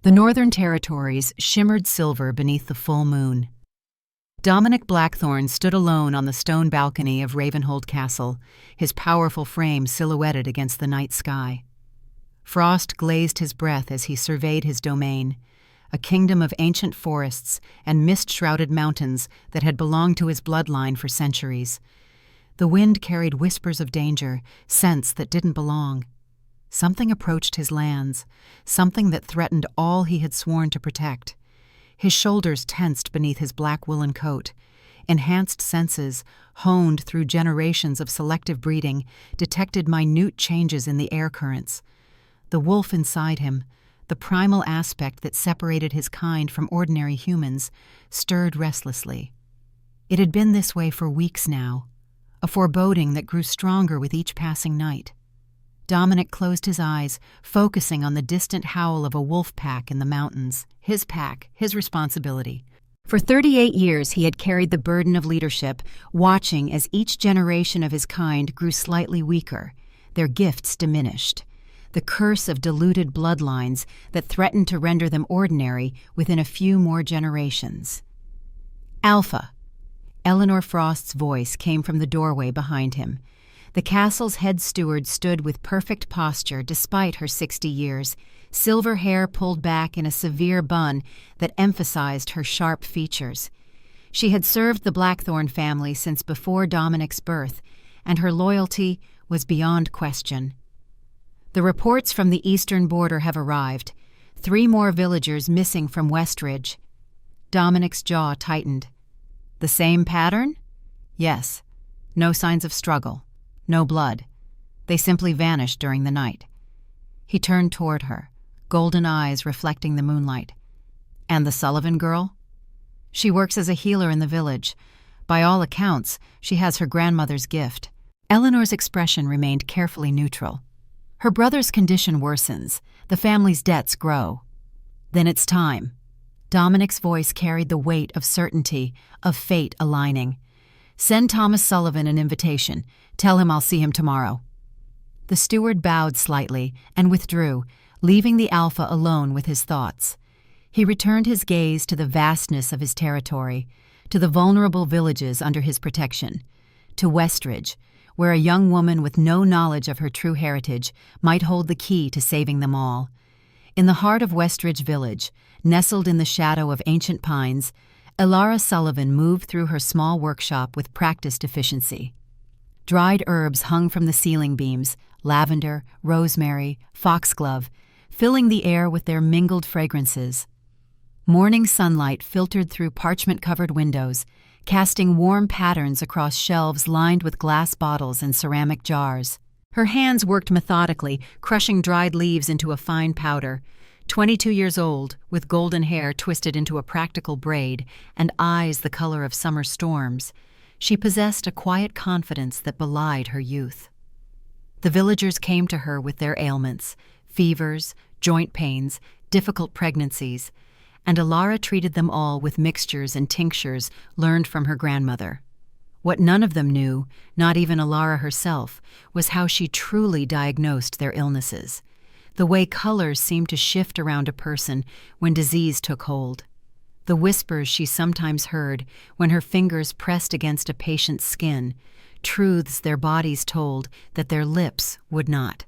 The Northern Territories shimmered silver beneath the full moon. Dominic Blackthorne stood alone on the stone balcony of Ravenhold Castle, his powerful frame silhouetted against the night sky. Frost glazed his breath as he surveyed his domain, a kingdom of ancient forests and mist-shrouded mountains that had belonged to his bloodline for centuries. The wind carried whispers of danger, scents that didn't belong. Something approached his lands, something that threatened all he had sworn to protect. His shoulders tensed beneath his black woolen coat. Enhanced senses, honed through generations of selective breeding, detected minute changes in the air currents. The wolf inside him, the primal aspect that separated his kind from ordinary humans, stirred restlessly. It had been this way for weeks now, a foreboding that grew stronger with each passing night. Dominic closed his eyes, focusing on the distant howl of a wolf pack in the mountains. His pack, his responsibility. For 38 years he had carried the burden of leadership, watching as each generation of his kind grew slightly weaker, their gifts diminished. The curse of diluted bloodlines that threatened to render them ordinary within a few more generations. Alpha. Eleanor Frost's voice came from the doorway behind him. The castle's head steward stood with perfect posture despite her 60 years, silver hair pulled back in a severe bun that emphasized her sharp features. She had served the Blackthorne family since before Dominic's birth, and her loyalty was beyond question. The reports from the eastern border have arrived. 3 more villagers missing from Westridge. Dominic's jaw tightened. The same pattern? Yes. No signs of struggle. No blood. They simply vanished during the night. He turned toward her, golden eyes reflecting the moonlight. And the Sullivan girl? She works as a healer in the village. By all accounts, she has her grandmother's gift. Eleanor's expression remained carefully neutral. Her brother's condition worsens. The family's debts grow. Then it's time. Dominic's voice carried the weight of certainty, of fate aligning. Send Thomas Sullivan an invitation. Tell him I'll see him tomorrow. The steward bowed slightly and withdrew, leaving the Alpha alone with his thoughts. He returned his gaze to the vastness of his territory, to the vulnerable villages under his protection, to Westridge, where a young woman with no knowledge of her true heritage might hold the key to saving them all. In the heart of Westridge Village, nestled in the shadow of ancient pines, Elara Sullivan moved through her small workshop with practiced efficiency. Dried herbs hung from the ceiling beams, lavender, rosemary, foxglove, filling the air with their mingled fragrances. Morning sunlight filtered through parchment-covered windows, casting warm patterns across shelves lined with glass bottles and ceramic jars. Her hands worked methodically, crushing dried leaves into a fine powder. 22 years old, with golden hair twisted into a practical braid and eyes the color of summer storms, she possessed a quiet confidence that belied her youth. The villagers came to her with their ailments, fevers, joint pains, difficult pregnancies, and Elara treated them all with mixtures and tinctures learned from her grandmother. What none of them knew, not even Elara herself, was how she truly diagnosed their illnesses, the way colors seemed to shift around a person when disease took hold, the whispers she sometimes heard when her fingers pressed against a patient's skin, truths their bodies told that their lips would not.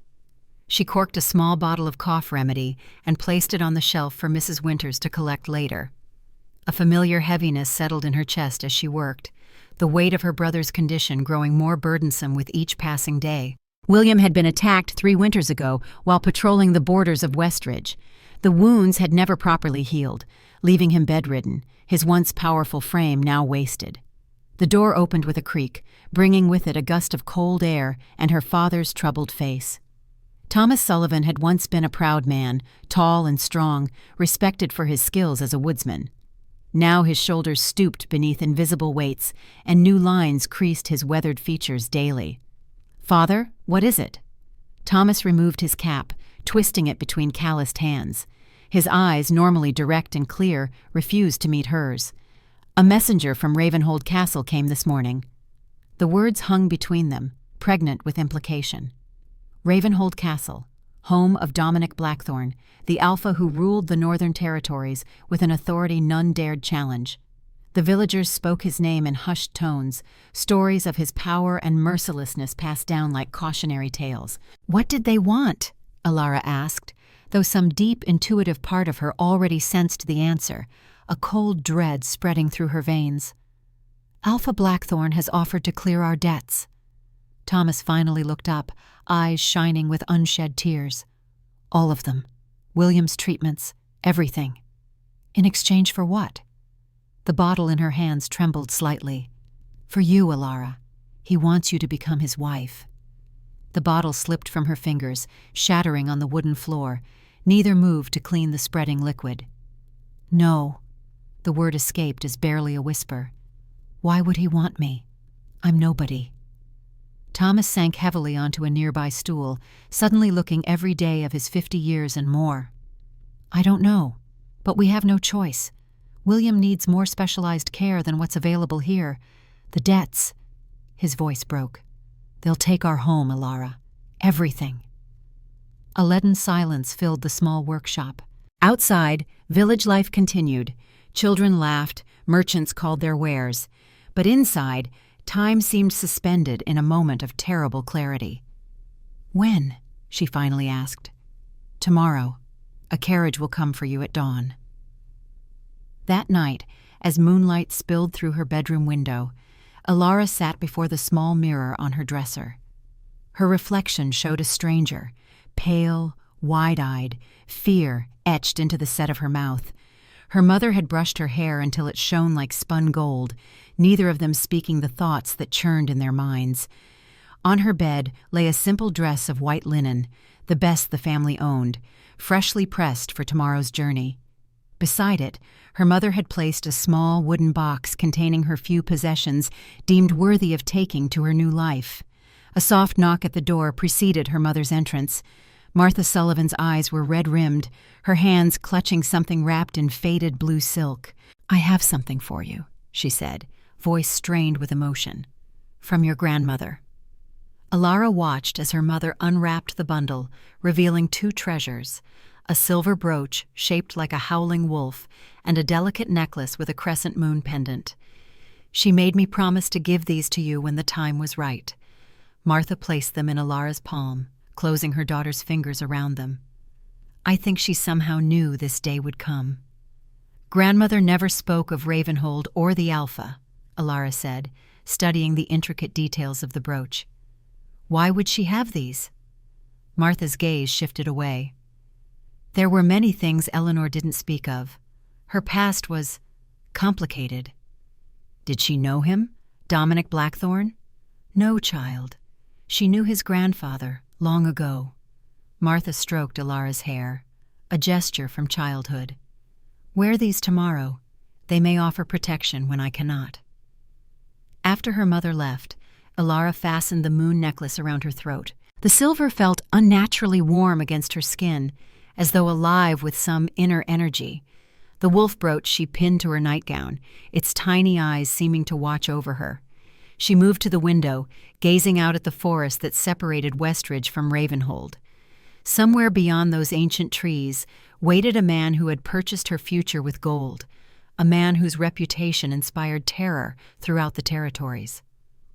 She corked a small bottle of cough remedy and placed it on the shelf for Mrs. Winters to collect later. A familiar heaviness settled in her chest as she worked, the weight of her brother's condition growing more burdensome with each passing day. William had been attacked 3 winters ago while patrolling the borders of Westridge. The wounds had never properly healed, leaving him bedridden, his once powerful frame now wasted. The door opened with a creak, bringing with it a gust of cold air and her father's troubled face. Thomas Sullivan had once been a proud man, tall and strong, respected for his skills as a woodsman. Now his shoulders stooped beneath invisible weights, and new lines creased his weathered features daily. "Father, what is it?" Thomas removed his cap, twisting it between calloused hands. His eyes, normally direct and clear, refused to meet hers. "A messenger from Ravenhold Castle came this morning." The words hung between them, pregnant with implication. Ravenhold Castle. home of Dominic Blackthorn, the Alpha who ruled the Northern Territories with an authority none dared challenge. The villagers spoke his name in hushed tones, stories of his power and mercilessness passed down like cautionary tales. What did they want? Alara asked, though some deep, intuitive part of her already sensed the answer, a cold dread spreading through her veins. Alpha Blackthorn has offered to clear our debts. Thomas finally looked up, eyes shining with unshed tears. All of them. William's treatments, everything. In exchange for what? The bottle in her hands trembled slightly. For you, Alara. He wants you to become his wife. The bottle slipped from her fingers, shattering on the wooden floor. Neither moved to clean the spreading liquid. No. The word escaped as barely a whisper. Why would he want me? I'm nobody. Thomas sank heavily onto a nearby stool, suddenly looking every day of his 50 years and more. I don't know, but we have no choice. William needs more specialized care than what's available here. The debts. His voice broke. They'll take our home, Alara. Everything. A leaden silence filled the small workshop. Outside, village life continued. Children laughed, merchants called their wares. But inside, time seemed suspended in a moment of terrible clarity. When? She finally asked. Tomorrow. A carriage will come for you at dawn. That night, as moonlight spilled through her bedroom window, Alara sat before the small mirror on her dresser. Her reflection showed a stranger, pale, wide-eyed, fear etched into the set of her mouth. Her mother had brushed her hair until it shone like spun gold, neither of them speaking the thoughts that churned in their minds. On her bed lay a simple dress of white linen, the best the family owned, freshly pressed for tomorrow's journey. Beside it, her mother had placed a small wooden box containing her few possessions deemed worthy of taking to her new life. A soft knock at the door preceded her mother's entrance. Martha Sullivan's eyes were red-rimmed, her hands clutching something wrapped in faded blue silk. I have something for you, she said, voice strained with emotion. From your grandmother. Alara watched as her mother unwrapped the bundle, revealing two treasures, a silver brooch shaped like a howling wolf and a delicate necklace with a crescent moon pendant. She made me promise to give these to you when the time was right. Martha placed them in Alara's palm, closing her daughter's fingers around them. I think she somehow knew this day would come. Grandmother never spoke of Ravenhold or the Alpha, Alara said, studying the intricate details of the brooch. Why would she have these? Martha's gaze shifted away. There were many things Eleanor didn't speak of. Her past was complicated. Did she know him, Dominic Blackthorn? No, child. She knew his grandfather, long ago. Martha stroked Alara's hair, a gesture from childhood. Wear these tomorrow. They may offer protection when I cannot. After her mother left, Alara fastened the moon necklace around her throat. The silver felt unnaturally warm against her skin, as though alive with some inner energy. The wolf brooch she pinned to her nightgown, its tiny eyes seeming to watch over her. She moved to the window, gazing out at the forest that separated Westridge from Ravenhold. Somewhere beyond those ancient trees waited a man who had purchased her future with gold, a man whose reputation inspired terror throughout the territories.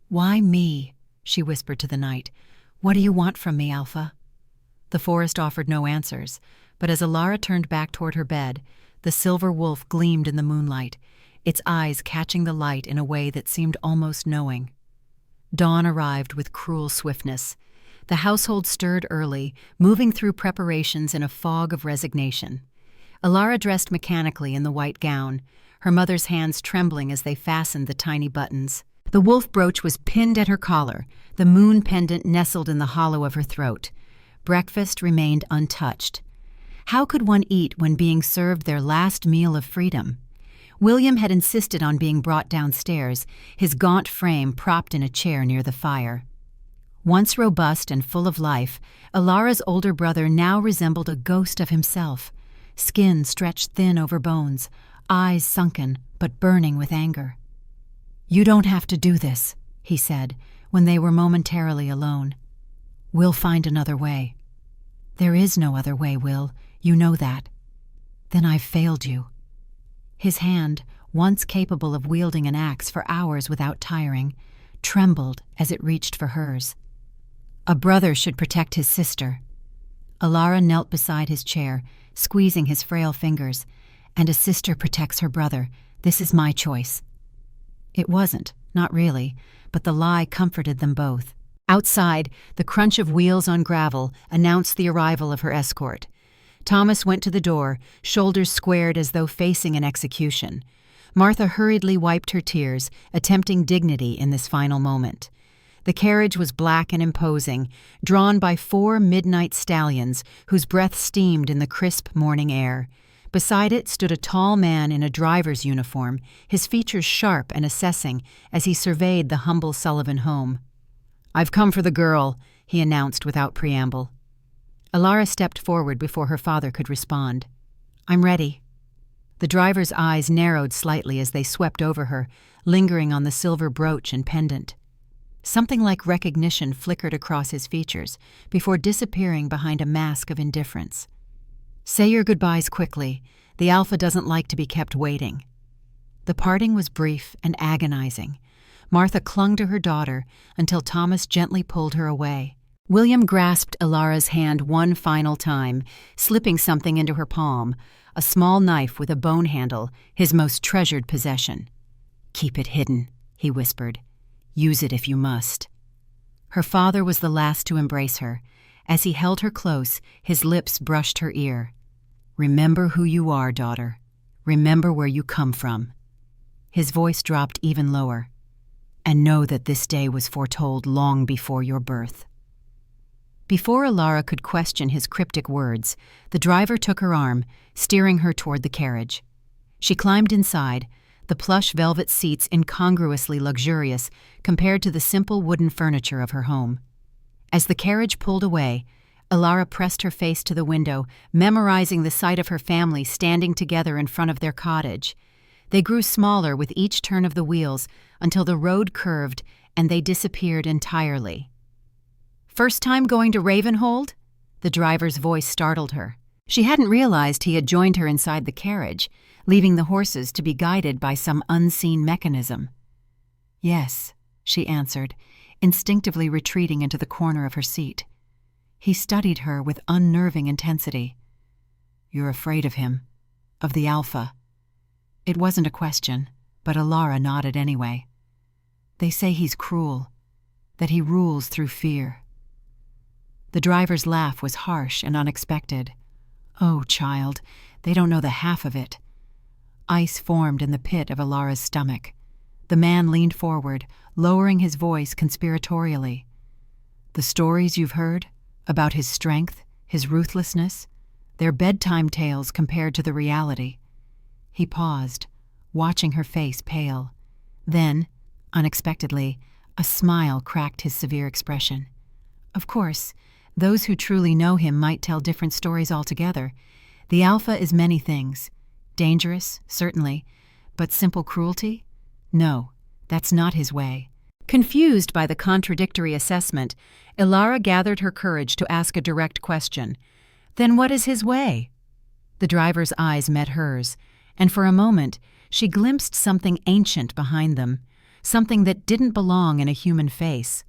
Why me? She whispered to the night. What do you want from me, Alpha? The forest offered no answers, but as Alara turned back toward her bed, the silver wolf gleamed in the moonlight, its eyes catching the light in a way that seemed almost knowing. Dawn arrived with cruel swiftness. The household stirred early, moving through preparations in a fog of resignation. Alara dressed mechanically in the white gown, her mother's hands trembling as they fastened the tiny buttons. The wolf brooch was pinned at her collar, the moon pendant nestled in the hollow of her throat. Breakfast remained untouched. How could one eat when being served their last meal of freedom? William had insisted on being brought downstairs, his gaunt frame propped in a chair near the fire. Once robust and full of life, Alara's older brother now resembled a ghost of himself, skin stretched thin over bones, eyes sunken but burning with anger. You don't have to do this, he said, when they were momentarily alone. We'll find another way. "There is no other way, Will. You know that." "Then I've failed you." His hand, once capable of wielding an axe for hours without tiring, trembled as it reached for hers. "A brother should protect his sister." Alara knelt beside his chair, squeezing his frail fingers. "And a sister protects her brother. This is my choice." It wasn't, not really, but the lie comforted them both. Outside, the crunch of wheels on gravel announced the arrival of her escort. Thomas went to the door, shoulders squared as though facing an execution. Martha hurriedly wiped her tears, attempting dignity in this final moment. The carriage was black and imposing, drawn by 4 midnight stallions whose breath steamed in the crisp morning air. Beside it stood a tall man in a driver's uniform, his features sharp and assessing as he surveyed the humble Sullivan home. "I've come for the girl," he announced without preamble. Alara stepped forward before her father could respond. "I'm ready." The driver's eyes narrowed slightly as they swept over her, lingering on the silver brooch and pendant. Something like recognition flickered across his features before disappearing behind a mask of indifference. "Say your goodbyes quickly. The Alpha doesn't like to be kept waiting." The parting was brief and agonizing. Martha clung to her daughter until Thomas gently pulled her away. William grasped Alara's hand one final time, slipping something into her palm, a small knife with a bone handle, his most treasured possession. "Keep it hidden," he whispered. "Use it if you must." Her father was the last to embrace her. As he held her close, his lips brushed her ear. "Remember who you are, daughter. Remember where you come from." His voice dropped even lower. "And know that this day was foretold long before your birth." Before Alara could question his cryptic words, the driver took her arm, steering her toward the carriage. She climbed inside, the plush velvet seats incongruously luxurious compared to the simple wooden furniture of her home. As the carriage pulled away, Alara pressed her face to the window, memorizing the sight of her family standing together in front of their cottage. They grew smaller with each turn of the wheels until the road curved and they disappeared entirely. "First time going to Ravenhold?" The driver's voice startled her. She hadn't realized he had joined her inside the carriage, leaving the horses to be guided by some unseen mechanism. "Yes," she answered, instinctively retreating into the corner of her seat. He studied her with unnerving intensity. "You're afraid of him, of the Alpha." It wasn't a question, but Alara nodded anyway. "They say he's cruel, that he rules through fear." The driver's laugh was harsh and unexpected. "Oh, child, they don't know the half of it." Ice formed in the pit of Alara's stomach. The man leaned forward, lowering his voice conspiratorially. "The stories you've heard about his strength, his ruthlessness, they're bedtime tales compared to the reality." He paused, watching her face pale. Then, unexpectedly, a smile cracked his severe expression. "Of course, those who truly know him might tell different stories altogether. The Alpha is many things. Dangerous, certainly, but simple cruelty? No, that's not his way." Confused by the contradictory assessment, Alara gathered her courage to ask a direct question. "Then what is his way?" The driver's eyes met hers, and for a moment she glimpsed something ancient behind them, something that didn't belong in a human face.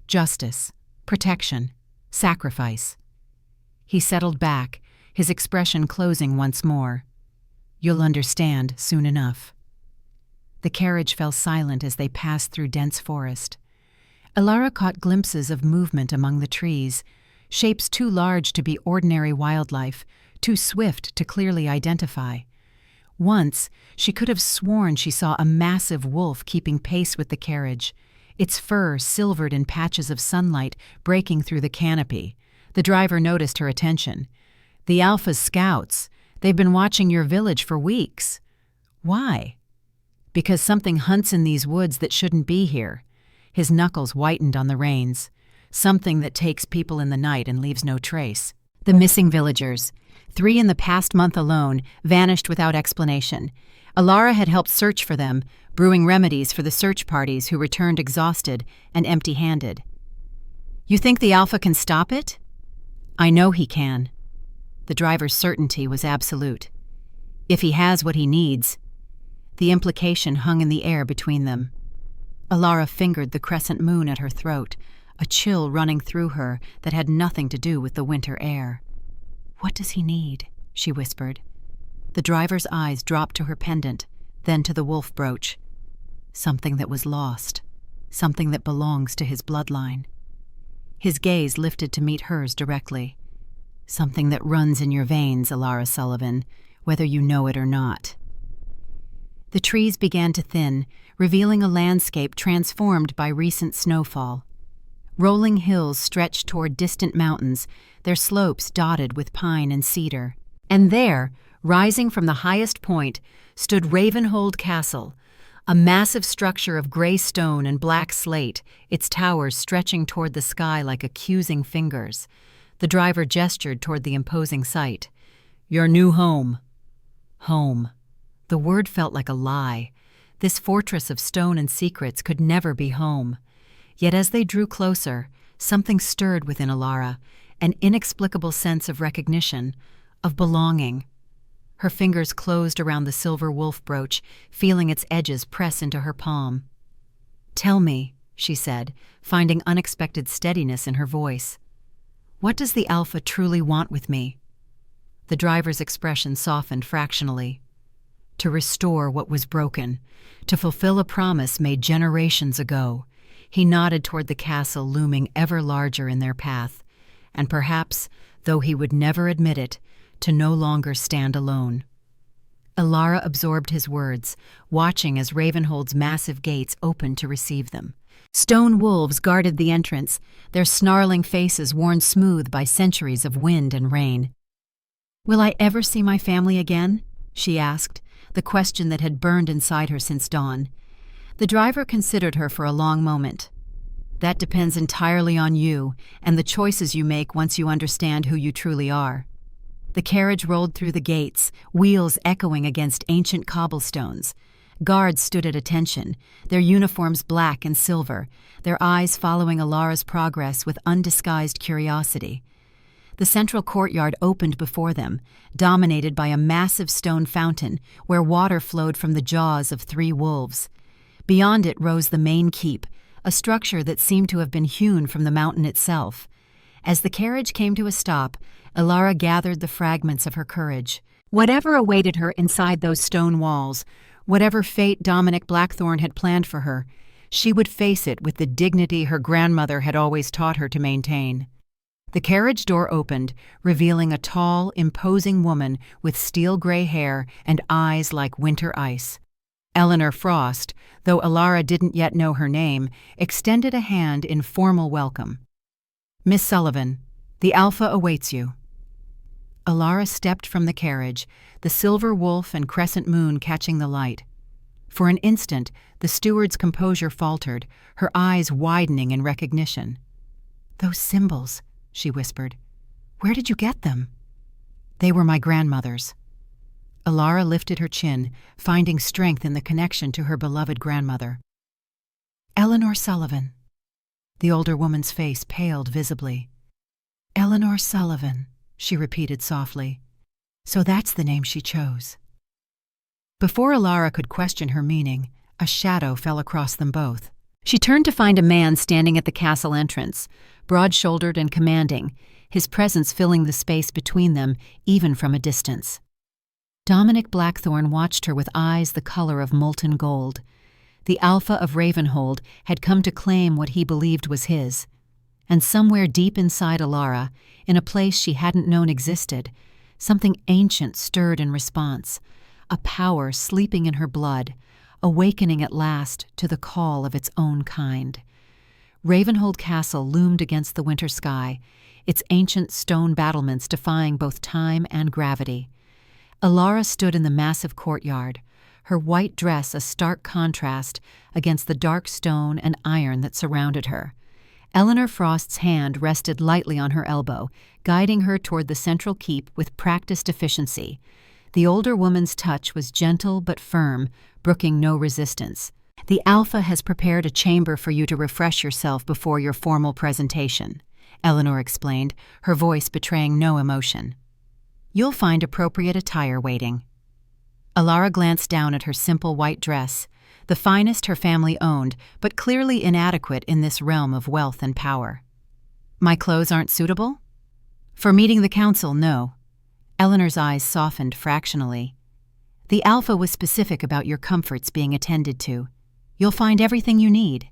Justice, protection, sacrifice. He settled back, his expression closing once more. "You'll understand soon enough." The carriage fell silent as they passed through dense forest. Alara caught glimpses of movement among the trees, shapes too large to be ordinary wildlife, too swift to clearly identify. Once, she could have sworn she saw a massive wolf keeping pace with the carriage, its fur silvered in patches of sunlight breaking through the canopy. The driver noticed her attention. "The Alpha's scouts. They've been watching your village for weeks." "Why?" "Because something hunts in these woods that shouldn't be here." His knuckles whitened on the reins. "Something that takes people in the night and leaves no trace." The missing villagers, 3 in the past month alone, vanished without explanation. Alara had helped search for them, brewing remedies for the search parties who returned exhausted and empty-handed. "You think the Alpha can stop it?" "I know he can." The driver's certainty was absolute. "If he has what he needs." The implication hung in the air between them. Alara fingered the crescent moon at her throat, a chill running through her that had nothing to do with the winter air. "What does he need?" she whispered. The driver's eyes dropped to her pendant, then to the wolf brooch. "Something that was lost. Something that belongs to his bloodline." His gaze lifted to meet hers directly. "Something that runs in your veins, Alara Sullivan, whether you know it or not." The trees began to thin, revealing a landscape transformed by recent snowfall. Rolling hills stretched toward distant mountains, their slopes dotted with pine and cedar. And there, rising from the highest point, stood Ravenhold Castle, a massive structure of gray stone and black slate, its towers stretching toward the sky like accusing fingers. The driver gestured toward the imposing sight. "Your new home." Home. The word felt like a lie. This fortress of stone and secrets could never be home. Yet as they drew closer, something stirred within Alara, an inexplicable sense of recognition, of belonging. Her fingers closed around the silver wolf brooch, feeling its edges press into her palm. "Tell me," she said, finding unexpected steadiness in her voice. "What does the Alpha truly want with me?" The driver's expression softened fractionally. "To restore what was broken, to fulfill a promise made generations ago." He nodded toward the castle looming ever larger in their path, and perhaps, though he would never admit it, to no longer stand alone. Alara absorbed his words, watching as Ravenhold's massive gates opened to receive them. Stone wolves guarded the entrance, their snarling faces worn smooth by centuries of wind and rain. "Will I ever see my family again?" she asked, the question that had burned inside her since dawn. The driver considered her for a long moment. "That depends entirely on you and the choices you make once you understand who you truly are." The carriage rolled through the gates, wheels echoing against ancient cobblestones. Guards stood at attention, their uniforms black and silver, their eyes following Alara's progress with undisguised curiosity. The central courtyard opened before them, dominated by a massive stone fountain where water flowed from the jaws of 3 wolves. Beyond it rose the main keep, a structure that seemed to have been hewn from the mountain itself. As the carriage came to a stop, Alara gathered the fragments of her courage. Whatever awaited her inside those stone walls, whatever fate Dominic Blackthorne had planned for her, she would face it with the dignity her grandmother had always taught her to maintain. The carriage door opened, revealing a tall, imposing woman with steel-gray hair and eyes like winter ice. Eleanor Frost, though Alara didn't yet know her name, extended a hand in formal welcome. "Miss Sullivan, the Alpha awaits you." Alara stepped from the carriage, the silver wolf and crescent moon catching the light. For an instant, the steward's composure faltered, her eyes widening in recognition. "Those symbols," she whispered. "Where did you get them?" "They were my grandmother's." Alara lifted her chin, finding strength in the connection to her beloved grandmother. "Eleanor Sullivan." The older woman's face paled visibly. "Eleanor Sullivan," she repeated softly. "So that's the name she chose." Before Alara could question her meaning, a shadow fell across them both. She turned to find a man standing at the castle entrance, broad-shouldered and commanding, his presence filling the space between them even from a distance. Dominic Blackthorne watched her with eyes the color of molten gold. The Alpha of Ravenhold had come to claim what he believed was his. And somewhere deep inside Alara, in a place she hadn't known existed, something ancient stirred in response, a power sleeping in her blood, awakening at last to the call of its own kind. Ravenhold Castle loomed against the winter sky, its ancient stone battlements defying both time and gravity. Alara stood in the massive courtyard, her white dress a stark contrast against the dark stone and iron that surrounded her. Eleanor Frost's hand rested lightly on her elbow, guiding her toward the central keep with practiced efficiency. The older woman's touch was gentle but firm, brooking no resistance. "The Alpha has prepared a chamber for you to refresh yourself before your formal presentation." Eleanor explained, her voice betraying no emotion. "You'll find appropriate attire waiting." Alara glanced down at her simple white dress, the finest her family owned, but clearly inadequate in this realm of wealth and power. "My clothes aren't suitable?" "For meeting the council, no." Eleanor's eyes softened fractionally. "The Alpha was specific about your comforts being attended to. You'll find everything you need."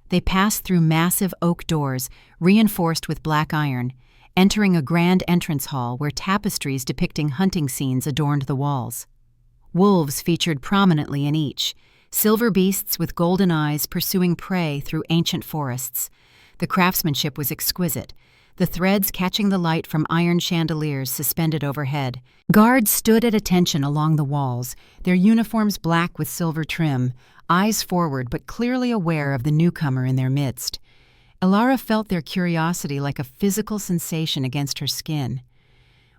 They passed through massive oak doors, reinforced with black iron, entering a grand entrance hall where tapestries depicting hunting scenes adorned the walls. Wolves featured prominently in each, silver beasts with golden eyes pursuing prey through ancient forests. The craftsmanship was exquisite, the threads catching the light from iron chandeliers suspended overhead. Guards stood at attention along the walls, their uniforms black with silver trim, eyes forward but clearly aware of the newcomer in their midst. Alara felt their curiosity like a physical sensation against her skin.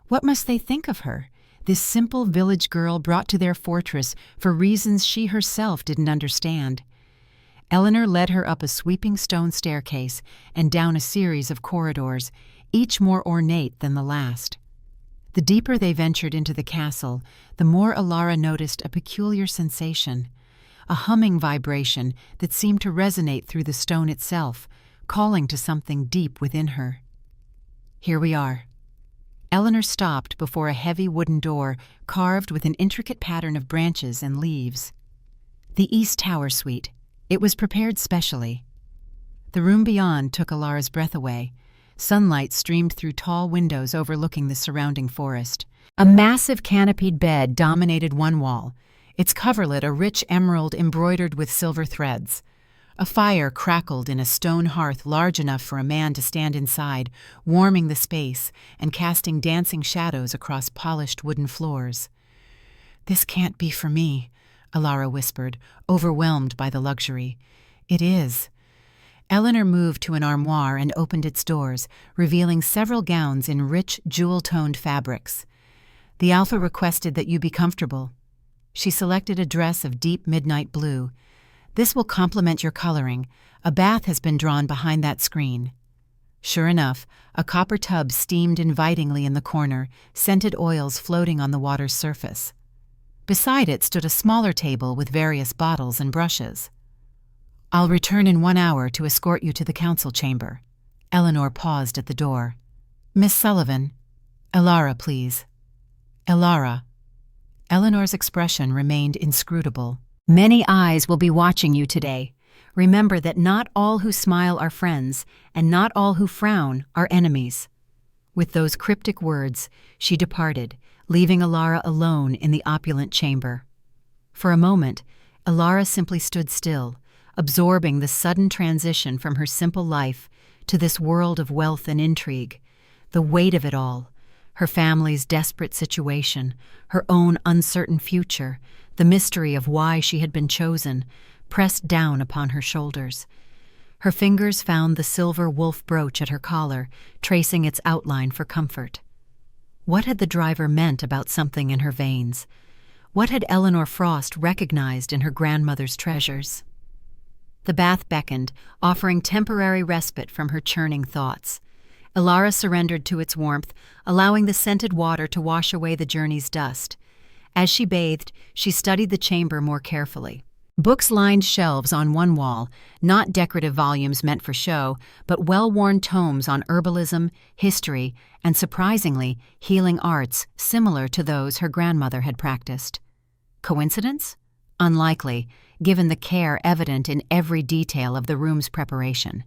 What must they think of her, this simple village girl brought to their fortress for reasons she herself didn't understand? Eleanor led her up a sweeping stone staircase and down a series of corridors, each more ornate than the last. The deeper they ventured into the castle, the more Alara noticed a peculiar sensation, a humming vibration that seemed to resonate through the stone itself, calling to something deep within her. "Here we are." Eleanor stopped before a heavy wooden door carved with an intricate pattern of branches and leaves. "The East Tower Suite. It was prepared specially." The room beyond took Alara's breath away. Sunlight streamed through tall windows overlooking the surrounding forest. A massive canopied bed dominated one wall, its coverlet a rich emerald embroidered with silver threads. A fire crackled in a stone hearth large enough for a man to stand inside, warming the space and casting dancing shadows across polished wooden floors. "This can't be for me," Alara whispered, overwhelmed by the luxury. "It is." Eleanor moved to an armoire and opened its doors, revealing several gowns in rich, jewel-toned fabrics. "The Alpha requested that you be comfortable." She selected a dress of deep midnight blue. "This will complement your coloring. A bath has been drawn behind that screen." Sure enough, a copper tub steamed invitingly in the corner, scented oils floating on the water's surface. Beside it stood a smaller table with various bottles and brushes. "I'll return in 1 hour to escort you to the council chamber." Eleanor paused at the door. "Miss Sullivan." "Alara, please." "Alara." Eleanor's expression remained inscrutable. "Many eyes will be watching you today. Remember that not all who smile are friends, and not all who frown are enemies." With those cryptic words, she departed, leaving Alara alone in the opulent chamber. For a moment, Alara simply stood still, absorbing the sudden transition from her simple life to this world of wealth and intrigue, the weight of it all, her family's desperate situation, her own uncertain future, the mystery of why she had been chosen, pressed down upon her shoulders. Her fingers found the silver wolf brooch at her collar, tracing its outline for comfort. What had the driver meant about something in her veins? What had Eleanor Frost recognized in her grandmother's treasures? The bath beckoned, offering temporary respite from her churning thoughts. Alara surrendered to its warmth, allowing the scented water to wash away the journey's dust. As she bathed, she studied the chamber more carefully. Books lined shelves on one wall, not decorative volumes meant for show, but well-worn tomes on herbalism, history, and surprisingly, healing arts similar to those her grandmother had practiced. Coincidence? Unlikely, given the care evident in every detail of the room's preparation.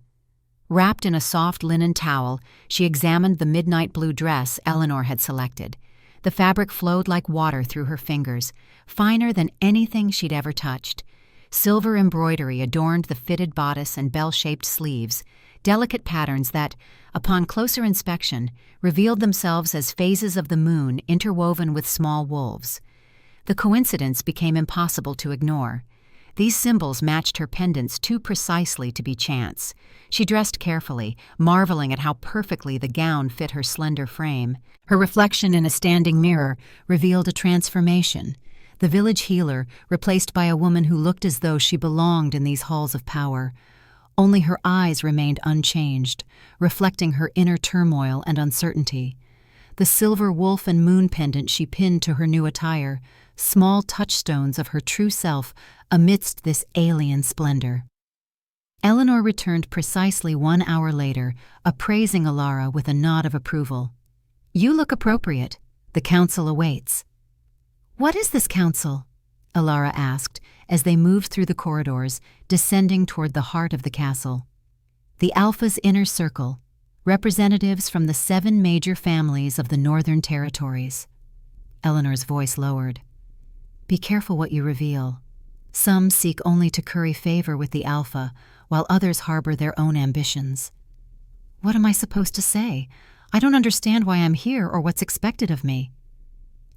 Wrapped in a soft linen towel, she examined the midnight blue dress Eleanor had selected. The fabric flowed like water through her fingers, finer than anything she'd ever touched. Silver embroidery adorned the fitted bodice and bell-shaped sleeves, delicate patterns that, upon closer inspection, revealed themselves as phases of the moon interwoven with small wolves. The coincidence became impossible to ignore. These symbols matched her pendants too precisely to be chance. She dressed carefully, marveling at how perfectly the gown fit her slender frame. Her reflection in a standing mirror revealed a transformation. The village healer replaced by a woman who looked as though she belonged in these halls of power. Only her eyes remained unchanged, reflecting her inner turmoil and uncertainty. The silver wolf and moon pendant she pinned to her new attire, small touchstones of her true self amidst this alien splendor. Eleanor returned precisely 1 hour later, appraising Alara with a nod of approval. "You look appropriate. The council awaits." "What is this council?" Alara asked as they moved through the corridors, descending toward the heart of the castle. "The Alpha's inner circle, representatives from the 7 major families of the Northern Territories." Eleanor's voice lowered. "Be careful what you reveal. Some seek only to curry favor with the Alpha, while others harbor their own ambitions." "What am I supposed to say? I don't understand why I'm here or what's expected of me."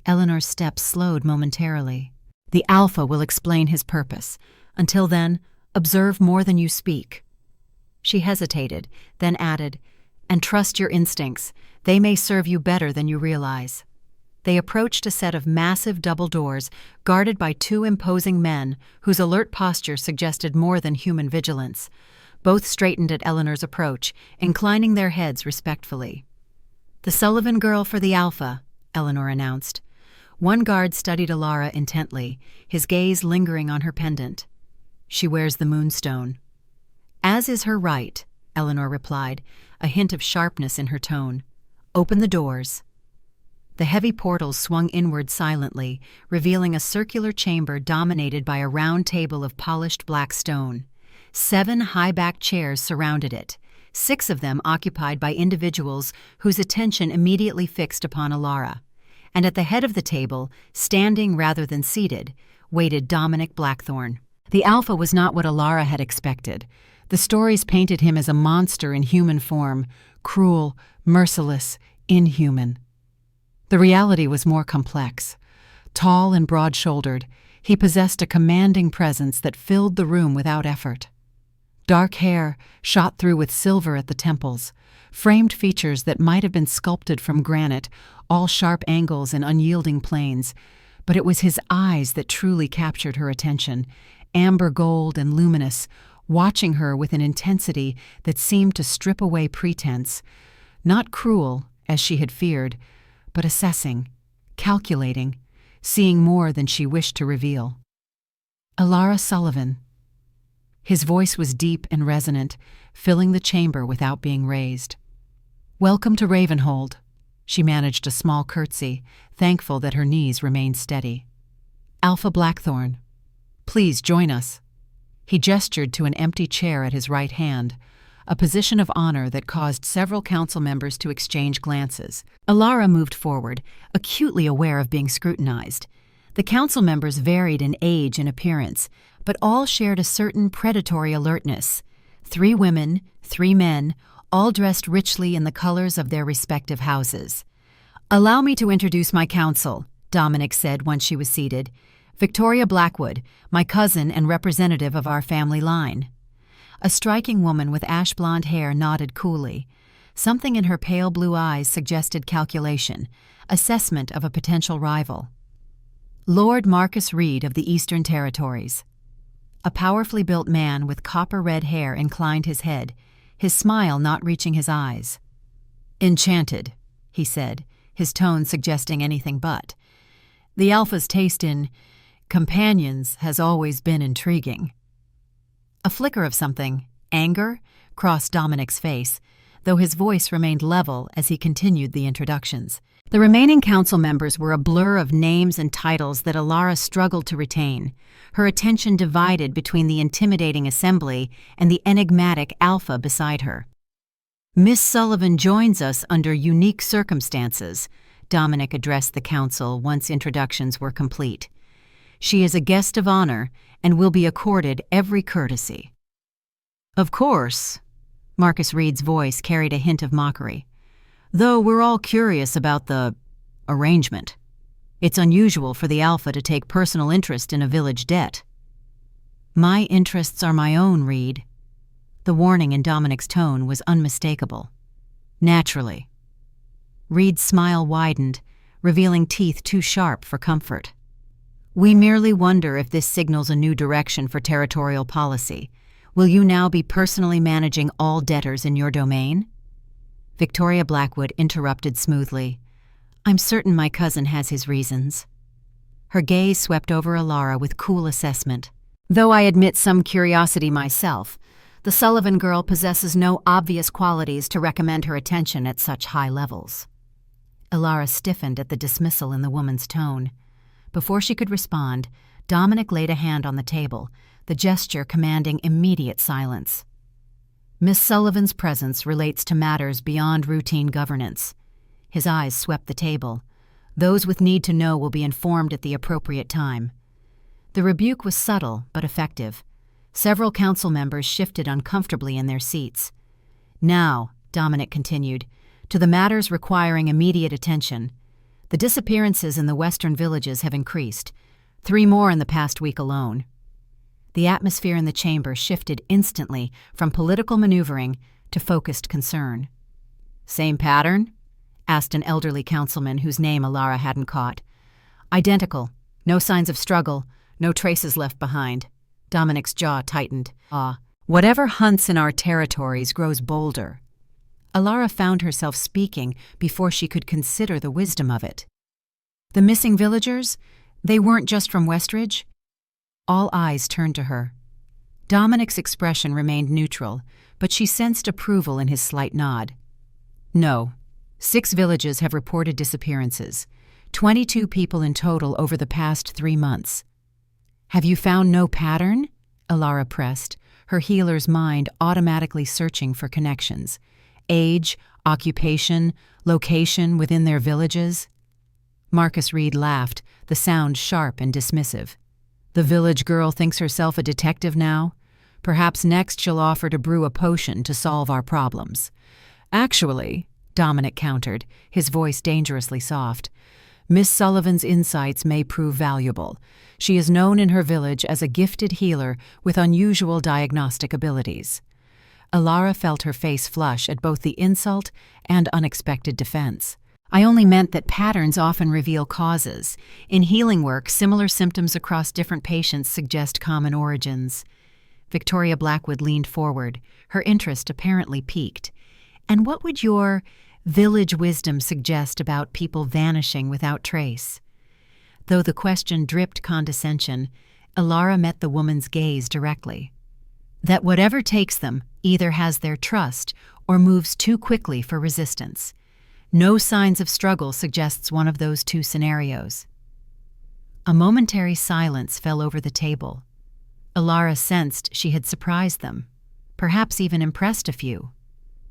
Eleanor's steps slowed momentarily. "The Alpha will explain his purpose. Until then, observe more than you speak." She hesitated, then added, "And trust your instincts. They may serve you better than you realize." They approached a set of massive double doors, guarded by 2 imposing men whose alert posture suggested more than human vigilance. Both straightened at Eleanor's approach, inclining their heads respectfully. "The Sullivan girl for the Alpha," Eleanor announced. One guard studied Alara intently, his gaze lingering on her pendant. "She wears the moonstone." "As is her right," Eleanor replied, a hint of sharpness in her tone. "Open the doors." The heavy portals swung inward silently, revealing a circular chamber dominated by a round table of polished black stone. 7 high-backed chairs surrounded it, 6 of them occupied by individuals whose attention immediately fixed upon Alara. And at the head of the table, standing rather than seated, waited Dominic Blackthorne. The Alpha was not what Alara had expected. The stories painted him as a monster in human form, cruel, merciless, inhuman. The reality was more complex. Tall and broad-shouldered, he possessed a commanding presence that filled the room without effort. Dark hair, shot through with silver at the temples, framed features that might have been sculpted from granite, all sharp angles and unyielding planes. But it was his eyes that truly captured her attention, amber gold and luminous, watching her with an intensity that seemed to strip away pretense. Not cruel, as she had feared, but assessing, calculating, seeing more than she wished to reveal. "Alara Sullivan." His voice was deep and resonant, filling the chamber without being raised. "Welcome to Ravenhold." She managed a small curtsy, thankful that her knees remained steady. "Alpha Blackthorne, please join us." He gestured to an empty chair at his right hand, a position of honor that caused several council members to exchange glances. Alara moved forward, acutely aware of being scrutinized. The council members varied in age and appearance, but all shared a certain predatory alertness. 3 women, 3 men, all dressed richly in the colors of their respective houses. "Allow me to introduce my council," Dominic said once she was seated. "Victoria Blackwood, my cousin and representative of our family line." A striking woman with ash-blonde hair nodded coolly. Something in her pale blue eyes suggested calculation, assessment of a potential rival. "Lord Marcus Reed of the Eastern Territories." A powerfully built man with copper-red hair inclined his head, his smile not reaching his eyes. "Enchanted," he said, his tone suggesting anything but. "The Alpha's taste in companions has always been intriguing." A flicker of something, anger, crossed Dominic's face, though his voice remained level as he continued the introductions. The remaining council members were a blur of names and titles that Alara struggled to retain, her attention divided between the intimidating assembly and the enigmatic Alpha beside her. "Miss Sullivan joins us under unique circumstances," Dominic addressed the council once introductions were complete. "She is a guest of honor and will be accorded every courtesy." "Of course," Marcus Reed's voice carried a hint of mockery. "Though we're all curious about the arrangement. It's unusual for the Alpha to take personal interest in a village debt." "My interests are my own, Reed." The warning in Dominic's tone was unmistakable. "Naturally." Reed's smile widened, revealing teeth too sharp for comfort. "We merely wonder if this signals a new direction for territorial policy. Will you now be personally managing all debtors in your domain?" Victoria Blackwood interrupted smoothly. "I'm certain my cousin has his reasons." Her gaze swept over Alara with cool assessment. "Though I admit some curiosity myself, the Sullivan girl possesses no obvious qualities to recommend her attention at such high levels." Alara stiffened at the dismissal in the woman's tone. Before she could respond, Dominic laid a hand on the table, the gesture commanding immediate silence. "Miss Sullivan's presence relates to matters beyond routine governance." His eyes swept the table. "Those with need to know will be informed at the appropriate time." The rebuke was subtle but effective. Several council members shifted uncomfortably in their seats. "Now," Dominic continued, "to the matters requiring immediate attention. The disappearances in the western villages have increased, 3 more in the past week alone." The atmosphere in the chamber shifted instantly from political maneuvering to focused concern. "Same pattern?" asked an elderly councilman whose name Alara hadn't caught. "Identical. No signs of struggle, no traces left behind." Dominic's jaw tightened. "Whatever hunts in our territories grows bolder." Alara found herself speaking before she could consider the wisdom of it. "The missing villagers? They weren't just from Westridge?" All eyes turned to her. Dominic's expression remained neutral, but she sensed approval in his slight nod. "No. 6 villages have reported disappearances, 22 people in total over the past 3 months. "Have you found no pattern?" Alara pressed, her healer's mind automatically searching for connections. Age, occupation, location within their villages? Marcus Reed laughed, the sound sharp and dismissive. "The village girl thinks herself a detective now? Perhaps next she'll offer to brew a potion to solve our problems." "Actually," Dominic countered, his voice dangerously soft, "Miss Sullivan's insights may prove valuable. She is known in her village as a gifted healer with unusual diagnostic abilities." Alara felt her face flush at both the insult and unexpected defense. "I only meant that patterns often reveal causes. In healing work, similar symptoms across different patients suggest common origins." Victoria Blackwood leaned forward, her interest apparently piqued. "And what would your village wisdom suggest about people vanishing without trace?" Though the question dripped condescension, Alara met the woman's gaze directly. "That whatever takes them either has their trust or moves too quickly for resistance. No signs of struggle suggests one of those 2 scenarios." A momentary silence fell over the table. Alara sensed she had surprised them, perhaps even impressed a few.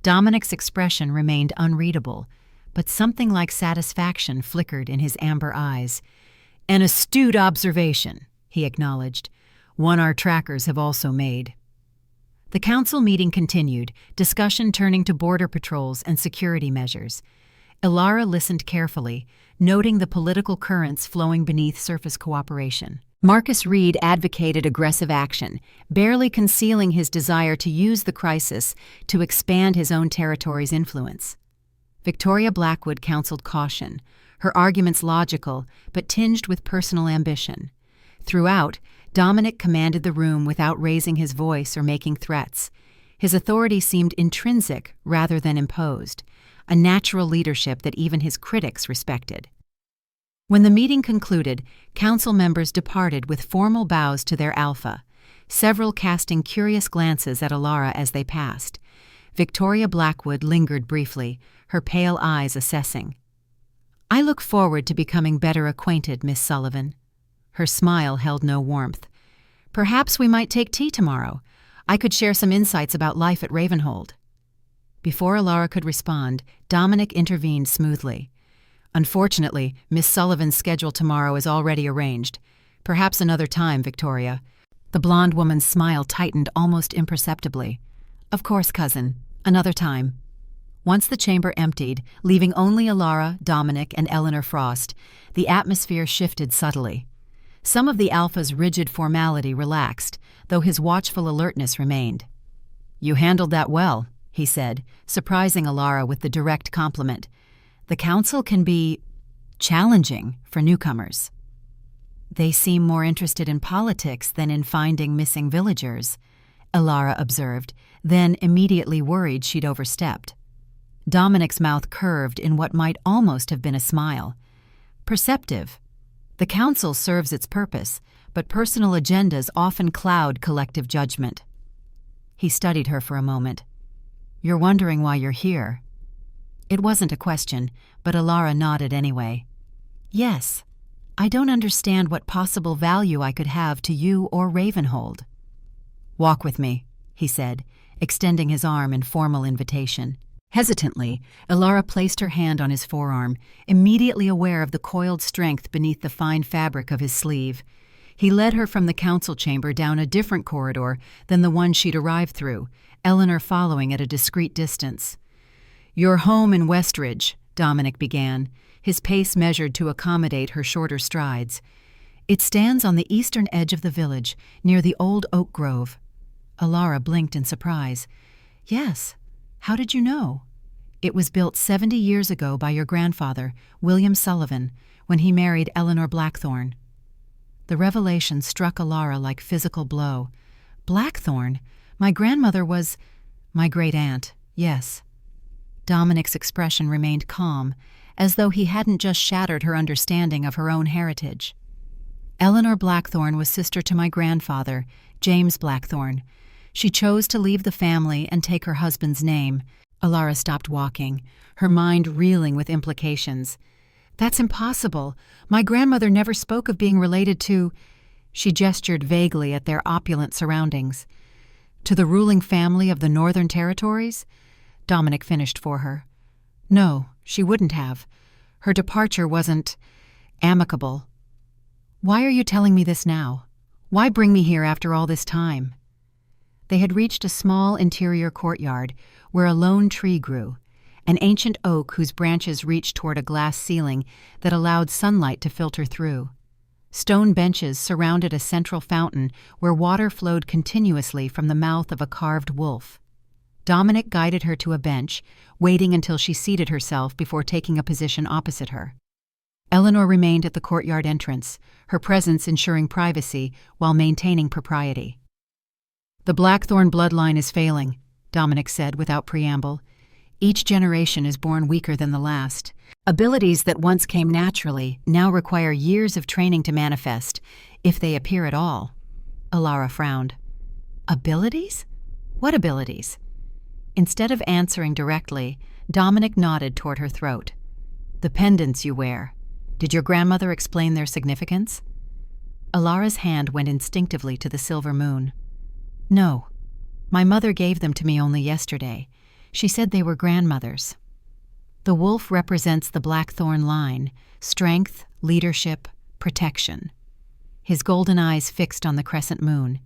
Dominic's expression remained unreadable, but something like satisfaction flickered in his amber eyes. "An astute observation," he acknowledged, "one our trackers have also made." The council meeting continued, discussion turning to border patrols and security measures. Alara listened carefully, noting the political currents flowing beneath surface cooperation. Marcus Reed advocated aggressive action, barely concealing his desire to use the crisis to expand his own territory's influence. Victoria Blackwood counseled caution, her arguments logical but tinged with personal ambition. Throughout, Dominic commanded the room without raising his voice or making threats. His authority seemed intrinsic rather than imposed, a natural leadership that even his critics respected. When the meeting concluded, council members departed with formal bows to their alpha, several casting curious glances at Alara as they passed. Victoria Blackwood lingered briefly, her pale eyes assessing. "I look forward to becoming better acquainted, Miss Sullivan." Her smile held no warmth. "Perhaps we might take tea tomorrow. I could share some insights about life at Ravenhold." Before Alara could respond, Dominic intervened smoothly. "Unfortunately, Miss Sullivan's schedule tomorrow is already arranged. Perhaps another time, Victoria." The blonde woman's smile tightened almost imperceptibly. "Of course, cousin. Another time." Once the chamber emptied, leaving only Alara, Dominic, and Eleanor Frost, the atmosphere shifted subtly. Some of the alpha's rigid formality relaxed, though his watchful alertness remained. "You handled that well," he said, surprising Alara with the direct compliment. "The council can be challenging for newcomers." "They seem more interested in politics than in finding missing villagers," Alara observed, then immediately worried she'd overstepped. Dominic's mouth curved in what might almost have been a smile. Perceptive. The council serves its purpose, but personal agendas often cloud collective judgment. He studied her for a moment. "You're wondering why you're here." It wasn't a question, but Alara nodded anyway. "Yes. I don't understand what possible value I could have to you or Ravenhold." "Walk with me," he said, extending his arm in formal invitation. Hesitantly, Alara placed her hand on his forearm, immediately aware of the coiled strength beneath the fine fabric of his sleeve. He led her from the council chamber down a different corridor than the one she'd arrived through, Eleanor following at a discreet distance. "Your home in Westridge," Dominic began, his pace measured to accommodate her shorter strides. "It stands on the eastern edge of the village, near the old oak grove." Alara blinked in surprise. "Yes. How did you know?" "It was built 70 years ago by your grandfather, William Sullivan, when he married Eleanor Blackthorne." The revelation struck Alara like physical blow. "Blackthorne? My grandmother was—" "My great-aunt, yes." Dominic's expression remained calm, as though he hadn't just shattered her understanding of her own heritage. "Eleanor Blackthorne was sister to my grandfather, James Blackthorne. She chose to leave the family and take her husband's name." Alara stopped walking, her mind reeling with implications. "That's impossible. My grandmother never spoke of being related to—" She gestured vaguely at their opulent surroundings. "To the ruling family of the Northern Territories?" Dominic finished for her. "No, she wouldn't have. Her departure wasn't amicable." "Why are you telling me this now? Why bring me here after all this time?" They had reached a small interior courtyard where a lone tree grew, an ancient oak whose branches reached toward a glass ceiling that allowed sunlight to filter through. Stone benches surrounded a central fountain where water flowed continuously from the mouth of a carved wolf. Dominic guided her to a bench, waiting until she seated herself before taking a position opposite her. Eleanor remained at the courtyard entrance, her presence ensuring privacy while maintaining propriety. "The Blackthorne bloodline is failing," Dominic said without preamble. "Each generation is born weaker than the last. Abilities that once came naturally now require years of training to manifest, if they appear at all." Alara frowned. "Abilities? What abilities?" Instead of answering directly, Dominic nodded toward her throat. "The pendants you wear. Did your grandmother explain their significance?" Alara's hand went instinctively to the silver moon. "No. My mother gave them to me only yesterday. She said they were grandmother's." The wolf represents the Blackthorne line: strength, leadership, protection. His golden eyes fixed on the crescent moon.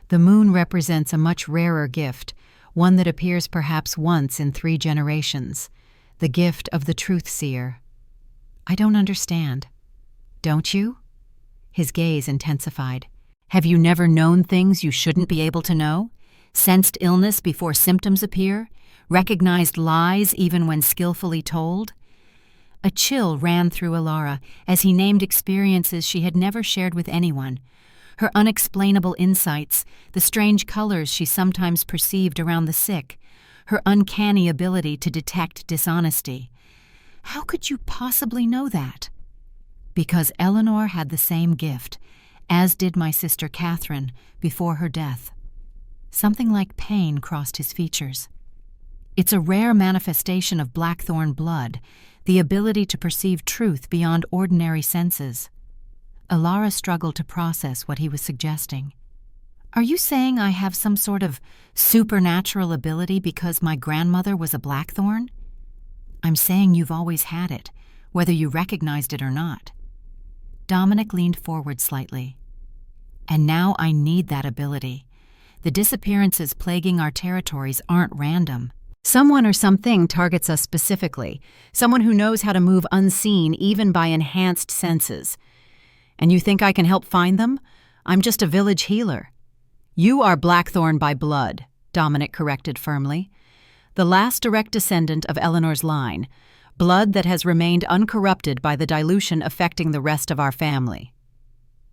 The moon represents a much rarer gift, one that appears perhaps once in 3 generations, the gift of the truth-seer. "I don't understand." "Don't you?" His gaze intensified. "Have you never known things you shouldn't be able to know? Sensed illness before symptoms appear? Recognized lies even when skillfully told?" A chill ran through Alara as he named experiences she had never shared with anyone. Her unexplainable insights, the strange colors she sometimes perceived around the sick, her uncanny ability to detect dishonesty. How could you possibly know that? "Because Eleanor had the same gift, as did my sister Catherine before her death." Something like pain crossed his features. "It's a rare manifestation of Blackthorne blood, the ability to perceive truth beyond ordinary senses." Alara struggled to process what he was suggesting. "Are you saying I have some sort of supernatural ability because my grandmother was a Blackthorne?" "I'm saying you've always had it, whether you recognized it or not." Dominic leaned forward slightly. "And now I need that ability. The disappearances plaguing our territories aren't random. Someone or something targets us specifically, someone who knows how to move unseen even by enhanced senses. And you think I can help find them? I'm just a village healer." "You are Blackthorne by blood," Dominic corrected firmly. "The last direct descendant of Eleanor's line, blood that has remained uncorrupted by the dilution affecting the rest of our family."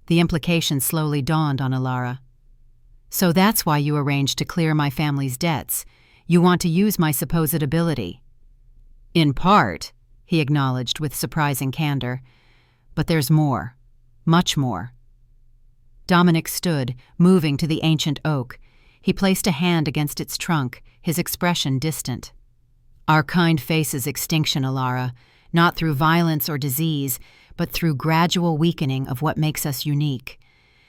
The implication slowly dawned on Alara. So that's why you arranged to clear my family's debts. You want to use my supposed ability. In part, he acknowledged with surprising candor. But there's more. Much more. Dominic stood, moving to the ancient oak. He placed a hand against its trunk, his expression distant. Our kind faces extinction, Alara, not through violence or disease, but through gradual weakening of what makes us unique.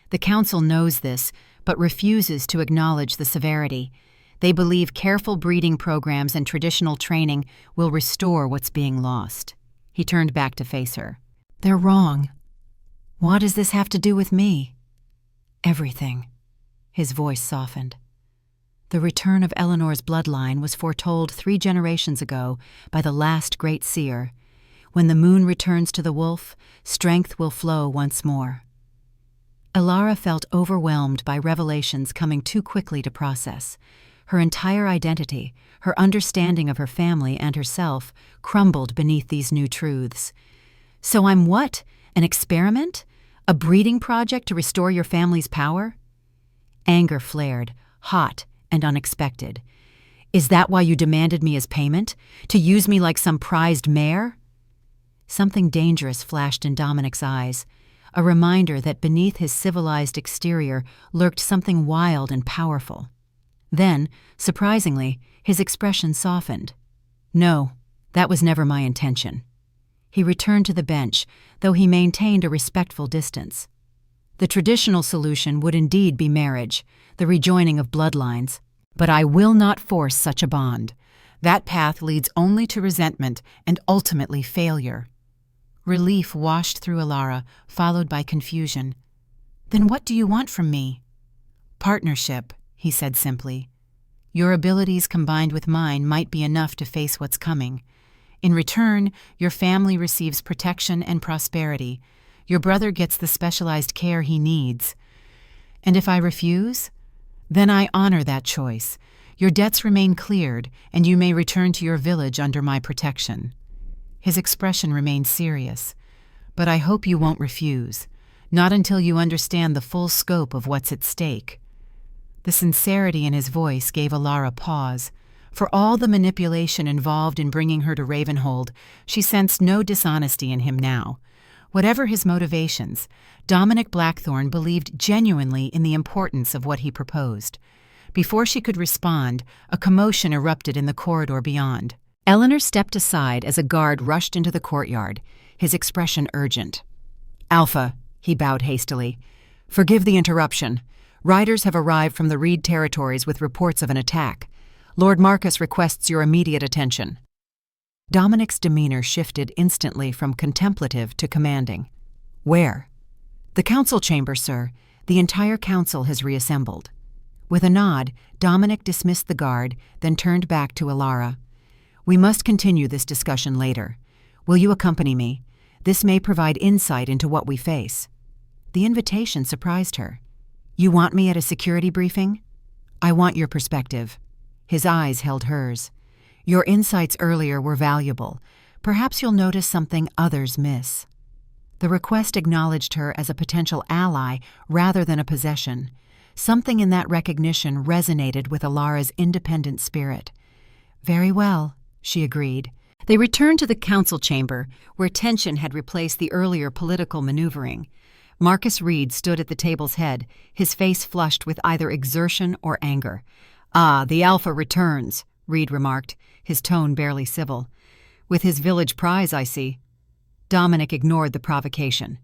The Council knows this, but refuses to acknowledge the severity. They believe careful breeding programs and traditional training will restore what's being lost. He turned back to face her. They're wrong. What does this have to do with me? Everything. His voice softened. The return of Eleanor's bloodline was foretold 3 generations ago by the last great seer. When the moon returns to the wolf, strength will flow once more. Alara felt overwhelmed by revelations coming too quickly to process. Her entire identity, her understanding of her family and herself, crumbled beneath these new truths. So I'm what? An experiment? A breeding project to restore your family's power? Anger flared, hot and unexpected. Is that why you demanded me as payment? To use me like some prized mare? Something dangerous flashed in Dominic's eyes, a reminder that beneath his civilized exterior lurked something wild and powerful. Then, surprisingly, his expression softened. No, that was never my intention. He returned to the bench, though he maintained a respectful distance. The traditional solution would indeed be marriage, the rejoining of bloodlines. But I will not force such a bond. That path leads only to resentment and ultimately failure. Relief washed through Alara, followed by confusion. Then what do you want from me? Partnership, he said simply. Your abilities combined with mine might be enough to face what's coming. In return, your family receives protection and prosperity. Your brother gets the specialized care he needs. And if I refuse? Then I honor that choice. Your debts remain cleared, and you may return to your village under my protection. His expression remained serious. But I hope you won't refuse, not until you understand the full scope of what's at stake. The sincerity in his voice gave Alara pause. For all the manipulation involved in bringing her to Ravenhold, she sensed no dishonesty in him now. Whatever his motivations, Dominic Blackthorne believed genuinely in the importance of what he proposed. Before she could respond, a commotion erupted in the corridor beyond. Eleanor stepped aside as a guard rushed into the courtyard, his expression urgent. Alpha, he bowed hastily. Forgive the interruption. Riders have arrived from the Reed territories with reports of an attack. Lord Marcus requests your immediate attention. Dominic's demeanor shifted instantly from contemplative to commanding. Where? The council chamber, sir. The entire council has reassembled. With a nod, Dominic dismissed the guard, then turned back to Alara. We must continue this discussion later. Will you accompany me? This may provide insight into what we face. The invitation surprised her. You want me at a security briefing? I want your perspective. His eyes held hers. Your insights earlier were valuable. Perhaps you'll notice something others miss. The request acknowledged her as a potential ally rather than a possession. Something in that recognition resonated with Alara's independent spirit. Very well, she agreed. They returned to the council chamber, where tension had replaced the earlier political maneuvering. Marcus Reed stood at the table's head, his face flushed with either exertion or anger. Ah, the Alpha returns, Reed remarked, his tone barely civil. With his village prize, I see. Dominic ignored the provocation.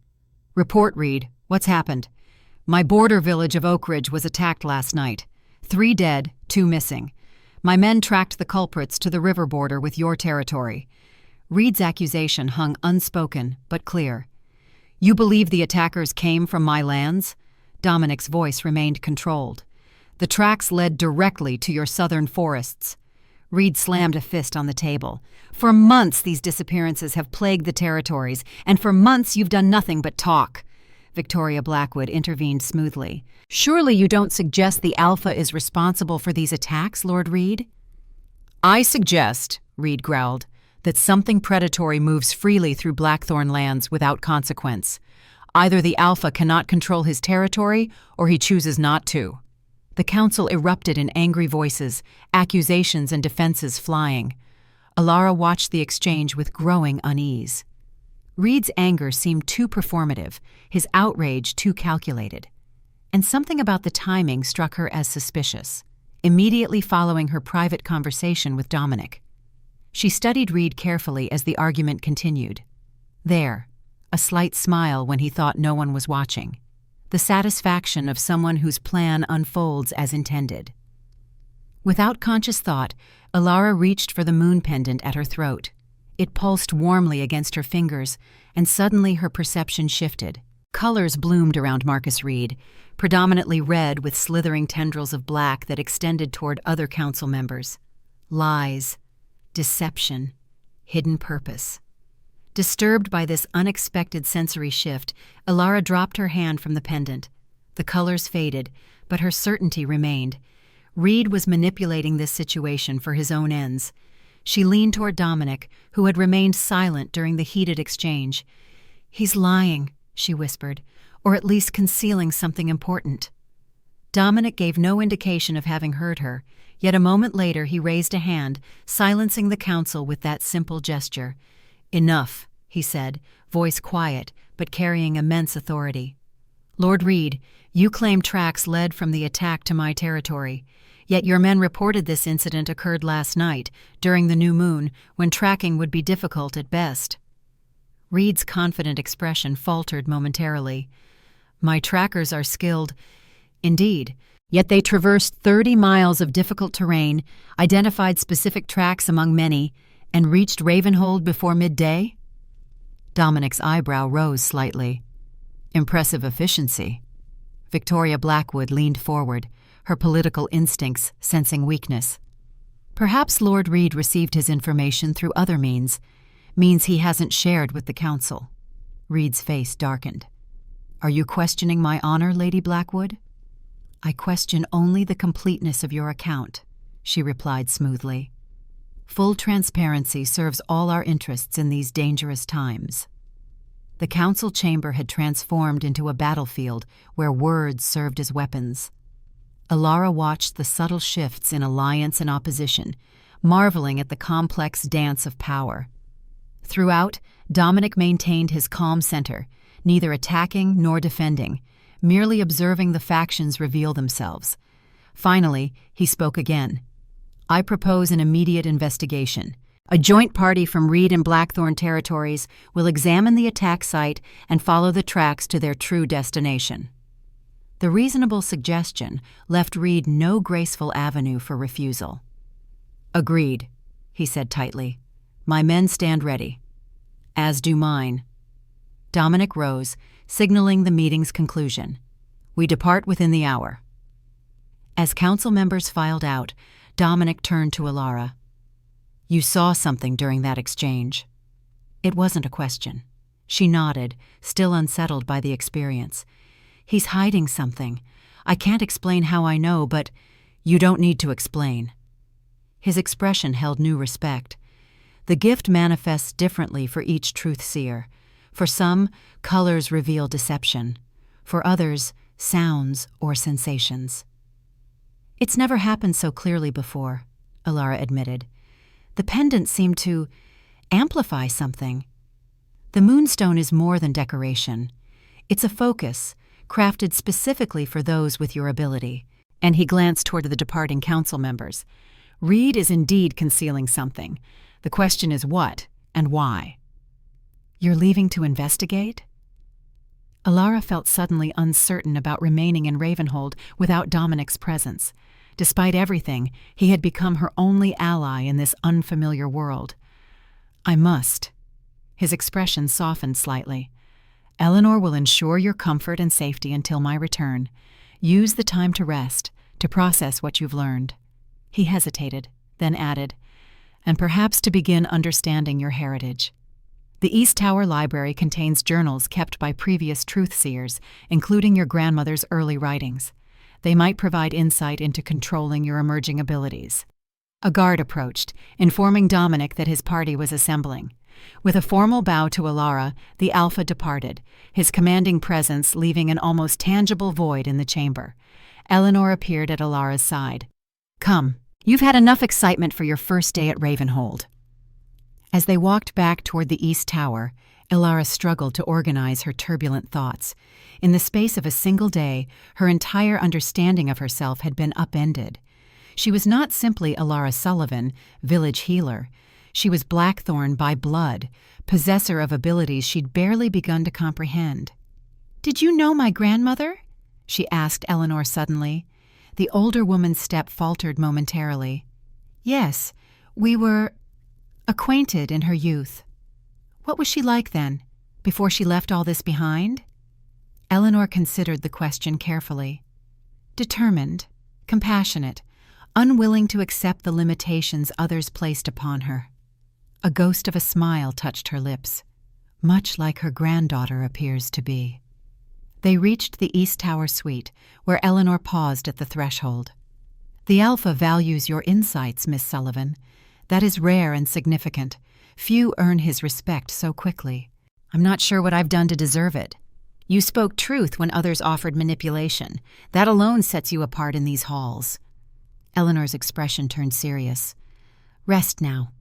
Report, Reed. What's happened? My border village of Oak Ridge was attacked last night. 3 dead, 2 missing. My men tracked the culprits to the river border with your territory. Reed's accusation hung unspoken, but clear. You believe the attackers came from my lands? Dominic's voice remained controlled. The tracks led directly to your southern forests. Reed slammed a fist on the table. For months these disappearances have plagued the territories, and for months you've done nothing but talk. Victoria Blackwood intervened smoothly. Surely you don't suggest the Alpha is responsible for these attacks, Lord Reed? I suggest, Reed growled, that something predatory moves freely through Blackthorn lands without consequence. Either the Alpha cannot control his territory, or he chooses not to. The council erupted in angry voices, accusations and defenses flying. Alara watched the exchange with growing unease. Reed's anger seemed too performative, his outrage too calculated. And something about the timing struck her as suspicious, immediately following her private conversation with Dominic. She studied Reed carefully as the argument continued. There, a slight smile when he thought no one was watching. The satisfaction of someone whose plan unfolds as intended. Without conscious thought, Alara reached for the moon pendant at her throat. It pulsed warmly against her fingers, and suddenly her perception shifted. Colors bloomed around Marcus Reed, predominantly red with slithering tendrils of black that extended toward other council members. Lies, deception, hidden purpose. Disturbed by this unexpected sensory shift, Alara dropped her hand from the pendant. The colors faded, but her certainty remained. Reed was manipulating this situation for his own ends. She leaned toward Dominic, who had remained silent during the heated exchange. "He's lying," she whispered, "or at least concealing something important." Dominic gave no indication of having heard her, yet a moment later he raised a hand, silencing the council with that simple gesture. "Enough," he said, voice quiet, but carrying immense authority. "Lord Reed, you claim tracks led from the attack to my territory. Yet your men reported this incident occurred last night, during the new moon, when tracking would be difficult at best." Reed's confident expression faltered momentarily. "My trackers are skilled, indeed, yet they traversed 30 miles of difficult terrain, identified specific tracks among many, and reached Ravenhold before midday?" Dominic's eyebrow rose slightly. "Impressive efficiency." Victoria Blackwood leaned forward, her political instincts sensing weakness. "Perhaps Lord Reed received his information through other means he hasn't shared with the council." Reed's face darkened. "Are you questioning my honor, Lady Blackwood?" "I question only the completeness of your account," she replied smoothly. "Full transparency serves all our interests in these dangerous times." The council chamber had transformed into a battlefield where words served as weapons. Alara watched the subtle shifts in alliance and opposition, marveling at the complex dance of power. Throughout, Dominic maintained his calm center, neither attacking nor defending, merely observing the factions reveal themselves. Finally, he spoke again. "I propose an immediate investigation. A joint party from Reed and Blackthorn territories will examine the attack site and follow the tracks to their true destination." The reasonable suggestion left Reed no graceful avenue for refusal. "Agreed," he said tightly. "My men stand ready." "As do mine." Dominic rose, signaling the meeting's conclusion. "We depart within the hour." As council members filed out, Dominic turned to Alara. "You saw something during that exchange." It wasn't a question. She nodded, still unsettled by the experience. "He's hiding something. I can't explain how I know, but—" "You don't need to explain." His expression held new respect. The gift manifests differently for each truth-seer. For some, colors reveal deception. For others, sounds or sensations. "It's never happened so clearly before," Alara admitted. "The pendant seemed to amplify something. The moonstone is more than decoration. It's a focus, crafted specifically for those with your ability." And he glanced toward the departing council members. "Reed is indeed concealing something. The question is what and why." "You're leaving to investigate?" Alara felt suddenly uncertain about remaining in Ravenhold without Dominic's presence. Despite everything, he had become her only ally in this unfamiliar world. "I must." His expression softened slightly. "Eleanor will ensure your comfort and safety until my return. Use the time to rest, to process what you've learned." He hesitated, then added, "And perhaps to begin understanding your heritage. The East Tower Library contains journals kept by previous truth-seers, including your grandmother's early writings. They might provide insight into controlling your emerging abilities." A guard approached, informing Dominic that his party was assembling. With a formal bow to Alara, the Alpha departed, his commanding presence leaving an almost tangible void in the chamber. Eleanor appeared at Alara's side. "Come, you've had enough excitement for your first day at Ravenhold." As they walked back toward the East Tower, Elara struggled to organize her turbulent thoughts. In the space of a single day, her entire understanding of herself had been upended. She was not simply Alara Sullivan, village healer. She was Blackthorn by blood, possessor of abilities she'd barely begun to comprehend. "Did you know my grandmother?" she asked Eleanor suddenly. The older woman's step faltered momentarily. "Yes, we were acquainted in her youth." "What was she like then, before she left all this behind?" Eleanor considered the question carefully. "Determined, compassionate, unwilling to accept the limitations others placed upon her." A ghost of a smile touched her lips, much like her granddaughter appears to be. They reached the East Tower suite, where Eleanor paused at the threshold. "The Alpha values your insights, Miss Sullivan. That is rare and significant. Few earn his respect so quickly." "I'm not sure what I've done to deserve it. You spoke truth when others offered manipulation. That alone sets you apart in these halls." Eleanor's expression turned serious. "Rest now.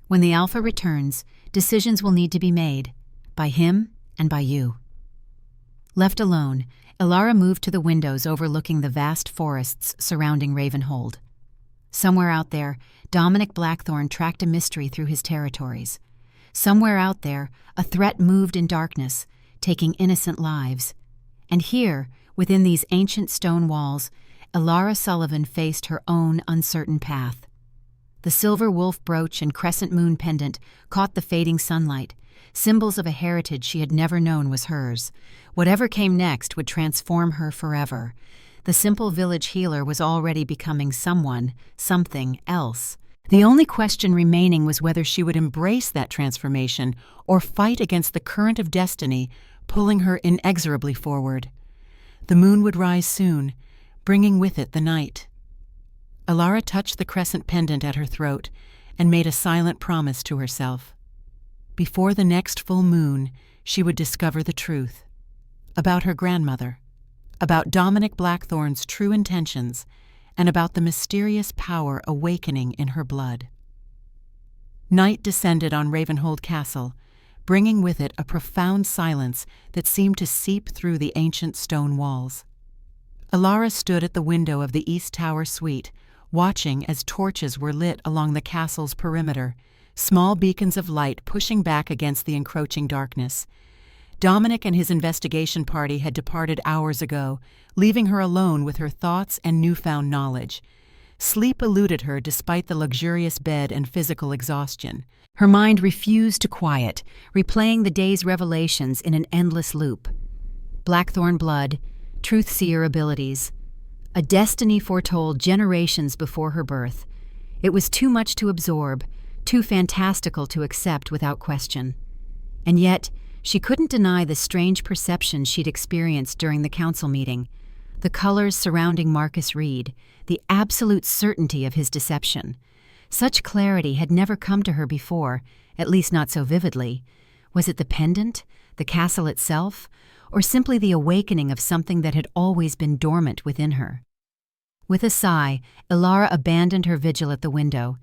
When the Alpha returns, decisions will need to be made, by him and by you." Left alone, Elara moved to the windows overlooking the vast forests surrounding Ravenhold. Somewhere out there, Dominic Blackthorn tracked a mystery through his territories. Somewhere out there, a threat moved in darkness, taking innocent lives. And here, within these ancient stone walls, Elara Sullivan faced her own uncertain path. The silver wolf brooch and crescent moon pendant caught the fading sunlight, symbols of a heritage she had never known was hers. Whatever came next would transform her forever. The simple village healer was already becoming someone, something else. The only question remaining was whether she would embrace that transformation or fight against the current of destiny pulling her inexorably forward. The moon would rise soon, bringing with it the night. Elara touched the crescent pendant at her throat and made a silent promise to herself. Before the next full moon, she would discover the truth. About her grandmother, about Dominic Blackthorn's true intentions, and about the mysterious power awakening in her blood. Night descended on Ravenhold Castle, bringing with it a profound silence that seemed to seep through the ancient stone walls. Elara stood at the window of the East Tower suite, watching as torches were lit along the castle's perimeter, small beacons of light pushing back against the encroaching darkness. Dominic and his investigation party had departed hours ago, leaving her alone with her thoughts and newfound knowledge. Sleep eluded her despite the luxurious bed and physical exhaustion. Her mind refused to quiet, replaying the day's revelations in an endless loop. Blackthorn blood, truth-seer abilities, a destiny foretold generations before her birth. It was too much to absorb, too fantastical to accept without question. And yet, she couldn't deny the strange perceptions she'd experienced during the council meeting, the colors surrounding Marcus Reed, the absolute certainty of his deception. Such clarity had never come to her before, at least not so vividly. Was it the pendant, the castle itself, or simply the awakening of something that had always been dormant within her? With a sigh, Elara abandoned her vigil at the window.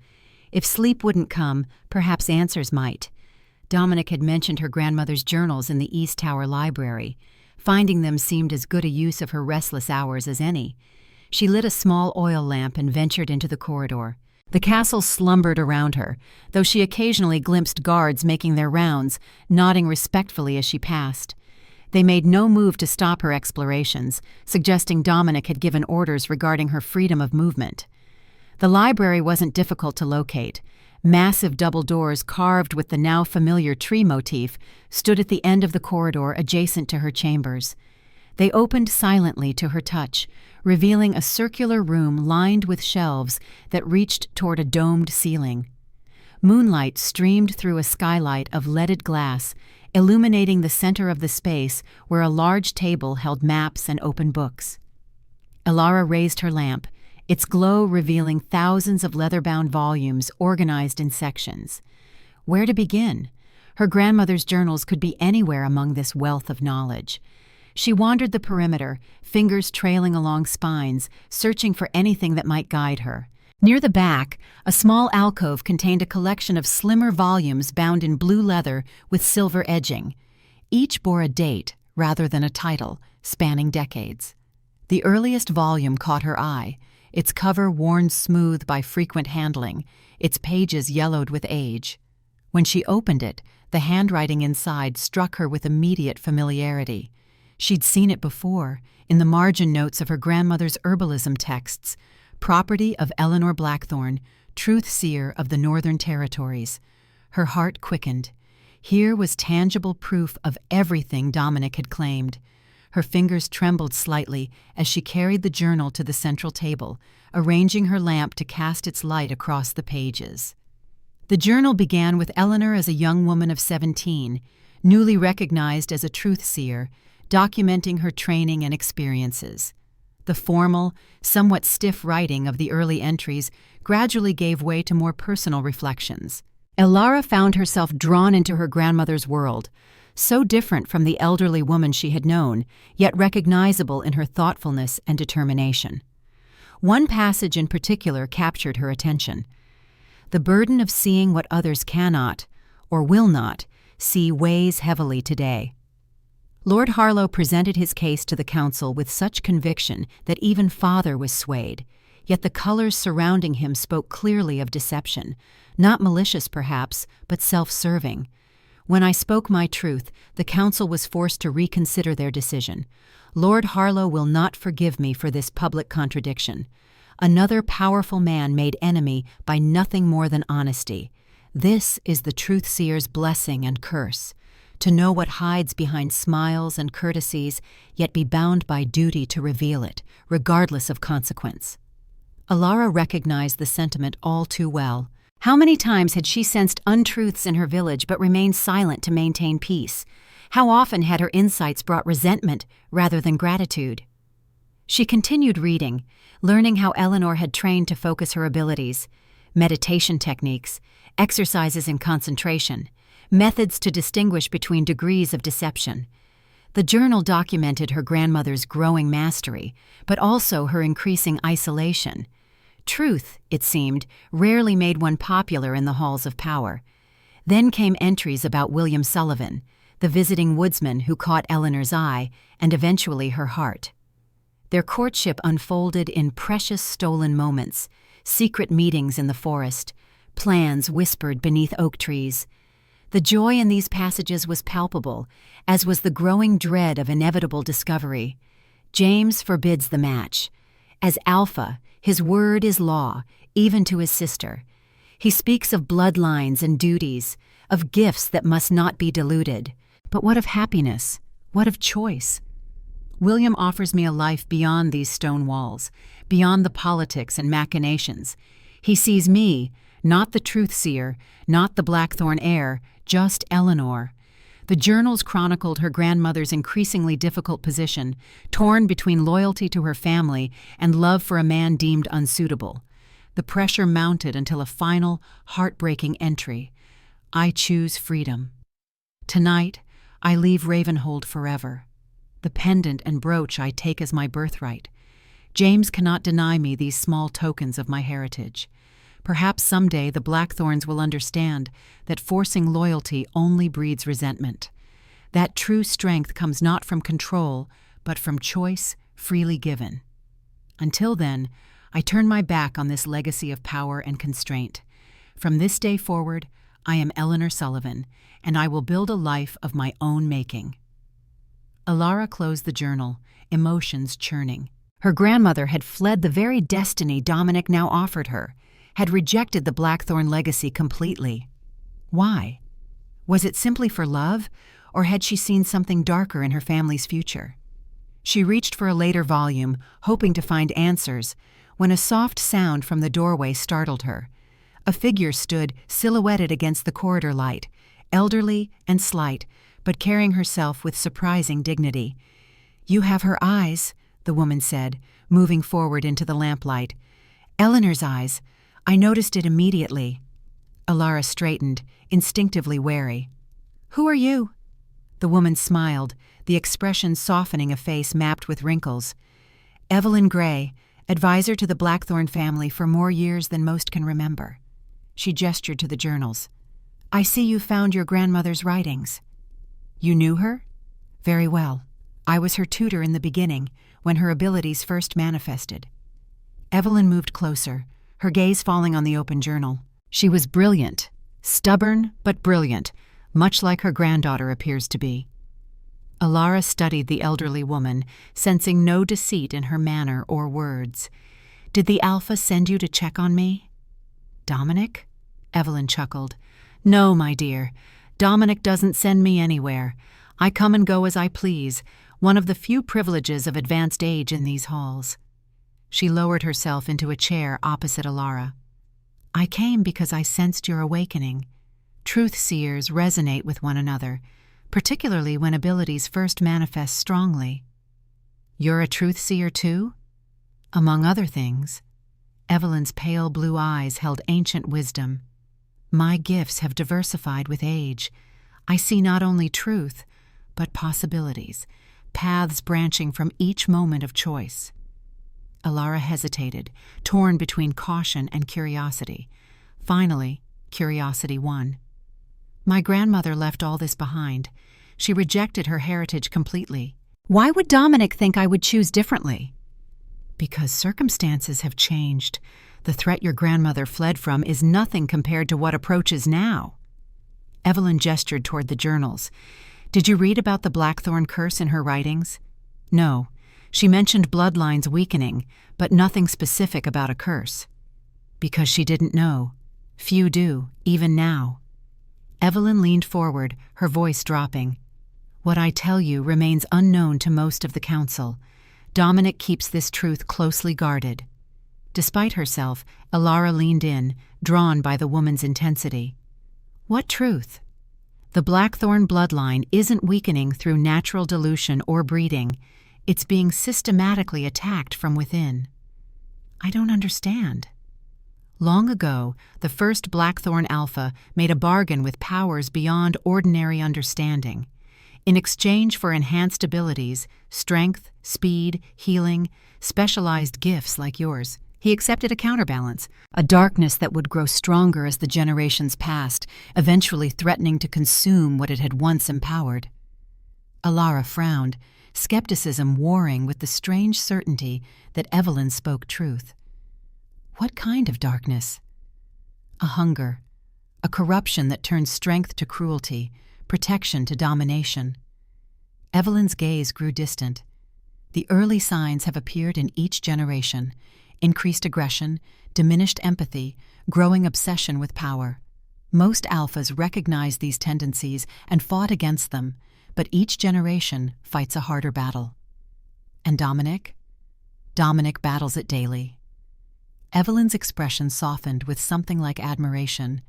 If sleep wouldn't come, perhaps answers might. Dominic had mentioned her grandmother's journals in the East Tower library. Finding them seemed as good a use of her restless hours as any. She lit a small oil lamp and ventured into the corridor. The castle slumbered around her, though she occasionally glimpsed guards making their rounds, nodding respectfully as she passed. They made no move to stop her explorations, suggesting Dominic had given orders regarding her freedom of movement. The library wasn't difficult to locate. Massive double doors carved with the now familiar tree motif stood at the end of the corridor adjacent to her chambers. They opened silently to her touch, revealing a circular room lined with shelves that reached toward a domed ceiling. Moonlight streamed through a skylight of leaded glass, illuminating the center of the space where a large table held maps and open books. Elara raised her lamp, its glow revealing thousands of leather-bound volumes organized in sections. Where to begin? Her grandmother's journals could be anywhere among this wealth of knowledge. She wandered the perimeter, fingers trailing along spines, searching for anything that might guide her. Near the back, a small alcove contained a collection of slimmer volumes bound in blue leather with silver edging. Each bore a date, rather than a title, spanning decades. The earliest volume caught her eye, its cover worn smooth by frequent handling, its pages yellowed with age. When she opened it, the handwriting inside struck her with immediate familiarity. She'd seen it before, in the margin notes of her grandmother's herbalism texts, property of Eleanor Blackthorne, truth-seer of the Northern Territories. Her heart quickened. Here was tangible proof of everything Dominic had claimed. Her fingers trembled slightly as she carried the journal to the central table, arranging her lamp to cast its light across the pages. The journal began with Eleanor as a young woman of 17, newly recognized as a truth-seer, documenting her training and experiences. The formal, somewhat stiff writing of the early entries gradually gave way to more personal reflections. Elara found herself drawn into her grandmother's world, so different from the elderly woman she had known, yet recognizable in her thoughtfulness and determination. One passage in particular captured her attention. The burden of seeing what others cannot, or will not, see weighs heavily today. Lord Harlow presented his case to the council with such conviction that even Father was swayed, yet the colors surrounding him spoke clearly of deception, not malicious perhaps, but self-serving. When I spoke my truth, the council was forced to reconsider their decision. Lord Harlow will not forgive me for this public contradiction. Another powerful man made enemy by nothing more than honesty. This is the truth-seer's blessing and curse. To know what hides behind smiles and courtesies, yet be bound by duty to reveal it, regardless of consequence. Elara recognized the sentiment all too well. How many times had she sensed untruths in her village but remained silent to maintain peace? How often had her insights brought resentment rather than gratitude? She continued reading, learning how Eleanor had trained to focus her abilities, meditation techniques, exercises in concentration, methods to distinguish between degrees of deception. The journal documented her grandmother's growing mastery, but also her increasing isolation. Truth, it seemed, rarely made one popular in the halls of power. Then came entries about William Sullivan, the visiting woodsman who caught Eleanor's eye and eventually her heart. Their courtship unfolded in precious stolen moments, secret meetings in the forest, plans whispered beneath oak trees. The joy in these passages was palpable, as was the growing dread of inevitable discovery. James forbids the match. As Alpha, his word is law, even to his sister. He speaks of bloodlines and duties, of gifts that must not be diluted. But what of happiness? What of choice? William offers me a life beyond these stone walls, beyond the politics and machinations. He sees me, not the truth-seer, not the Blackthorne heir, just Eleanor. The journals chronicled her grandmother's increasingly difficult position, torn between loyalty to her family and love for a man deemed unsuitable. The pressure mounted until a final, heartbreaking entry. I choose freedom. Tonight, I leave Ravenhold forever. The pendant and brooch I take as my birthright. James cannot deny me these small tokens of my heritage. Perhaps someday the Blackthorns will understand that forcing loyalty only breeds resentment. That true strength comes not from control, but from choice freely given. Until then, I turn my back on this legacy of power and constraint. From this day forward, I am Eleanor Sullivan, and I will build a life of my own making. Elara closed the journal, emotions churning. Her grandmother had fled the very destiny Dominic now offered her, had rejected the Blackthorne legacy completely. Why? Was it simply for love, or had she seen something darker in her family's future? She reached for a later volume, hoping to find answers, when a soft sound from the doorway startled her. A figure stood silhouetted against the corridor light, elderly and slight, but carrying herself with surprising dignity. "You have her eyes," the woman said, moving forward into the lamplight. "Eleanor's eyes. I noticed it immediately." Elara straightened, instinctively wary. "Who are you?" The woman smiled, the expression softening a face mapped with wrinkles. Evelyn Gray, advisor to the Blackthorn family for more years than most can remember. She gestured to the journals. I see you found your grandmother's writings. You knew her? Very well. I was her tutor in the beginning, when her abilities first manifested. Evelyn moved closer, her gaze falling on the open journal. She was brilliant, stubborn but brilliant, much like her granddaughter appears to be. Alara studied the elderly woman, sensing no deceit in her manner or words. Did the Alpha send you to check on me? Dominic? Evelyn chuckled. No, my dear. Dominic doesn't send me anywhere. I come and go as I please, one of the few privileges of advanced age in these halls. She lowered herself into a chair opposite Alara. I came because I sensed your awakening. Truth seers resonate with one another, particularly when abilities first manifest strongly. You're a truth seer too? Among other things. Evelyn's pale blue eyes held ancient wisdom. My gifts have diversified with age. I see not only truth, but possibilities, paths branching from each moment of choice. Alara hesitated, torn between caution and curiosity. Finally, curiosity won. My grandmother left all this behind. She rejected her heritage completely. Why would Dominic think I would choose differently? Because circumstances have changed. The threat your grandmother fled from is nothing compared to what approaches now. Evelyn gestured toward the journals. Did you read about the Blackthorn curse in her writings? No. She mentioned bloodlines weakening, but nothing specific about a curse. Because she didn't know. Few do, even now. Evelyn leaned forward, her voice dropping. What I tell you remains unknown to most of the council. Dominic keeps this truth closely guarded. Despite herself, Alara leaned in, drawn by the woman's intensity. What truth? The Blackthorn bloodline isn't weakening through natural dilution or breeding. It's being systematically attacked from within. I don't understand. Long ago, the first Blackthorn Alpha made a bargain with powers beyond ordinary understanding. In exchange for enhanced abilities, strength, speed, healing, specialized gifts like yours, he accepted a counterbalance, a darkness that would grow stronger as the generations passed, eventually threatening to consume what it had once empowered. Alara frowned, skepticism warring with the strange certainty that Evelyn spoke truth. What kind of darkness? A hunger, a corruption that turns strength to cruelty, protection to domination. Evelyn's gaze grew distant. The early signs have appeared in each generation: increased aggression, diminished empathy, growing obsession with power. Most alphas recognized these tendencies and fought against them, but each generation fights a harder battle. And Dominic? Dominic battles it daily. Evelyn's expression softened with something like admiration.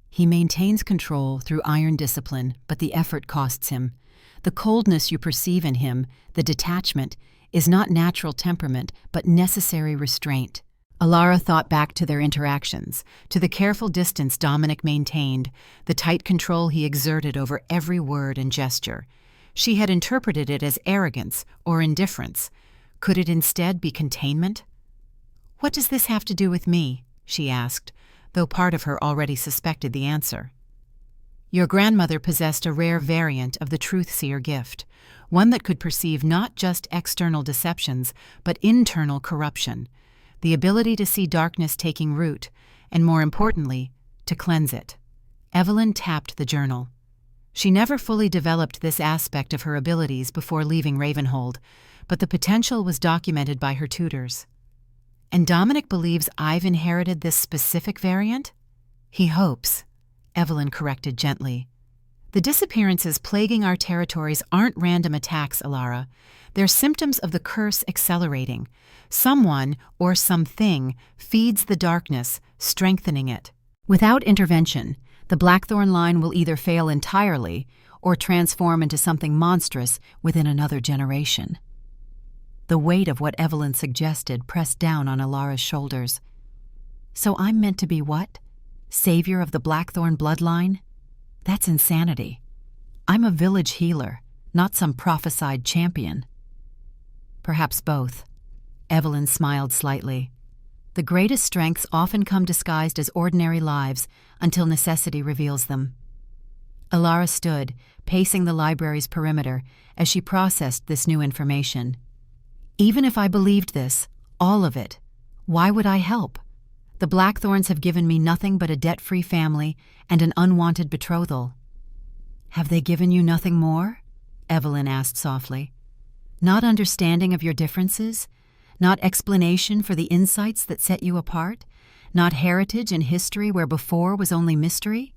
He maintains control through iron discipline, but the effort costs him. The coldness you perceive in him, the detachment, is not natural temperament, but necessary restraint. Alara thought back to their interactions, to the careful distance Dominic maintained, the tight control he exerted over every word and gesture. She had interpreted it as arrogance or indifference. Could it instead be containment? What does this have to do with me? She asked, though part of her already suspected the answer. Your grandmother possessed a rare variant of the truth-seer gift, one that could perceive not just external deceptions, but internal corruption, the ability to see darkness taking root, and more importantly, to cleanse it. Evelyn tapped the journal. She never fully developed this aspect of her abilities before leaving Ravenhold, but the potential was documented by her tutors. And Dominic believes I've inherited this specific variant? He hopes, Evelyn corrected gently. The disappearances plaguing our territories aren't random attacks, Alara. They're symptoms of the curse accelerating. Someone or something feeds the darkness, strengthening it. Without intervention, the Blackthorn line will either fail entirely or transform into something monstrous within another generation. The weight of what Evelyn suggested pressed down on Alara's shoulders. So I'm meant to be what? Savior of the Blackthorn bloodline? That's insanity. I'm a village healer, not some prophesied champion." "Perhaps both." Evelyn smiled slightly. "The greatest strengths often come disguised as ordinary lives until necessity reveals them." Alara stood, pacing the library's perimeter as she processed this new information. "Even if I believed this, all of it, why would I help? The Blackthorns have given me nothing but a debt-free family and an unwanted betrothal." "Have they given you nothing more?" Evelyn asked softly. "Not understanding of your differences? Not explanation for the insights that set you apart? Not heritage and history where before was only mystery?"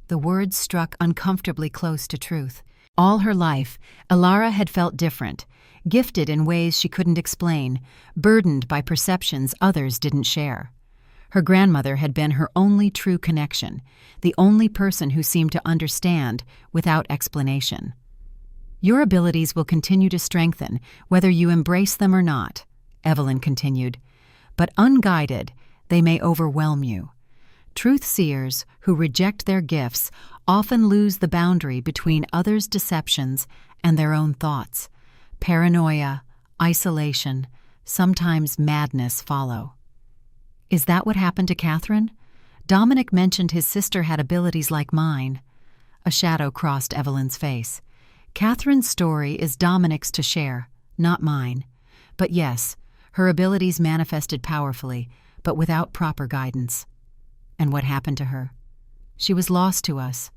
The words struck uncomfortably close to truth. All her life, Alara had felt different, gifted in ways she couldn't explain, burdened by perceptions others didn't share. Her grandmother had been her only true connection, the only person who seemed to understand without explanation. "Your abilities will continue to strengthen, whether you embrace them or not," Evelyn continued. "But unguided, they may overwhelm you. Truth-seers who reject their gifts often lose the boundary between others' deceptions and their own thoughts. Paranoia, isolation, sometimes madness follow." "Is that what happened to Catherine? Dominic mentioned his sister had abilities like mine." A shadow crossed Evelyn's face. "Catherine's story is Dominic's to share, not mine. But yes, her abilities manifested powerfully, but without proper guidance." "And what happened to her?" "She was lost to us."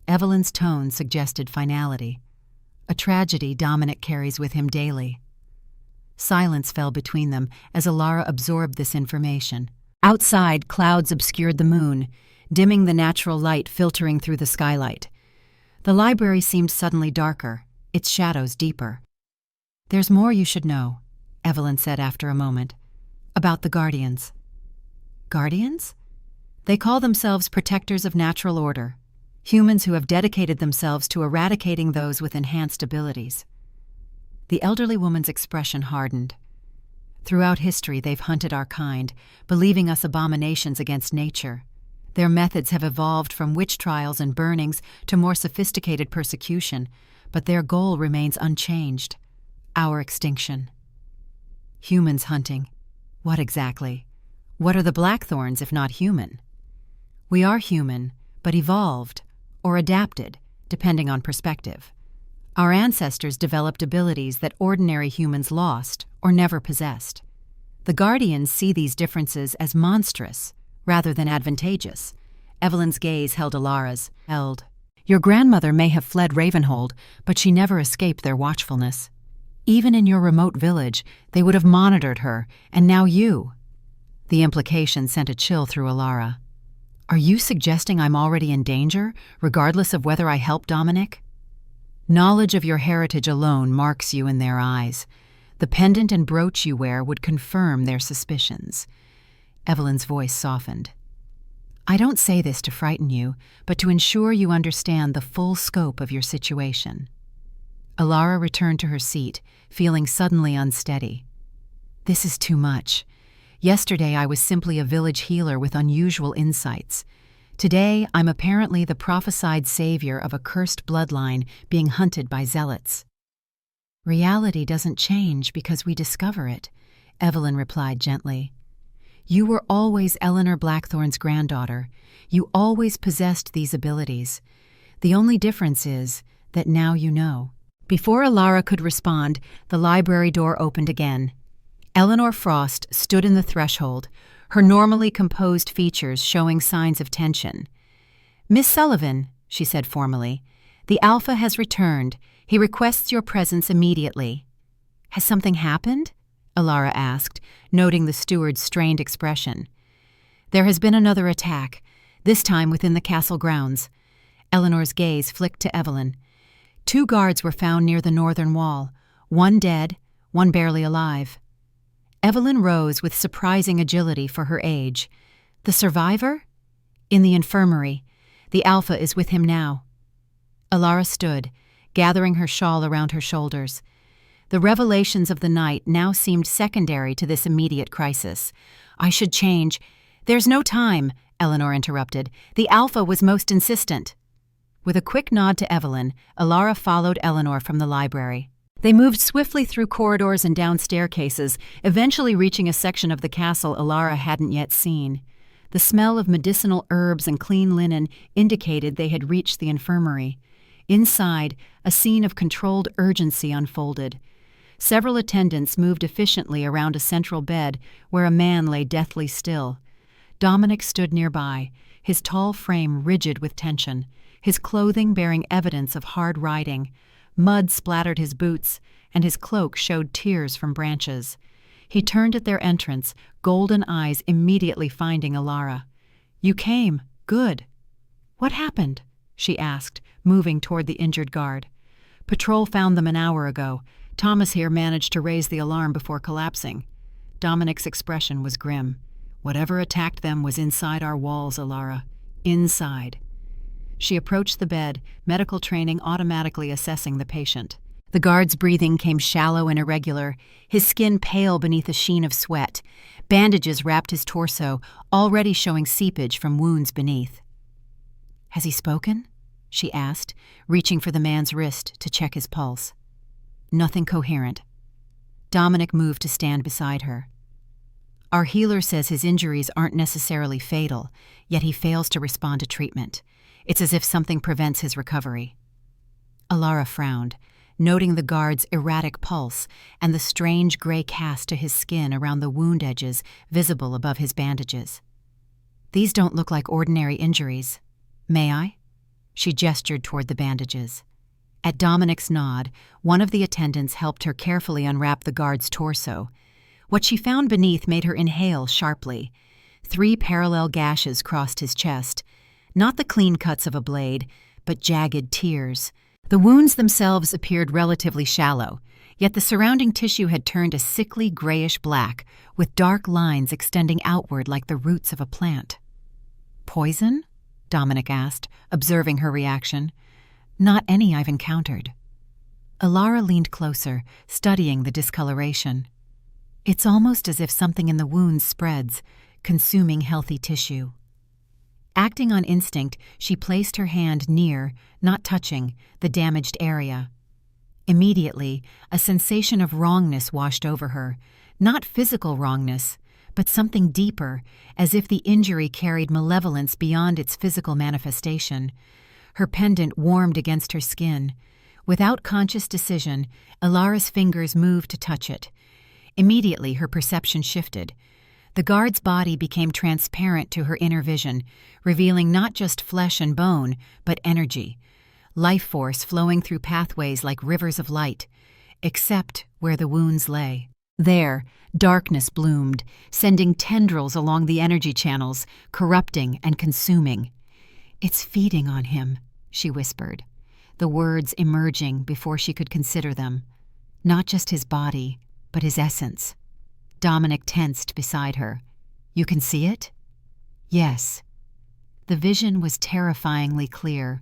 Evelyn's tone suggested finality. "A tragedy Dominic carries with him daily." Silence fell between them as Alara absorbed this information. Outside, clouds obscured the moon, dimming the natural light filtering through the skylight. The library seemed suddenly darker, its shadows deeper. "There's more you should know," Evelyn said after a moment. "About the Guardians." "Guardians?" "They call themselves protectors of natural order, humans who have dedicated themselves to eradicating those with enhanced abilities." The elderly woman's expression hardened. "Throughout history they've hunted our kind, believing us abominations against nature. Their methods have evolved from witch trials and burnings to more sophisticated persecution, but their goal remains unchanged: our extinction." "Humans hunting. What exactly? What are the Blackthorns if not human?" "We are human, but evolved, or adapted, depending on perspective. Our ancestors developed abilities that ordinary humans lost or never possessed. The Guardians see these differences as monstrous rather than advantageous." Evelyn's gaze held Alara's. "Your grandmother may have fled Ravenhold, but she never escaped their watchfulness. Even in your remote village, they would have monitored her, and now you." The implication sent a chill through Alara. "Are you suggesting I'm already in danger, regardless of whether I help Dominic?" "Knowledge of your heritage alone marks you in their eyes. The pendant and brooch you wear would confirm their suspicions." Evelyn's voice softened. "I don't say this to frighten you, but to ensure you understand the full scope of your situation." Alara returned to her seat, feeling suddenly unsteady. "This is too much. Yesterday I was simply a village healer with unusual insights. Today I'm apparently the prophesied savior of a cursed bloodline being hunted by zealots." "Reality doesn't change because we discover it," Evelyn replied gently. "You were always Eleanor Blackthorn's granddaughter. You always possessed these abilities. The only difference is that now you know." Before Alara could respond, the library door opened again. Eleanor Frost stood in the threshold, her normally composed features showing signs of tension. "Miss Sullivan," she said formally, "the Alpha has returned. He requests your presence immediately." "Has something happened?" Alara asked, noting the steward's strained expression. "There has been another attack, this time within the castle grounds." Eleanor's gaze flicked to Evelyn. 2 guards were found near the northern wall, one dead, one barely alive. Evelyn rose with surprising agility for her age. "The survivor?" "In the infirmary. The Alpha is with him now." Alara stood, gathering her shawl around her shoulders. The revelations of the night now seemed secondary to this immediate crisis. "I should change." "There's no time," Eleanor interrupted. "The Alpha was most insistent." With a quick nod to Evelyn, Alara followed Eleanor from the library. They moved swiftly through corridors and down staircases, eventually reaching a section of the castle Alara hadn't yet seen. The smell of medicinal herbs and clean linen indicated they had reached the infirmary. Inside, a scene of controlled urgency unfolded. Several attendants moved efficiently around a central bed where a man lay deathly still. Dominic stood nearby, his tall frame rigid with tension, his clothing bearing evidence of hard riding. Mud splattered his boots, and his cloak showed tears from branches. He turned at their entrance, golden eyes immediately finding Alara. "You came. Good." "What happened?" she asked, moving toward the injured guard. "Patrol found them an hour ago. Thomas here managed to raise the alarm before collapsing." Dominic's expression was grim. "Whatever attacked them was inside our walls, Alara. Inside." She approached the bed, medical training automatically assessing the patient. The guard's breathing came shallow and irregular, his skin pale beneath a sheen of sweat. Bandages wrapped his torso, already showing seepage from wounds beneath. "Has he spoken?" she asked, reaching for the man's wrist to check his pulse. Nothing coherent. Dominic moved to stand beside her. "Our healer says his injuries aren't necessarily fatal, yet he fails to respond to treatment. It's as if something prevents his recovery." Alara frowned, noting the guard's erratic pulse and the strange gray cast to his skin around the wound edges visible above his bandages. "These don't look like ordinary injuries. May I?" She gestured toward the bandages. At Dominic's nod, one of the attendants helped her carefully unwrap the guard's torso. What she found beneath made her inhale sharply. 3 parallel gashes crossed his chest. Not the clean cuts of a blade, but jagged tears. The wounds themselves appeared relatively shallow, yet the surrounding tissue had turned a sickly grayish-black, with dark lines extending outward like the roots of a plant. "Poison?" Dominic asked, observing her reaction. "Not any I've encountered." Alara leaned closer, studying the discoloration. "It's almost as if something in the wounds spreads, consuming healthy tissue." Acting on instinct, she placed her hand near, not touching, the damaged area. Immediately, a sensation of wrongness washed over her, not physical wrongness, but something deeper, as if the injury carried malevolence beyond its physical manifestation. Her pendant warmed against her skin. Without conscious decision, Alara's fingers moved to touch it. Immediately, her perception shifted. The guard's body became transparent to her inner vision, revealing not just flesh and bone, but energy. Life force flowing through pathways like rivers of light, except where the wounds lay. There, darkness bloomed, sending tendrils along the energy channels, corrupting and consuming. "It's feeding on him," she whispered, the words emerging before she could consider them. Not just his body, but his essence. Dominic tensed beside her. "You can see it?" "Yes." The vision was terrifyingly clear.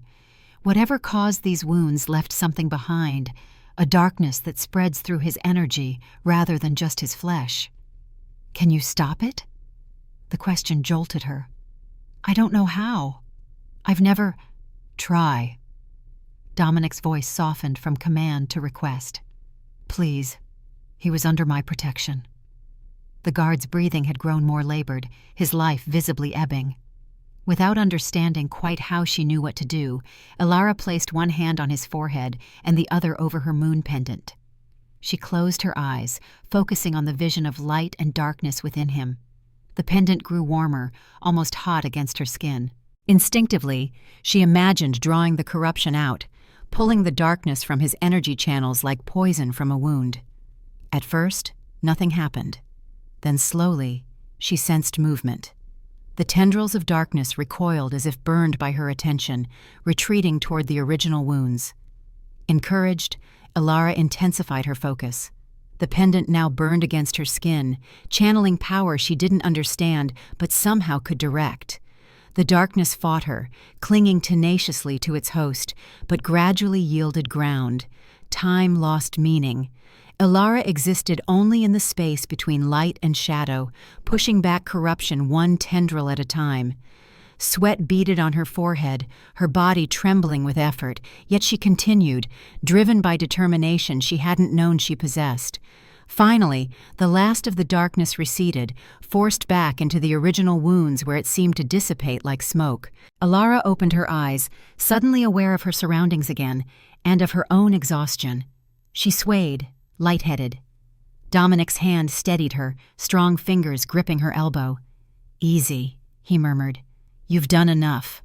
Whatever caused these wounds left something behind, a darkness that spreads through his energy rather than just his flesh. "Can you stop it?" The question jolted her. "I don't know how. I've never—" "Try." Dominic's voice softened from command to request. "Please. He was under my protection." The guard's breathing had grown more labored, his life visibly ebbing. Without understanding quite how she knew what to do, Alara placed one hand on his forehead and the other over her moon pendant. She closed her eyes, focusing on the vision of light and darkness within him. The pendant grew warmer, almost hot against her skin. Instinctively, she imagined drawing the corruption out, pulling the darkness from his energy channels like poison from a wound. At first, nothing happened. Then slowly, she sensed movement. The tendrils of darkness recoiled as if burned by her attention, retreating toward the original wounds. Encouraged, Alara intensified her focus. The pendant now burned against her skin, channeling power she didn't understand but somehow could direct. The darkness fought her, clinging tenaciously to its host, but gradually yielded ground. Time lost meaning. Alara existed only in the space between light and shadow, pushing back corruption one tendril at a time. Sweat beaded on her forehead, her body trembling with effort, yet she continued, driven by determination she hadn't known she possessed. Finally, the last of the darkness receded, forced back into the original wounds where it seemed to dissipate like smoke. Alara opened her eyes, suddenly aware of her surroundings again, and of her own exhaustion. She swayed, lightheaded. Dominic's hand steadied her, strong fingers gripping her elbow. "Easy," he murmured. "You've done enough."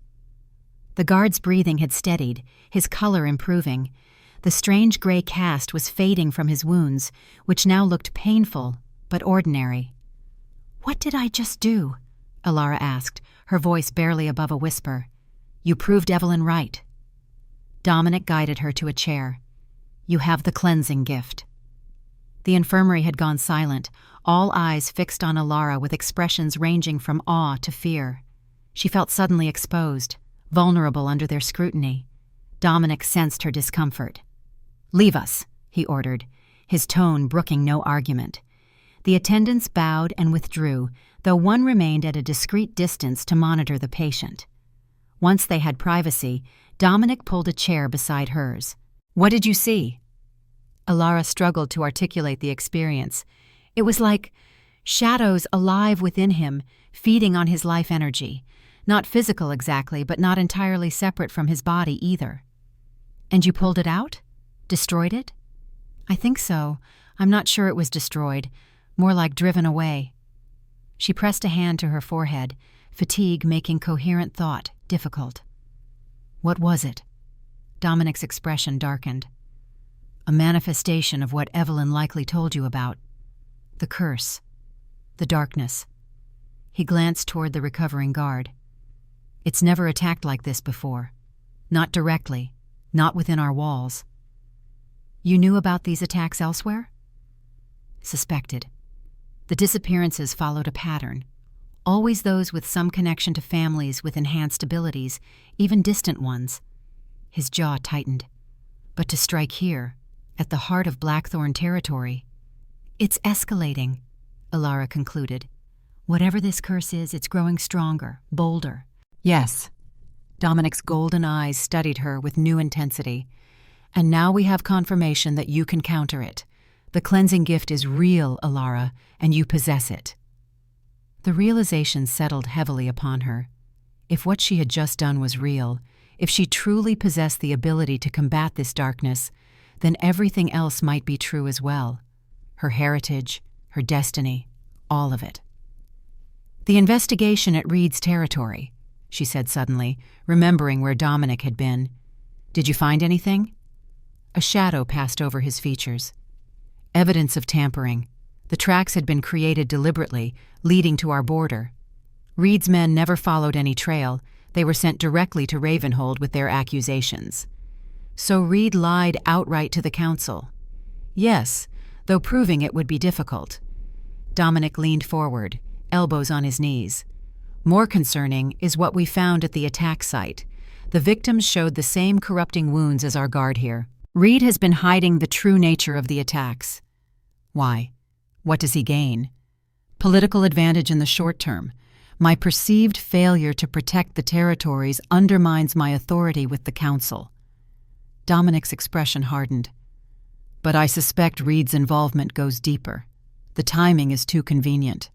The guard's breathing had steadied, his color improving. The strange gray cast was fading from his wounds, which now looked painful, but ordinary. "What did I just do?" Alara asked, her voice barely above a whisper. "You proved Evelyn right." Dominic guided her to a chair. "You have the cleansing gift." The infirmary had gone silent, all eyes fixed on Alara with expressions ranging from awe to fear. She felt suddenly exposed, vulnerable under their scrutiny. Dominic sensed her discomfort. "Leave us," he ordered, his tone brooking no argument. The attendants bowed and withdrew, though one remained at a discreet distance to monitor the patient. Once they had privacy, Dominic pulled a chair beside hers. "What did you see?" Alara struggled to articulate the experience. It was like shadows alive within him, feeding on his life energy. Not physical exactly, but not entirely separate from his body either. "And you pulled it out? Destroyed it?" "I think so. I'm not sure it was destroyed. More like driven away." She pressed a hand to her forehead, fatigue making coherent thought difficult. "What was it?" Dominic's expression darkened. "A manifestation of what Evelyn likely told you about. The curse. The darkness." He glanced toward the recovering guard. "It's never attacked like this before. Not directly. Not within our walls." "You knew about these attacks elsewhere?" "Suspected. The disappearances followed a pattern. Always those with some connection to families with enhanced abilities, even distant ones." His jaw tightened. "But to strike here, at the heart of Blackthorn territory—" "It's escalating," Alara concluded. "Whatever this curse is, it's growing stronger, bolder." "Yes." Dominic's golden eyes studied her with new intensity. "And now we have confirmation that you can counter it. The cleansing gift is real, Alara, and you possess it." The realization settled heavily upon her. If what she had just done was real, if she truly possessed the ability to combat this darkness, then everything else might be true as well. Her heritage, her destiny, all of it. "The investigation at Reed's territory," she said suddenly, remembering where Dominic had been. "Did you find anything?" A shadow passed over his features. "Evidence of tampering. The tracks had been created deliberately, leading to our border. Reed's men never followed any trail. They were sent directly to Ravenhold with their accusations." "So Reed lied outright to the council?" "Yes, though proving it would be difficult." Dominic leaned forward, elbows on his knees. "More concerning is what we found at the attack site. The victims showed the same corrupting wounds as our guard here. Reed has been hiding the true nature of the attacks." "Why? What does he gain?" "Political advantage in the short term. My perceived failure to protect the territories undermines my authority with the council." Dominic's expression hardened. "But I suspect Reed's involvement goes deeper. The timing is too convenient."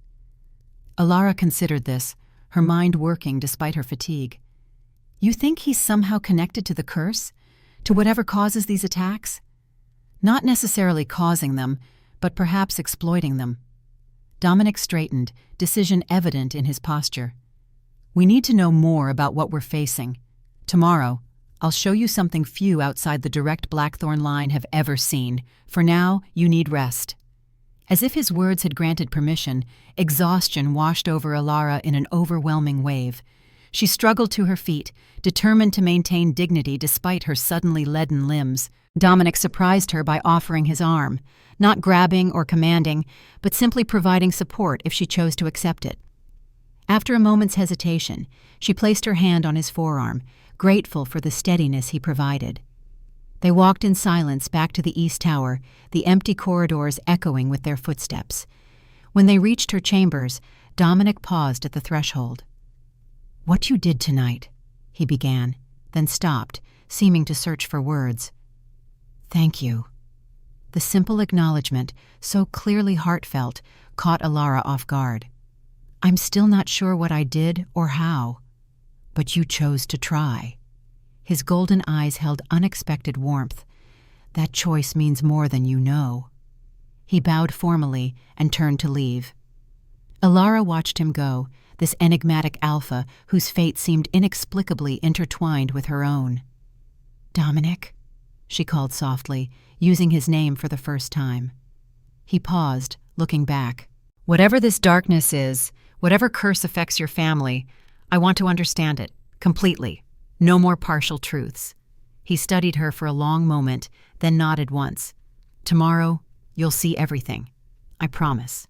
Alara considered this, her mind working despite her fatigue. "You think he's somehow connected to the curse? To whatever causes these attacks?" "Not necessarily causing them, but perhaps exploiting them." Dominic straightened, decision evident in his posture. "We need to know more about what we're facing. Tomorrow, I'll show you something few outside the direct Blackthorn line have ever seen. For now, you need rest." As if his words had granted permission, exhaustion washed over Alara in an overwhelming wave. She struggled to her feet, determined to maintain dignity despite her suddenly leaden limbs. Dominic surprised her by offering his arm, not grabbing or commanding, but simply providing support if she chose to accept it. After a moment's hesitation, she placed her hand on his forearm, grateful for the steadiness he provided. They walked in silence back to the East Tower, the empty corridors echoing with their footsteps. When they reached her chambers, Dominic paused at the threshold. "What you did tonight," he began, then stopped, seeming to search for words. "Thank you." The simple acknowledgement, so clearly heartfelt, caught Alara off guard. "I'm still not sure what I did or how, but you chose to try." His golden eyes held unexpected warmth. "That choice means more than you know." He bowed formally and turned to leave. Alara watched him go, this enigmatic alpha whose fate seemed inexplicably intertwined with her own. "Dominic," she called softly, using his name for the first time. He paused, looking back. "Whatever this darkness is, whatever curse affects your family, I want to understand it, completely. No more partial truths." He studied her for a long moment, then nodded once. "Tomorrow, you'll see everything. I promise."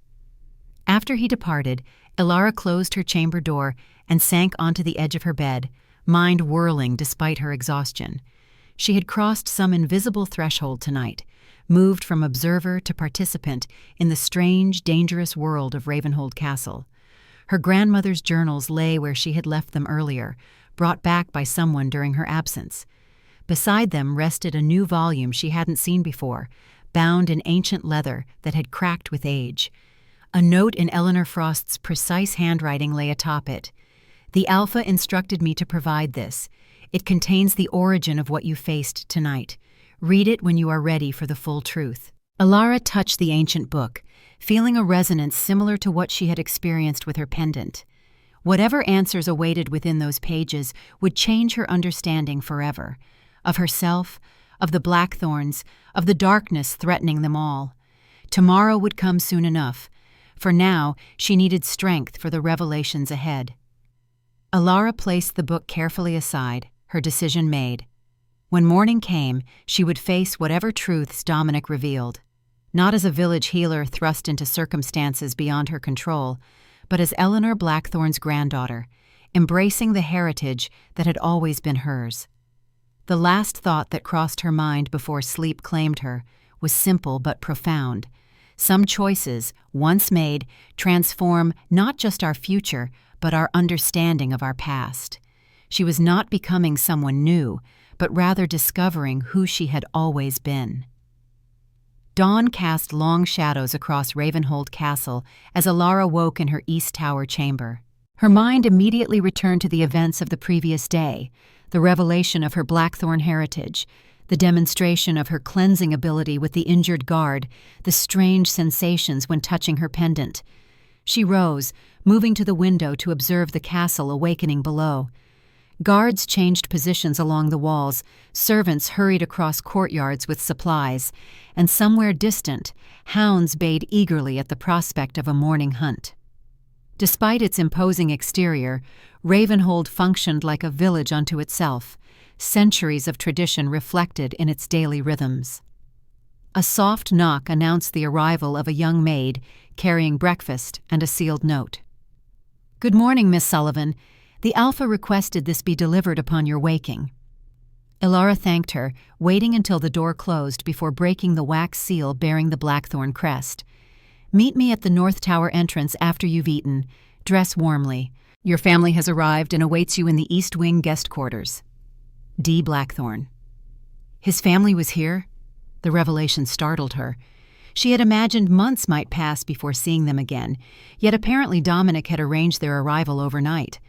After he departed, Alara closed her chamber door and sank onto the edge of her bed, mind whirling despite her exhaustion. She had crossed some invisible threshold tonight, moved from observer to participant in the strange, dangerous world of Ravenhold Castle. Her grandmother's journals lay where she had left them earlier, brought back by someone during her absence. Beside them rested a new volume she hadn't seen before, bound in ancient leather that had cracked with age. A note in Eleanor Frost's precise handwriting lay atop it. "The Alpha instructed me to provide this. It contains the origin of what you faced tonight. Read it when you are ready for the full truth." Alara touched the ancient book, feeling a resonance similar to what she had experienced with her pendant. Whatever answers awaited within those pages would change her understanding forever, of herself, of the Blackthorns, of the darkness threatening them all. Tomorrow would come soon enough. For now, she needed strength for the revelations ahead. Alara placed the book carefully aside, her decision made. When morning came, she would face whatever truths Dominic revealed, not as a village healer thrust into circumstances beyond her control, but as Eleanor Blackthorn's granddaughter, embracing the heritage that had always been hers. The last thought that crossed her mind before sleep claimed her was simple but profound. Some choices, once made, transform not just our future, but our understanding of our past. She was not becoming someone new, but rather discovering who she had always been. Dawn cast long shadows across Ravenhold Castle as Alara woke in her East Tower chamber. Her mind immediately returned to the events of the previous day, the revelation of her Blackthorn heritage, the demonstration of her cleansing ability with the injured guard, the strange sensations when touching her pendant. She rose, moving to the window to observe the castle awakening below. Guards changed positions along the walls, servants hurried across courtyards with supplies, and somewhere distant, hounds bayed eagerly at the prospect of a morning hunt. Despite its imposing exterior, Ravenhold functioned like a village unto itself, centuries of tradition reflected in its daily rhythms. A soft knock announced the arrival of a young maid carrying breakfast and a sealed note. "Good morning, Miss Sullivan. The Alpha requested this be delivered upon your waking." Alara thanked her, waiting until the door closed before breaking the wax seal bearing the Blackthorn crest. "Meet me at the North Tower entrance after you've eaten. Dress warmly. Your family has arrived and awaits you in the East Wing guest quarters. D. Blackthorn." His family was here? The revelation startled her. She had imagined months might pass before seeing them again, yet apparently Dominic had arranged their arrival overnight.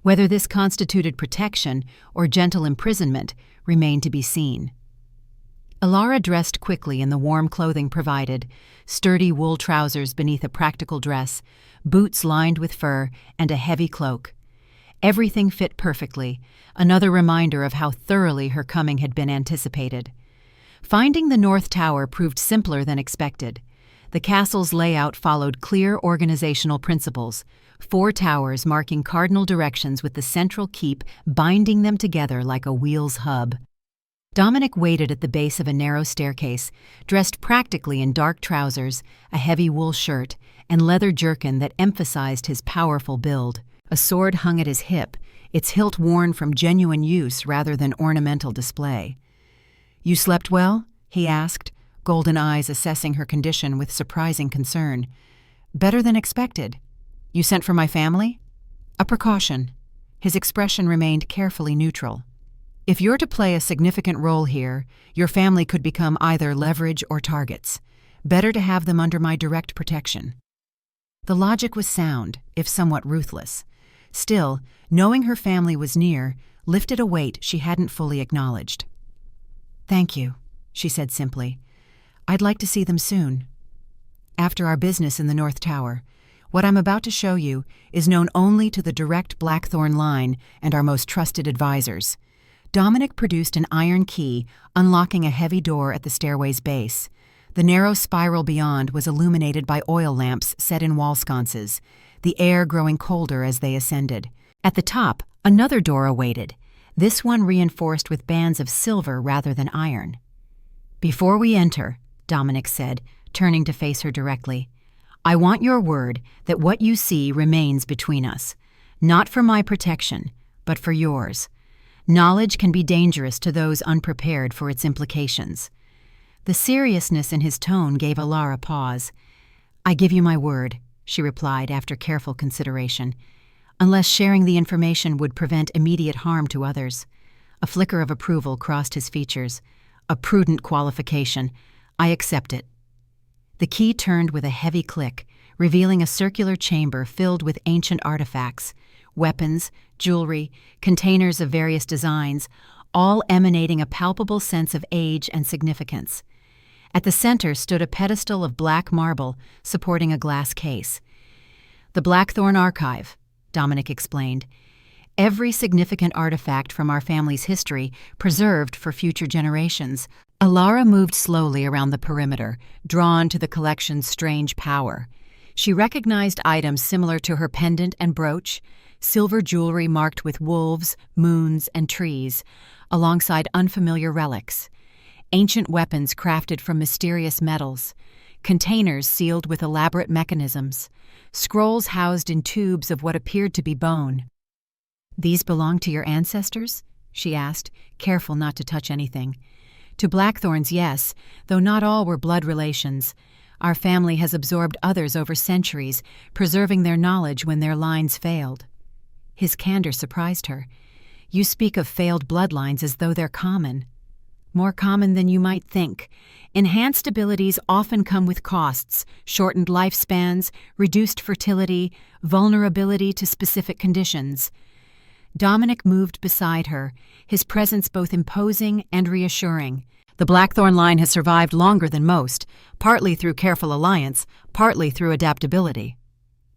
Whether this constituted protection or gentle imprisonment remained to be seen. Alara dressed quickly in the warm clothing provided, sturdy wool trousers beneath a practical dress, boots lined with fur, and a heavy cloak. Everything fit perfectly, another reminder of how thoroughly her coming had been anticipated. Finding the North Tower proved simpler than expected. The castle's layout followed clear organizational principles, 4 towers marking cardinal directions with the central keep binding them together like a wheel's hub. Dominic waited at the base of a narrow staircase, dressed practically in dark trousers, a heavy wool shirt, and leather jerkin that emphasized his powerful build. A sword hung at his hip, its hilt worn from genuine use rather than ornamental display. "You slept well?" he asked, golden eyes assessing her condition with surprising concern. "Better than expected. You sent for my family?" "A precaution." His expression remained carefully neutral. "If you're to play a significant role here, your family could become either leverage or targets. Better to have them under my direct protection." The logic was sound, if somewhat ruthless. Still, knowing her family was near lifted a weight she hadn't fully acknowledged. "Thank you," she said simply. "I'd like to see them soon. After our business in the North Tower, what I'm about to show you is known only to the direct Blackthorn line and our most trusted advisors." Dominic produced an iron key, unlocking a heavy door at the stairway's base. The narrow spiral beyond was illuminated by oil lamps set in wall sconces, the air growing colder as they ascended. At the top, another door awaited, this one reinforced with bands of silver rather than iron. "Before we enter," Dominic said, turning to face her directly, "I want your word that what you see remains between us, not for my protection, but for yours. Knowledge can be dangerous to those unprepared for its implications." The seriousness in his tone gave Alara pause. "I give you my word," she replied after careful consideration, "unless sharing the information would prevent immediate harm to others." A flicker of approval crossed his features. "A prudent qualification. I accept it." The key turned with a heavy click, revealing a circular chamber filled with ancient artifacts, weapons, jewelry, containers of various designs, all emanating a palpable sense of age and significance. At the center stood a pedestal of black marble supporting a glass case. "The Blackthorn Archive," Dominic explained. "Every significant artifact from our family's history preserved for future generations." Alara moved slowly around the perimeter, drawn to the collection's strange power. She recognized items similar to her pendant and brooch, silver jewelry marked with wolves, moons, and trees, alongside unfamiliar relics. Ancient weapons crafted from mysterious metals, containers sealed with elaborate mechanisms, scrolls housed in tubes of what appeared to be bone. "These belong to your ancestors?" she asked, careful not to touch anything. "To Blackthorns, yes, though not all were blood relations. Our family has absorbed others over centuries, preserving their knowledge when their lines failed." His candor surprised her. "You speak of failed bloodlines as though they're common." "More common than you might think. Enhanced abilities often come with costs: shortened lifespans, reduced fertility, vulnerability to specific conditions." Dominic moved beside her, his presence both imposing and reassuring. "The Blackthorn line has survived longer than most, partly through careful alliance, partly through adaptability."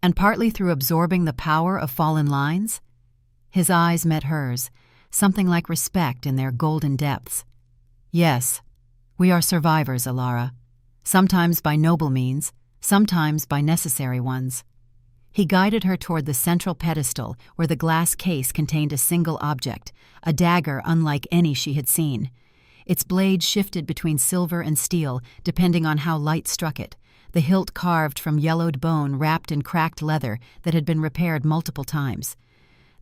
"And partly through absorbing the power of fallen lines?" His eyes met hers, something like respect in their golden depths. "Yes, we are survivors, Alara. Sometimes by noble means, sometimes by necessary ones." He guided her toward the central pedestal where the glass case contained a single object, a dagger unlike any she had seen. Its blade shifted between silver and steel, depending on how light struck it, the hilt carved from yellowed bone wrapped in cracked leather that had been repaired multiple times.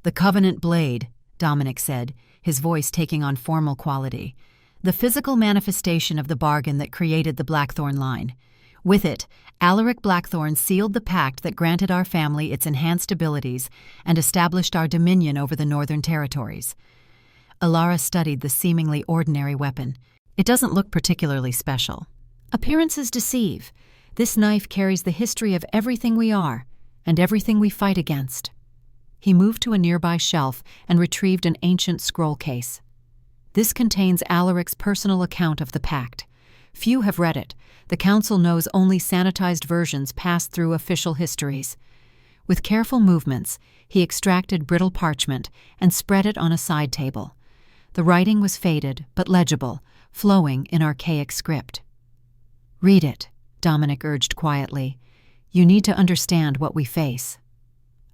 "The Covenant blade," Dominic said, his voice taking on formal quality. "The physical manifestation of the bargain that created the Blackthorn line. With it, Alaric Blackthorn sealed the pact that granted our family its enhanced abilities and established our dominion over the Northern Territories." Alara studied the seemingly ordinary weapon. "It doesn't look particularly special." "Appearances deceive. This knife carries the history of everything we are, and everything we fight against." He moved to a nearby shelf and retrieved an ancient scroll case. "This contains Alaric's personal account of the pact. Few have read it. The Council knows only sanitized versions passed through official histories." With careful movements, he extracted brittle parchment and spread it on a side table. The writing was faded but legible, flowing in archaic script. "Read it," Dominic urged quietly. "You need to understand what we face."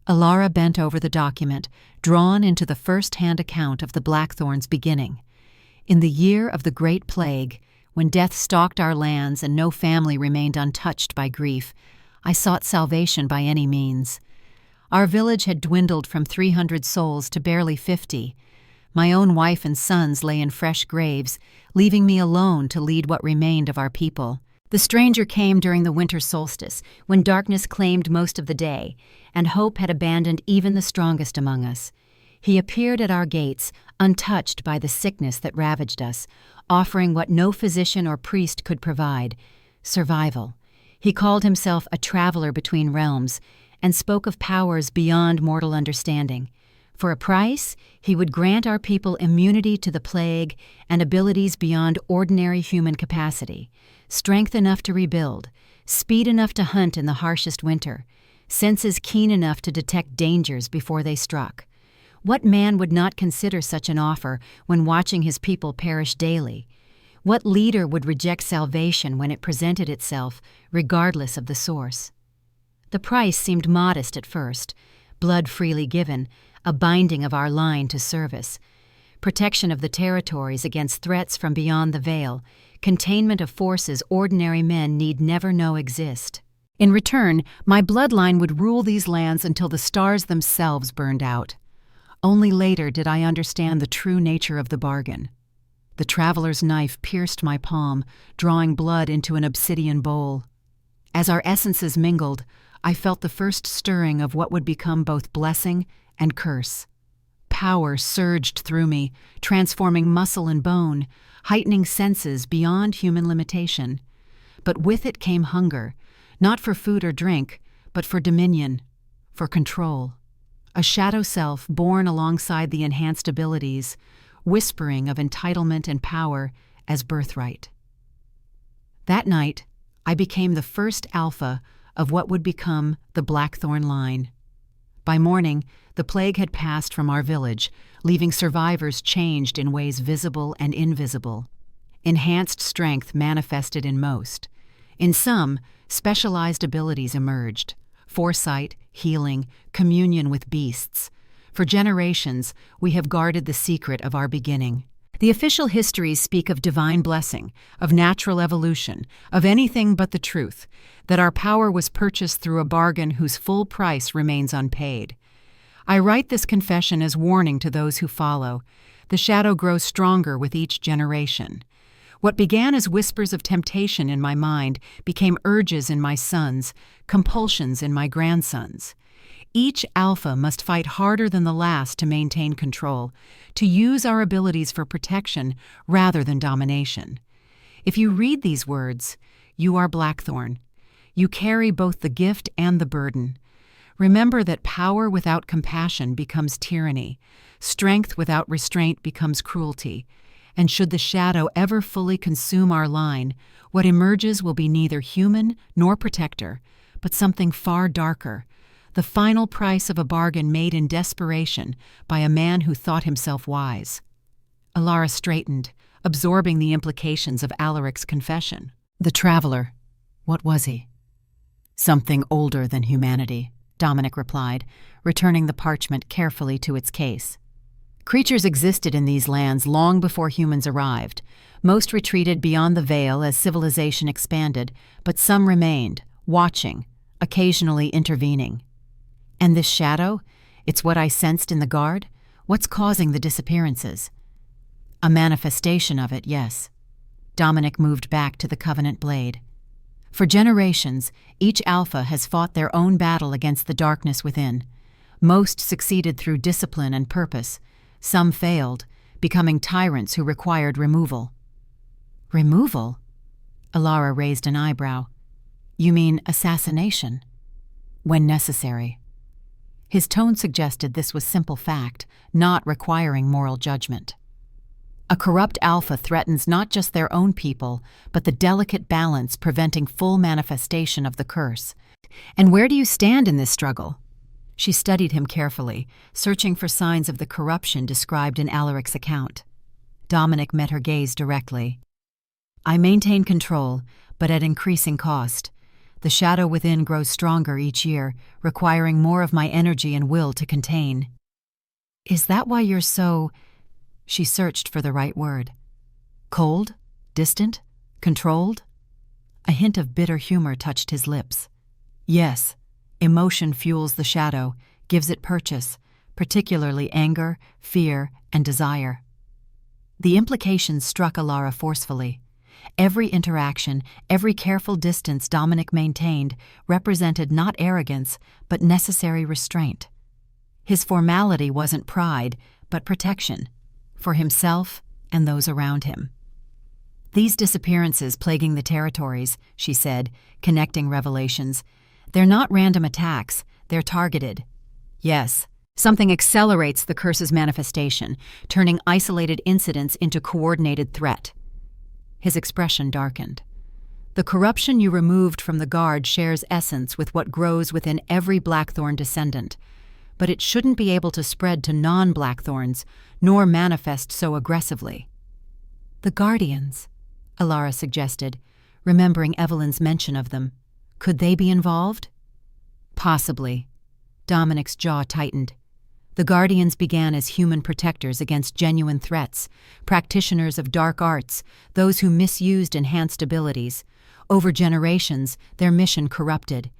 Alara bent over the document, drawn into the first-hand account of the Blackthorn's beginning. "In the year of the Great Plague, when death stalked our lands and no family remained untouched by grief, I sought salvation by any means. Our village had dwindled from 300 souls to barely 50. My own wife and sons lay in fresh graves, leaving me alone to lead what remained of our people. The stranger came during the winter solstice, when darkness claimed most of the day, and hope had abandoned even the strongest among us. He appeared at our gates, untouched by the sickness that ravaged us, offering what no physician or priest could provide: survival. He called himself a traveler between realms and spoke of powers beyond mortal understanding. For a price, he would grant our people immunity to the plague and abilities beyond ordinary human capacity, strength enough to rebuild, speed enough to hunt in the harshest winter, senses keen enough to detect dangers before they struck. What man would not consider such an offer when watching his people perish daily? What leader would reject salvation when it presented itself, regardless of the source? The price seemed modest at first: blood freely given, a binding of our line to service, protection of the territories against threats from beyond the veil, containment of forces ordinary men need never know exist. In return, my bloodline would rule these lands until the stars themselves burned out. Only later did I understand the true nature of the bargain. The traveler's knife pierced my palm, drawing blood into an obsidian bowl. As our essences mingled, I felt the first stirring of what would become both blessing and curse. Power surged through me, transforming muscle and bone, heightening senses beyond human limitation. But with it came hunger, not for food or drink, but for dominion, for control. A shadow self born alongside the enhanced abilities, whispering of entitlement and power as birthright. That night, I became the first alpha of what would become the Blackthorn line. By morning, the plague had passed from our village, leaving survivors changed in ways visible and invisible. Enhanced strength manifested in most. In some, specialized abilities emerged: foresight, healing, communion with beasts. For generations, we have guarded the secret of our beginning. The official histories speak of divine blessing, of natural evolution, of anything but the truth, that our power was purchased through a bargain whose full price remains unpaid. I write this confession as warning to those who follow. The shadow grows stronger with each generation. What began as whispers of temptation in my mind became urges in my sons, compulsions in my grandsons. Each alpha must fight harder than the last to maintain control, to use our abilities for protection rather than domination. If you read these words, you are Blackthorn. You carry both the gift and the burden. Remember that power without compassion becomes tyranny, strength without restraint becomes cruelty, and should the shadow ever fully consume our line, what emerges will be neither human nor protector, but something far darker, the final price of a bargain made in desperation by a man who thought himself wise. Alara straightened, absorbing the implications of Alaric's confession. The traveler, what was he? Something older than humanity, Dominic replied, returning the parchment carefully to its case. Creatures existed in these lands long before humans arrived. Most retreated beyond the veil as civilization expanded, but some remained, watching, occasionally intervening. And this shadow? It's what I sensed in the guard? What's causing the disappearances? A manifestation of it, yes. Dominic moved back to the Covenant blade. For generations, each alpha has fought their own battle against the darkness within. Most succeeded through discipline and purpose. Some failed, becoming tyrants who required removal. Removal? Alara raised an eyebrow. You mean assassination? When necessary. His tone suggested this was simple fact, not requiring moral judgment. A corrupt alpha threatens not just their own people, but the delicate balance preventing full manifestation of the curse. And where do you stand in this struggle? She studied him carefully, searching for signs of the corruption described in Alaric's account. Dominic met her gaze directly. I maintain control, but at increasing cost. The shadow within grows stronger each year, requiring more of my energy and will to contain. Is that why you're so... She searched for the right word. Cold? Distant? Controlled? A hint of bitter humor touched his lips. Yes, emotion fuels the shadow, gives it purchase, particularly anger, fear, and desire. The implications struck Alara forcefully. Every interaction, every careful distance Dominic maintained represented not arrogance, but necessary restraint. His formality wasn't pride, but protection, for himself and those around him. "These disappearances plaguing the territories," she said, connecting revelations, "they're not random attacks, they're targeted. Yes, something accelerates the curse's manifestation, turning isolated incidents into coordinated threat." His expression darkened. "The corruption you removed from the guard shares essence with what grows within every Blackthorn descendant, but it shouldn't be able to spread to non-Blackthorns, nor manifest so aggressively." "The Guardians," Alara suggested, remembering Evelyn's mention of them. "Could they be involved?" "Possibly." Dominic's jaw tightened. The Guardians began as human protectors against genuine threats, practitioners of dark arts, those who misused enhanced abilities. Over generations, their mission corrupted.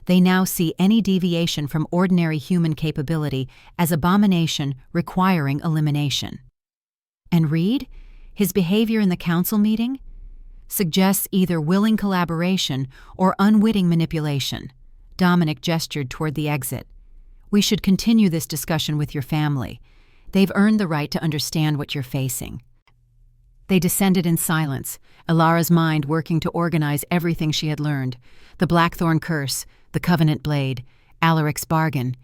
They now see any deviation from ordinary human capability as abomination requiring elimination. And Reed? His behavior in the council meeting? Suggests either willing collaboration or unwitting manipulation. Dominic gestured toward the exit. "We should continue this discussion with your family. They've earned the right to understand what you're facing." They descended in silence, Alara's mind working to organize everything she had learned. The Blackthorn curse, the Covenant blade, Alaric's bargain.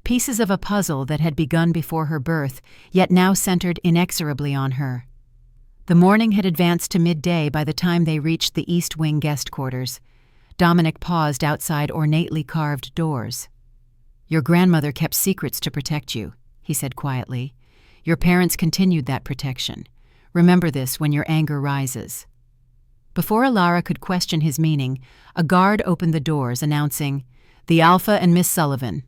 Pieces of a puzzle that had begun before her birth, yet now centered inexorably on her. The morning had advanced to midday by the time they reached the East Wing guest quarters. Dominic paused outside ornately carved doors. "Your grandmother kept secrets to protect you," he said quietly. "Your parents continued that protection. Remember this when your anger rises." Before Alara could question his meaning, a guard opened the doors, announcing, "The Alpha and Miss Sullivan."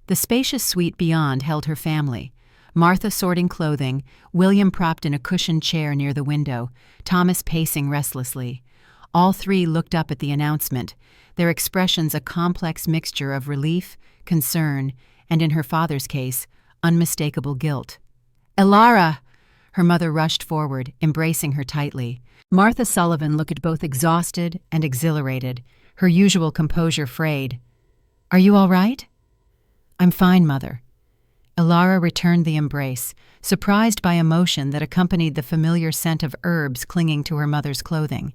The spacious suite beyond held her family. Martha sorting clothing, William propped in a cushioned chair near the window, Thomas pacing restlessly. All three looked up at the announcement, their expressions a complex mixture of relief, concern, and in her father's case, unmistakable guilt. "Alara!" Her mother rushed forward, embracing her tightly. Martha Sullivan looked both exhausted and exhilarated, her usual composure frayed. "Are you all right?" "I'm fine, Mother." Alara returned the embrace, surprised by emotion that accompanied the familiar scent of herbs clinging to her mother's clothing.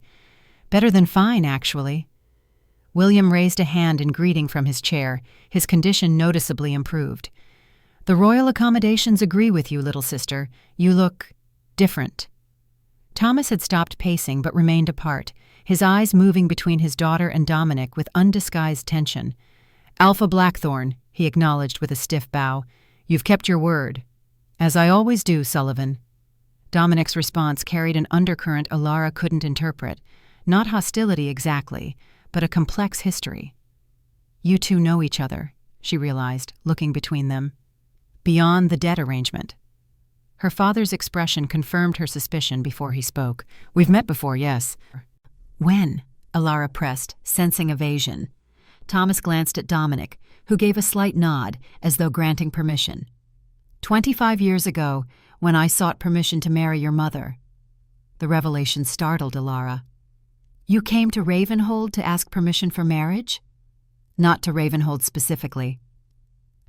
"Better than fine, actually." William raised a hand in greeting from his chair, his condition noticeably improved. "The royal accommodations agree with you, little sister. You look different." Thomas had stopped pacing but remained apart, his eyes moving between his daughter and Dominic with undisguised tension. "Alpha Blackthorn," he acknowledged with a stiff bow. "You've kept your word." "As I always do, Sullivan." Dominic's response carried an undercurrent Alara couldn't interpret. Not hostility exactly, but a complex history. "You two know each other," she realized, looking between them. "Beyond the debt arrangement." Her father's expression confirmed her suspicion before he spoke. "We've met before, yes." "When?" Alara pressed, sensing evasion. Thomas glanced at Dominic, who gave a slight nod, as though granting permission. 25 years ago, when I sought permission to marry your mother." The revelation startled Alara. "You came to Ravenhold to ask permission for marriage?" "Not to Ravenhold specifically."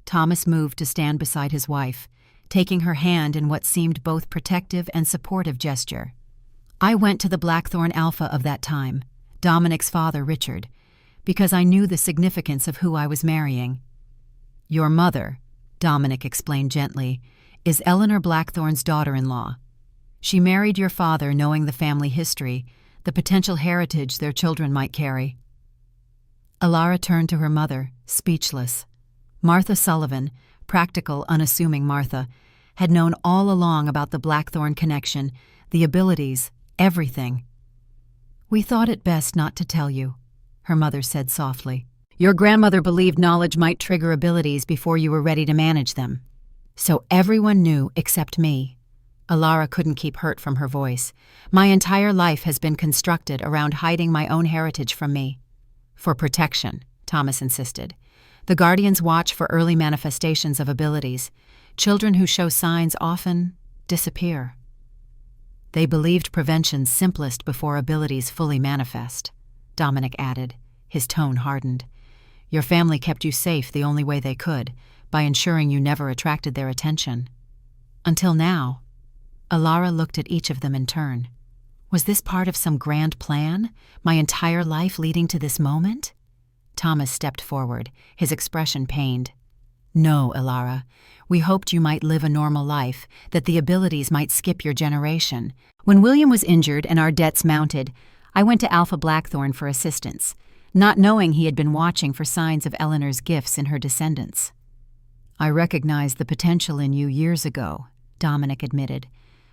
Thomas moved to stand beside his wife, taking her hand in what seemed both protective and supportive gesture. "I went to the Blackthorn Alpha of that time, Dominic's father, Richard, because I knew the significance of who I was marrying." "Your mother," Dominic explained gently, "is Eleanor Blackthorn's daughter-in-law. She married your father knowing the family history, the potential heritage their children might carry." Alara turned to her mother, speechless. Martha Sullivan, practical, unassuming Martha, had known all along about the Blackthorn connection, the abilities, everything. "We thought it best not to tell you," her mother said softly. "Your grandmother believed knowledge might trigger abilities before you were ready to manage them. So everyone knew except me." Alara couldn't keep hurt from her voice. "My entire life has been constructed around hiding my own heritage from me." "For protection," Thomas insisted. "The Guardians watch for early manifestations of abilities. Children who show signs often disappear." "They believed prevention's simplest before abilities fully manifest," Dominic added. His tone hardened. "Your family kept you safe the only way they could, by ensuring you never attracted their attention. Until now. Alara looked at each of them in turn. Was this part of some grand plan, my entire life leading to this moment? Thomas stepped forward, his expression pained. No, Alara. We hoped you might live a normal life, that the abilities might skip your generation. When William was injured and our debts mounted, I went to Alpha Blackthorn for assistance, not knowing he had been watching for signs of Eleanor's gifts in her descendants. I recognized the potential in you years ago, Dominic admitted,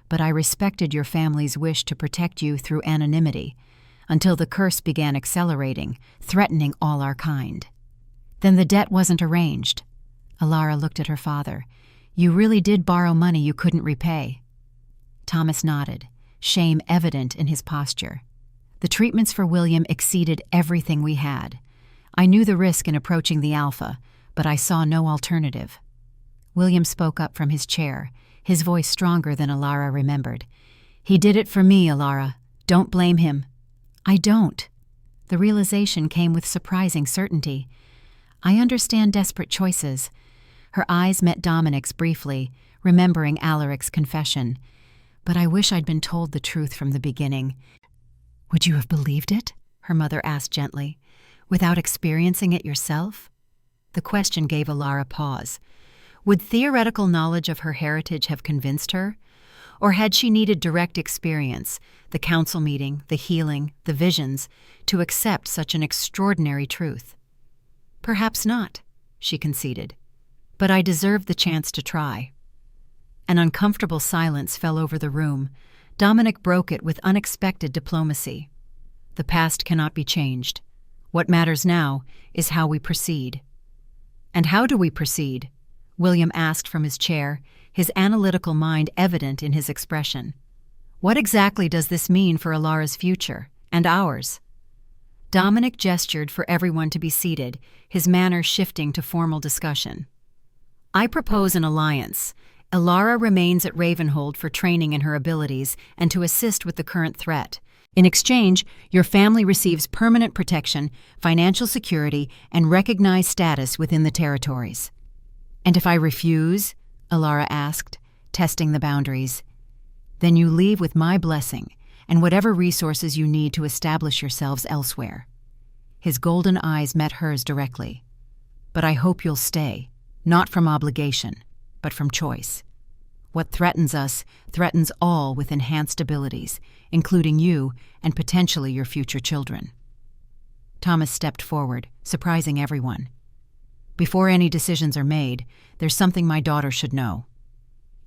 but I respected your family's wish to protect you through anonymity, until the curse began accelerating, threatening all our kind. Then the debt wasn't arranged. Alara looked at her father. You really did borrow money you couldn't repay. Thomas nodded, shame evident in his posture. The treatments for William exceeded everything we had. I knew the risk in approaching the Alpha, but I saw no alternative. William spoke up from his chair, his voice stronger than Alara remembered. He did it for me, Alara. Don't blame him. I don't. The realization came with surprising certainty. I understand desperate choices. Her eyes met Dominic's briefly, remembering Alaric's confession. But I wish I'd been told the truth from the beginning. Would you have believed it? Her mother asked gently, without experiencing it yourself? The question gave Alara pause. Would theoretical knowledge of her heritage have convinced her? Or had she needed direct experience, the council meeting, the healing, the visions, to accept such an extraordinary truth? Perhaps not, she conceded. But I deserved the chance to try. An uncomfortable silence fell over the room. Dominic broke it with unexpected diplomacy. The past cannot be changed. What matters now is how we proceed. And how do we proceed? William asked from his chair, his analytical mind evident in his expression. What exactly does this mean for Alara's future, and ours? Dominic gestured for everyone to be seated, his manner shifting to formal discussion. I propose an alliance. Alara remains at Ravenhold for training in her abilities and to assist with the current threat. In exchange, your family receives permanent protection, financial security, and recognized status within the territories. And if I refuse? Alara asked, testing the boundaries. Then you leave with my blessing and whatever resources you need to establish yourselves elsewhere. His golden eyes met hers directly. But I hope you'll stay, not from obligation, but from choice. What threatens us threatens all with enhanced abilities, including you and potentially your future children. Thomas stepped forward, surprising everyone. Before any decisions are made, there's something my daughter should know.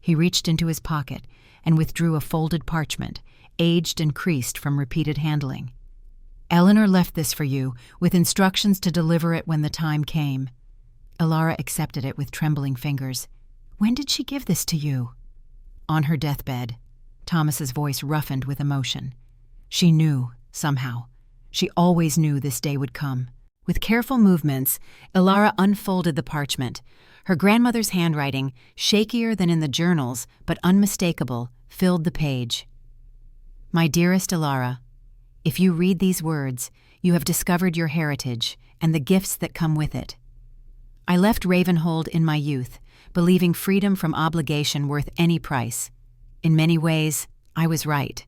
He reached into his pocket and withdrew a folded parchment, aged and creased from repeated handling. Eleanor left this for you, with instructions to deliver it when the time came. Alara accepted it with trembling fingers. When did she give this to you? On her deathbed. Thomas's voice roughened with emotion. She knew, somehow. She always knew this day would come. With careful movements, Alara unfolded the parchment. Her grandmother's handwriting, shakier than in the journals, but unmistakable, filled the page. My dearest Alara, if you read these words, you have discovered your heritage and the gifts that come with it. I left Ravenhold in my youth, believing freedom from obligation worth any price. In many ways, I was right.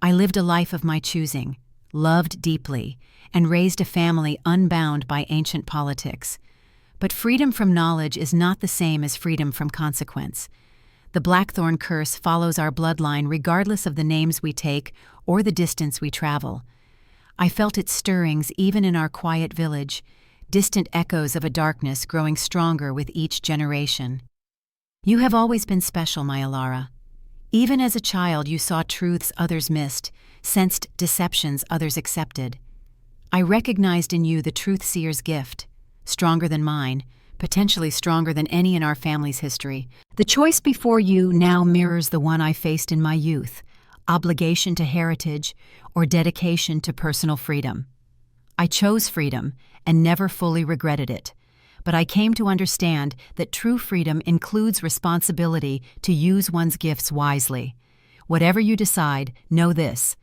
I lived a life of my choosing, loved deeply, and raised a family unbound by ancient politics. But freedom from knowledge is not the same as freedom from consequence. The Blackthorn curse follows our bloodline regardless of the names we take or the distance we travel. I felt its stirrings even in our quiet village, distant echoes of a darkness growing stronger with each generation. You have always been special, my Alara. Even as a child you saw truths others missed, sensed deceptions others accepted. I recognized in you the truth-seer's gift, stronger than mine, potentially stronger than any in our family's history. The choice before you now mirrors the one I faced in my youth, obligation to heritage or dedication to personal freedom. I chose freedom and never fully regretted it, but I came to understand that true freedom includes responsibility to use one's gifts wisely. Whatever you decide, know this: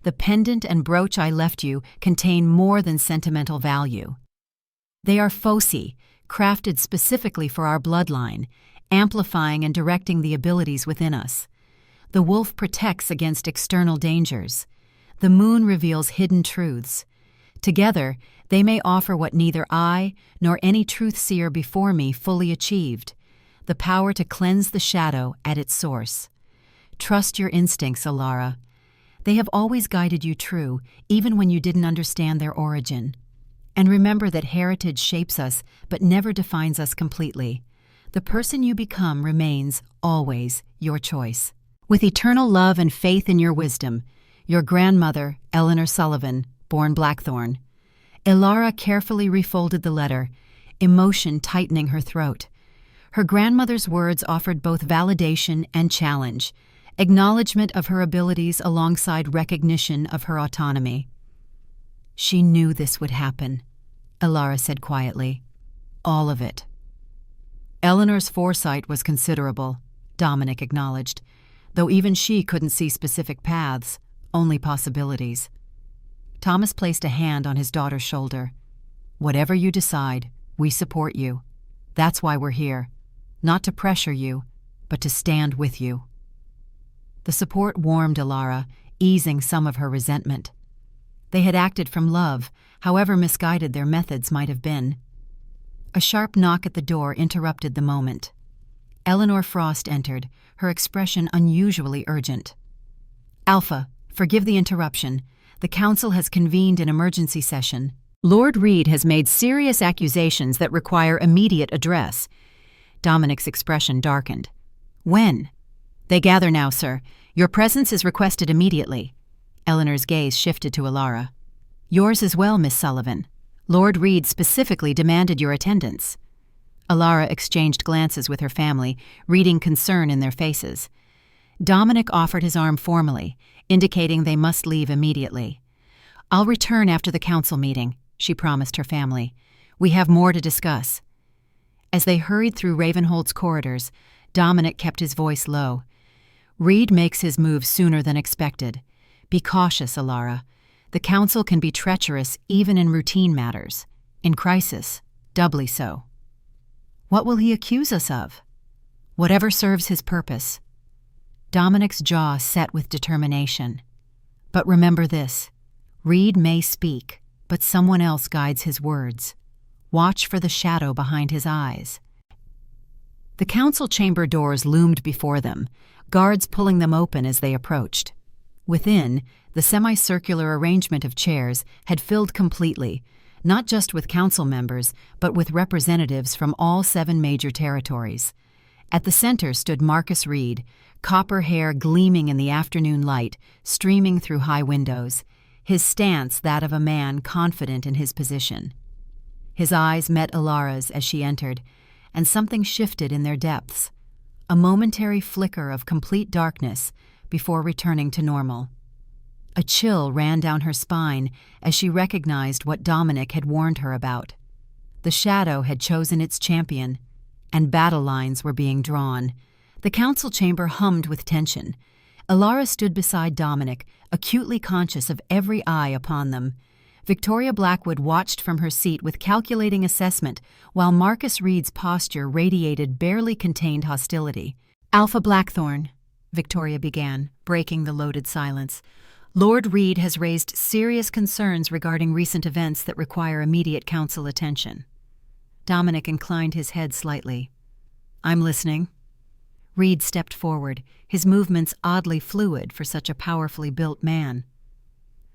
the pendant and brooch I left you contain more than sentimental value. They are foci, crafted specifically for our bloodline, amplifying and directing the abilities within us. The wolf protects against external dangers. The moon reveals hidden truths. Together, they may offer what neither I nor any truth-seer before me fully achieved: the power to cleanse the shadow at its source. Trust your instincts, Alara. They have always guided you true, even when you didn't understand their origin. And remember that heritage shapes us, but never defines us completely. The person you become remains, always, your choice. With eternal love and faith in your wisdom, your grandmother, Eleanor Sullivan, born Blackthorn. Alara carefully refolded the letter, emotion tightening her throat. Her grandmother's words offered both validation and challenge, acknowledgement of her abilities alongside recognition of her autonomy. She knew this would happen, Alara said quietly. All of it. Eleanor's foresight was considerable, Dominic acknowledged, though even she couldn't see specific paths, only possibilities. Thomas placed a hand on his daughter's shoulder. Whatever you decide, we support you. That's why we're here. Not to pressure you, but to stand with you. The support warmed Alara, easing some of her resentment. They had acted from love, however misguided their methods might have been. A sharp knock at the door interrupted the moment. Eleanor Frost entered, her expression unusually urgent. Alpha, forgive the interruption. The council has convened an emergency session. Lord Reed has made serious accusations that require immediate address. Dominic's expression darkened. When? They gather now, sir. Your presence is requested immediately. Eleanor's gaze shifted to Alara. Yours as well, Miss Sullivan. Lord Reed specifically demanded your attendance. Alara exchanged glances with her family, reading concern in their faces. Dominic offered his arm formally, indicating they must leave immediately. I'll return after the council meeting, she promised her family. We have more to discuss. As they hurried through Ravenhold's corridors, Dominic kept his voice low. Reed makes his move sooner than expected. Be cautious, Alara. The council can be treacherous even in routine matters. In crisis, doubly so. What will he accuse us of? Whatever serves his purpose. Dominic's jaw set with determination. But remember this. Reed may speak, but someone else guides his words. Watch for the shadow behind his eyes. The council chamber doors loomed before them, guards pulling them open as they approached. Within, the semicircular arrangement of chairs had filled completely, not just with council members, but with representatives from all 7 major territories. At the center stood Marcus Reed, copper hair gleaming in the afternoon light, streaming through high windows, his stance that of a man confident in his position. His eyes met Alara's as she entered, and something shifted in their depths, a momentary flicker of complete darkness before returning to normal. A chill ran down her spine as she recognized what Dominic had warned her about. The shadow had chosen its champion, and battle lines were being drawn. The council chamber hummed with tension. Alara stood beside Dominic, acutely conscious of every eye upon them. Victoria Blackwood watched from her seat with calculating assessment, while Marcus Reed's posture radiated barely contained hostility. Alpha Blackthorn, Victoria began, breaking the loaded silence. Lord Reed has raised serious concerns regarding recent events that require immediate council attention. Dominic inclined his head slightly. I'm listening. Reed stepped forward, his movements oddly fluid for such a powerfully built man.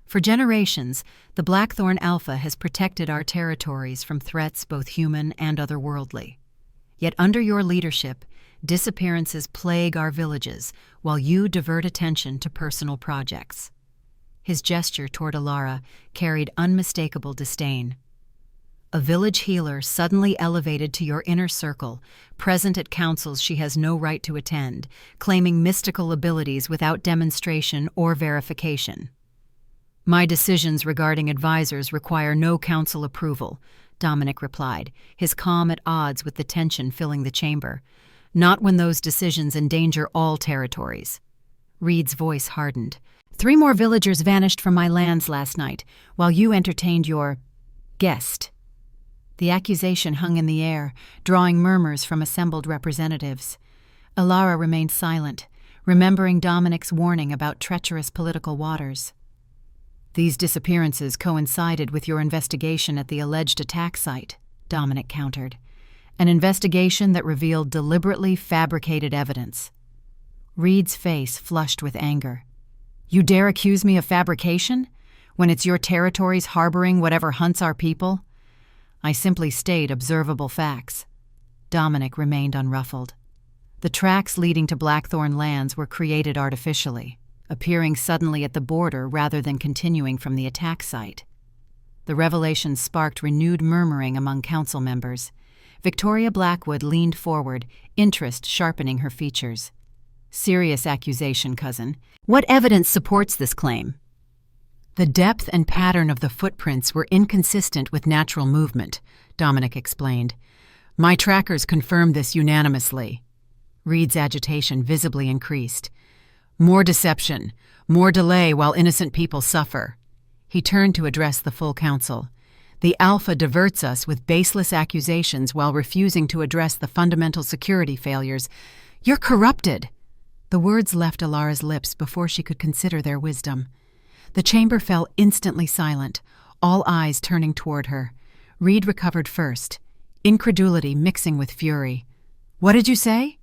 For generations, the Blackthorn Alpha has protected our territories from threats both human and otherworldly. Yet under your leadership, disappearances plague our villages, while you divert attention to personal projects. His gesture toward Alara carried unmistakable disdain. A village healer suddenly elevated to your inner circle, present at councils she has no right to attend, claiming mystical abilities without demonstration or verification. My decisions regarding advisors require no council approval, Dominic replied, his calm at odds with the tension filling the chamber. Not when those decisions endanger all territories. Reed's voice hardened. 3 more villagers vanished from my lands last night, while you entertained your guest. The accusation hung in the air, drawing murmurs from assembled representatives. Alara remained silent, remembering Dominic's warning about treacherous political waters. "These disappearances coincided with your investigation at the alleged attack site," Dominic countered. "An investigation that revealed deliberately fabricated evidence." Reed's face flushed with anger. "You dare accuse me of fabrication? When it's your territories harboring whatever hunts our people?" "I simply state observable facts." Dominic remained unruffled. The tracks leading to Blackthorn lands were created artificially, appearing suddenly at the border rather than continuing from the attack site. The revelation sparked renewed murmuring among council members. Victoria Blackwood leaned forward, interest sharpening her features. "Serious accusation, cousin. What evidence supports this claim?" "The depth and pattern of the footprints were inconsistent with natural movement," Dominic explained. "My trackers confirmed this unanimously." Reed's agitation visibly increased. "More deception, more delay while innocent people suffer." He turned to address the full council. "The Alpha diverts us with baseless accusations while refusing to address the fundamental security failures. You're corrupted!" The words left Alara's lips before she could consider their wisdom. The chamber fell instantly silent, all eyes turning toward her. Reed recovered first, incredulity mixing with fury. "What did you say?"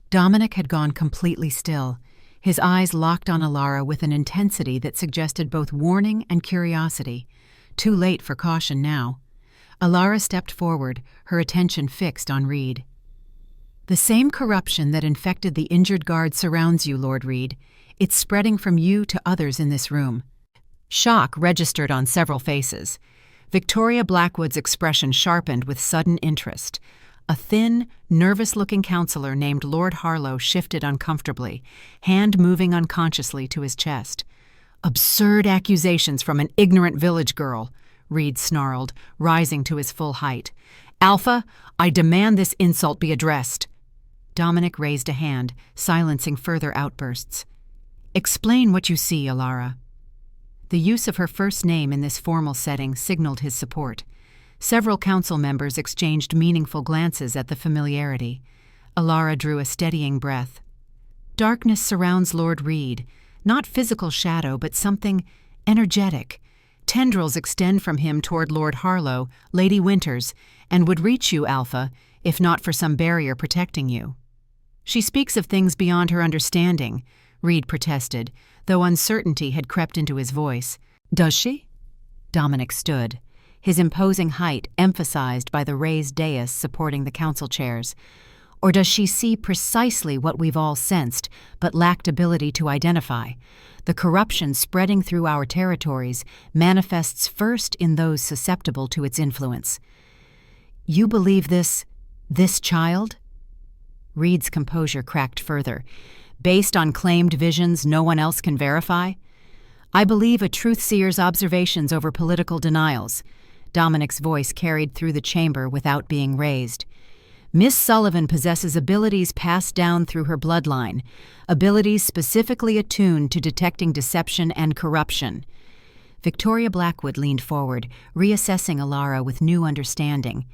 Dominic had gone completely still, his eyes locked on Alara with an intensity that suggested both warning and curiosity. Too late for caution now. Alara stepped forward, her attention fixed on Reed. "The same corruption that infected the injured guard surrounds you, Lord Reed. It's spreading from you to others in this room." Shock registered on several faces. Victoria Blackwood's expression sharpened with sudden interest. A thin, nervous-looking counselor named Lord Harlow shifted uncomfortably, hand moving unconsciously to his chest. "Absurd accusations from an ignorant village girl," Reed snarled, rising to his full height. "Alpha, I demand this insult be addressed." Dominic raised a hand, silencing further outbursts. "Explain what you see, Alara." The use of her first name in this formal setting signaled his support. Several council members exchanged meaningful glances at the familiarity. Alara drew a steadying breath. "Darkness surrounds Lord Reed, not physical shadow, but something energetic. Tendrils extend from him toward Lord Harlow, Lady Winters, and would reach you, Alpha, if not for some barrier protecting you." "She speaks of things beyond her understanding," Reed protested, though uncertainty had crept into his voice. "Does she?" Dominic stood, his imposing height emphasized by the raised dais supporting the council chairs. "Or does she see precisely what we've all sensed, but lacked ability to identify? The corruption spreading through our territories manifests first in those susceptible to its influence." "You believe this child?" Reed's composure cracked further. "Based on claimed visions no one else can verify?" "I believe a truth-seer's observations over political denials." Dominic's voice carried through the chamber without being raised. "Miss Sullivan possesses abilities passed down through her bloodline, abilities specifically attuned to detecting deception and corruption." Victoria Blackwood leaned forward, reassessing Alara with new understanding.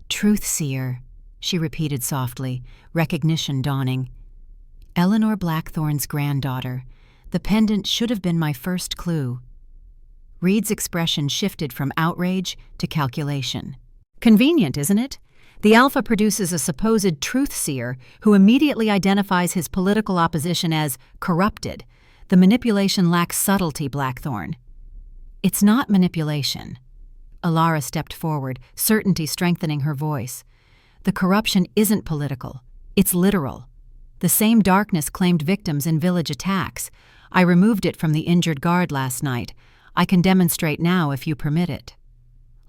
"Truth-seer," she repeated softly, recognition dawning. "Eleanor Blackthorn's granddaughter. The pendant should have been my first clue." Reed's expression shifted from outrage to calculation. "Convenient, isn't it? The Alpha produces a supposed truth-seer who immediately identifies his political opposition as corrupted. The manipulation lacks subtlety, Blackthorn." "It's not manipulation." Alara stepped forward, certainty strengthening her voice. "The corruption isn't political. It's literal. The same darkness claimed victims in village attacks. I removed it from the injured guard last night. I can demonstrate now if you permit it."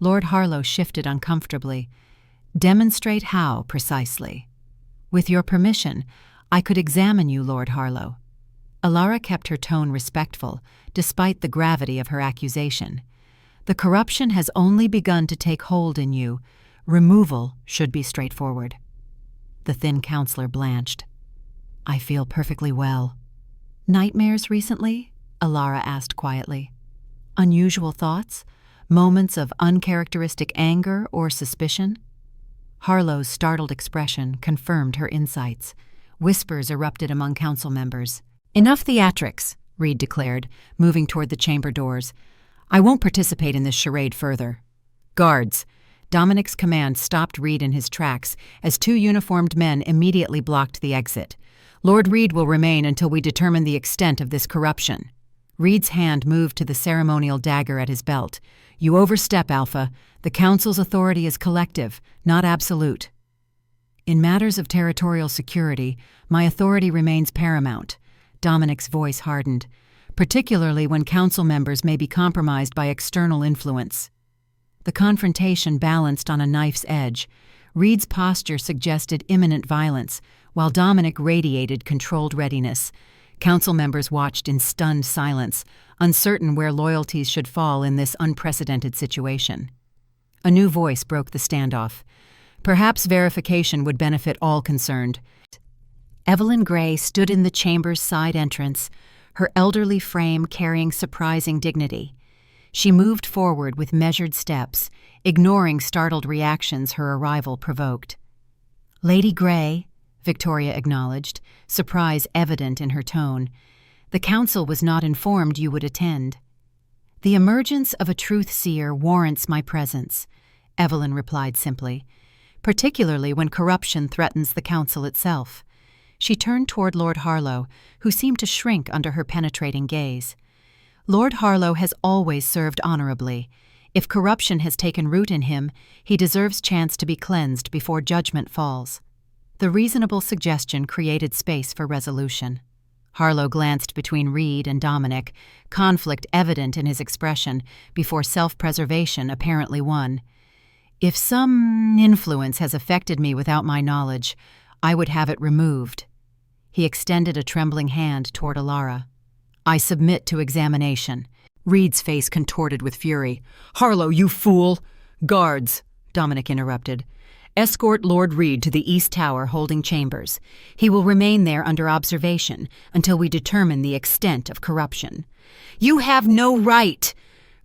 Lord Harlow shifted uncomfortably. "Demonstrate how, precisely?" "With your permission, I could examine you, Lord Harlow." Alara kept her tone respectful, despite the gravity of her accusation. "The corruption has only begun to take hold in you. Removal should be straightforward." The thin counselor blanched. "I feel perfectly well." "Nightmares recently?" Alara asked quietly. "Unusual thoughts? Moments of uncharacteristic anger or suspicion? Harlow's startled expression confirmed her insights. Whispers erupted among council members. "Enough theatrics," Reed declared, moving toward the chamber doors. "I won't participate in this charade further." "Guards!" Dominic's command stopped Reed in his tracks as two uniformed men immediately blocked the exit. "Lord Reed will remain until we determine the extent of this corruption." Reed's hand moved to the ceremonial dagger at his belt. "You overstep, Alpha. The Council's authority is collective, not absolute." "In matters of territorial security, my authority remains paramount." Dominic's voice hardened, "particularly when council members may be compromised by external influence." The confrontation balanced on a knife's edge. Reed's posture suggested imminent violence, while Dominic radiated controlled readiness. Council members watched in stunned silence, uncertain where loyalties should fall in this unprecedented situation. A new voice broke the standoff. Perhaps verification would benefit all concerned. Evelyn Gray stood in the chamber's side entrance, her elderly frame carrying surprising dignity. She moved forward with measured steps, ignoring startled reactions her arrival provoked. "Lady Gray," Victoria acknowledged, surprise evident in her tone, "the council was not informed you would attend." "The emergence of a truth-seer warrants my presence," Evelyn replied simply, "particularly when corruption threatens the council itself." She turned toward Lord Harlow, who seemed to shrink under her penetrating gaze. "Lord Harlow has always served honorably. If corruption has taken root in him, he deserves chance to be cleansed before judgment falls." The reasonable suggestion created space for resolution. Harlow glanced between Reed and Dominic, conflict evident in his expression, before self-preservation apparently won. "If some influence has affected me without my knowledge, I would have it removed." He extended a trembling hand toward Alara. "I submit to examination." Reed's face contorted with fury. "Harlow, you fool!" "Guards," Dominic interrupted. "Escort Lord Reed to the East Tower holding chambers. He will remain there under observation until we determine the extent of corruption." "You have no right!"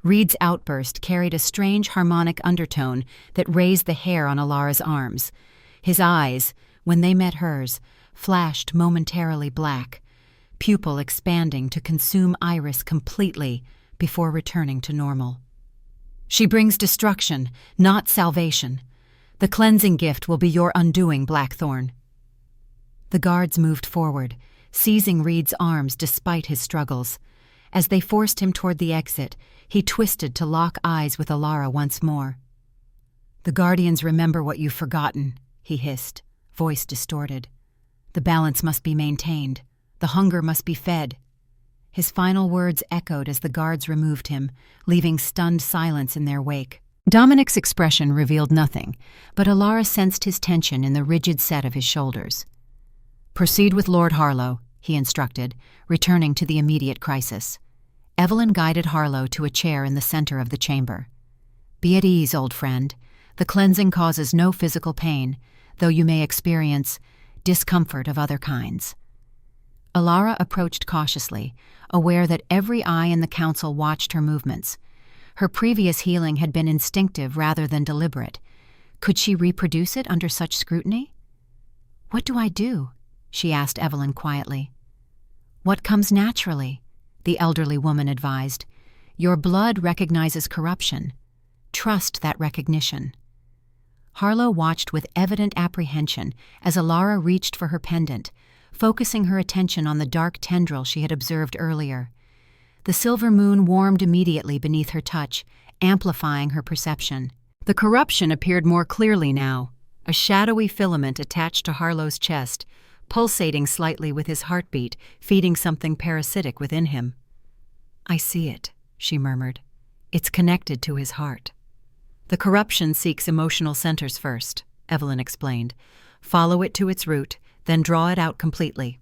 Reed's outburst carried a strange harmonic undertone that raised the hair on Alara's arms. His eyes, when they met hers, flashed momentarily black, pupil expanding to consume iris completely before returning to normal. "She brings destruction, not salvation. The cleansing gift will be your undoing, Blackthorn." The guards moved forward, seizing Reed's arms despite his struggles. As they forced him toward the exit, he twisted to lock eyes with Alara once more. "The Guardians remember what you've forgotten," he hissed, voice distorted. "The balance must be maintained. The hunger must be fed." His final words echoed as the guards removed him, leaving stunned silence in their wake. Dominic's expression revealed nothing, but Alara sensed his tension in the rigid set of his shoulders. "Proceed with Lord Harlow," he instructed, returning to the immediate crisis. Evelyn guided Harlow to a chair in the center of the chamber. "Be at ease, old friend. The cleansing causes no physical pain, though you may experience discomfort of other kinds." Alara approached cautiously, aware that every eye in the council watched her movements. Her previous healing had been instinctive rather than deliberate. Could she reproduce it under such scrutiny? "What do I do?" she asked Evelyn quietly. "What comes naturally," the elderly woman advised. "Your blood recognizes corruption. Trust that recognition." Harlow watched with evident apprehension as Alara reached for her pendant, focusing her attention on the dark tendril she had observed earlier. The silver moon warmed immediately beneath her touch, amplifying her perception. The corruption appeared more clearly now, a shadowy filament attached to Harlow's chest, pulsating slightly with his heartbeat, feeding something parasitic within him. "I see it," she murmured. "It's connected to his heart." "The corruption seeks emotional centers first," Evelyn explained. "Follow it to its root, then draw it out completely."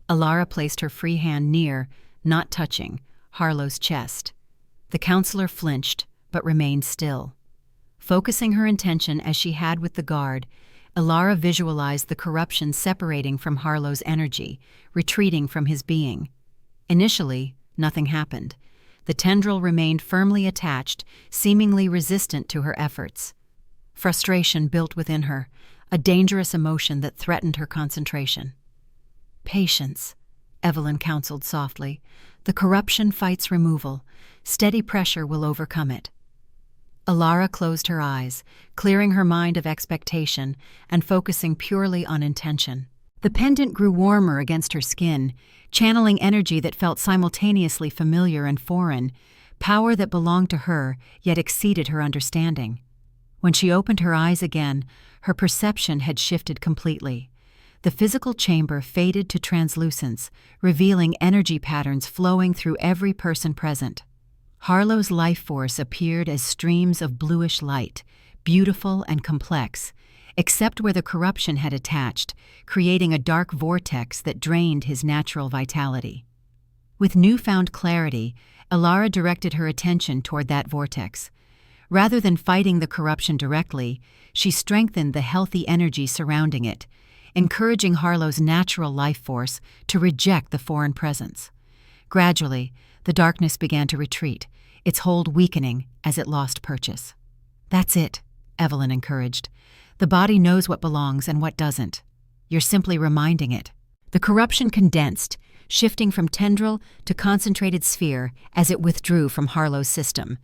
Alara placed her free hand near, not touching, Harlow's chest. The counselor flinched, but remained still. Focusing her intention as she had with the guard, Alara visualized the corruption separating from Harlow's energy, retreating from his being. Initially, nothing happened. The tendril remained firmly attached, seemingly resistant to her efforts. Frustration built within her, a dangerous emotion that threatened her concentration. "Patience," Evelyn counseled softly. "The corruption fights removal. Steady pressure will overcome it." Alara closed her eyes, clearing her mind of expectation and focusing purely on intention. The pendant grew warmer against her skin, channeling energy that felt simultaneously familiar and foreign, power that belonged to her yet exceeded her understanding. When she opened her eyes again, her perception had shifted completely. The physical chamber faded to translucence, revealing energy patterns flowing through every person present. Harlow's life force appeared as streams of bluish light, beautiful and complex, except where the corruption had attached, creating a dark vortex that drained his natural vitality. With newfound clarity, Alara directed her attention toward that vortex. Rather than fighting the corruption directly, she strengthened the healthy energy surrounding it, encouraging Harlow's natural life force to reject the foreign presence. Gradually, the darkness began to retreat, its hold weakening as it lost purchase. "That's it," Evelyn encouraged. "The body knows what belongs and what doesn't. You're simply reminding it." The corruption condensed, shifting from tendril to concentrated sphere as it withdrew from Harlow's system.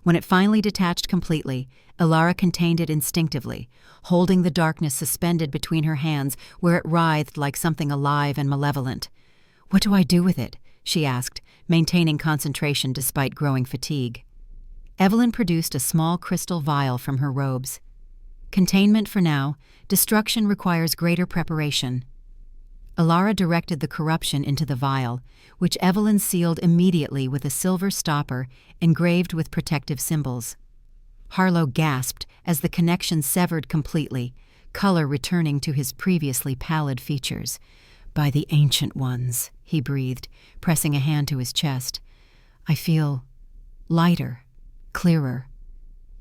When it finally detached completely, Alara contained it instinctively, holding the darkness suspended between her hands where it writhed like something alive and malevolent. "What do I do with it?" she asked, maintaining concentration despite growing fatigue. Evelyn produced a small crystal vial from her robes. "Containment for now. Destruction requires greater preparation." Alara directed the corruption into the vial, which Evelyn sealed immediately with a silver stopper engraved with protective symbols. Harlow gasped as the connection severed completely, color returning to his previously pallid features. "By the Ancient Ones," he breathed, pressing a hand to his chest. "I feel lighter, clearer."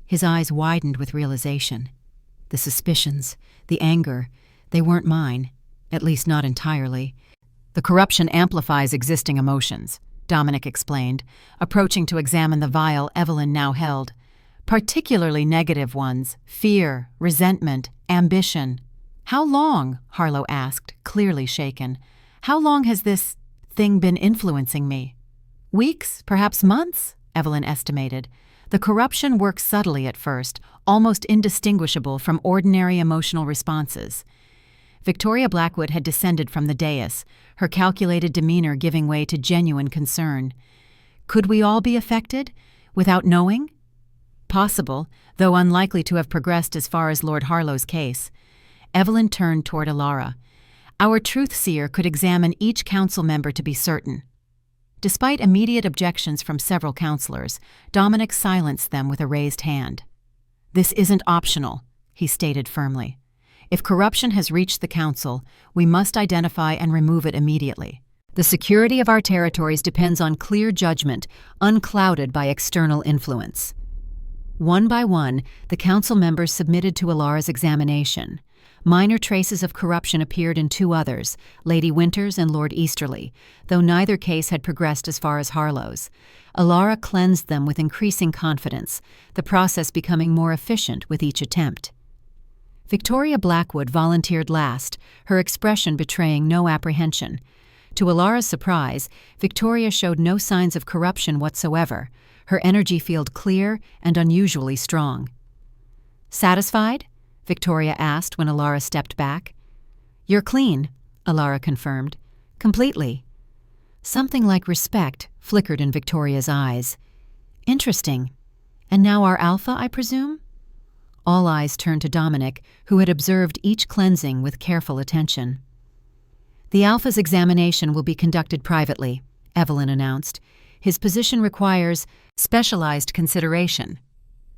His eyes widened with realization. The suspicions, the anger, they weren't mine, at least not entirely. "The corruption amplifies existing emotions," Dominic explained, approaching to examine the vial Evelyn now held. "Particularly negative ones: fear, resentment, ambition." "How long?" Harlow asked, clearly shaken. "How long has this thing been influencing me?" "Weeks, perhaps months," Evelyn estimated. "The corruption works subtly at first, almost indistinguishable from ordinary emotional responses." Victoria Blackwood had descended from the dais, her calculated demeanor giving way to genuine concern. "Could we all be affected, without knowing?" "Possible, though unlikely to have progressed as far as Lord Harlow's case." Evelyn turned toward Alara. "Our truth seer could examine each council member to be certain." Despite immediate objections from several councillors, Dominic silenced them with a raised hand. "This isn't optional," he stated firmly. "If corruption has reached the council, we must identify and remove it immediately. The security of our territories depends on clear judgment, unclouded by external influence." One by one, the council members submitted to Alara's examination. Minor traces of corruption appeared in two others, Lady Winters and Lord Easterly, though neither case had progressed as far as Harlow's. Alara cleansed them with increasing confidence, the process becoming more efficient with each attempt. Victoria Blackwood volunteered last, her expression betraying no apprehension. To Alara's surprise, Victoria showed no signs of corruption whatsoever, her energy field clear and unusually strong. "Satisfied?" Victoria asked when Alara stepped back. "You're clean," Alara confirmed. "Completely." Something like respect flickered in Victoria's eyes. "Interesting. And now our alpha, I presume?" All eyes turned to Dominic, who had observed each cleansing with careful attention. "The alpha's examination will be conducted privately," Evelyn announced. "His position requires specialized consideration."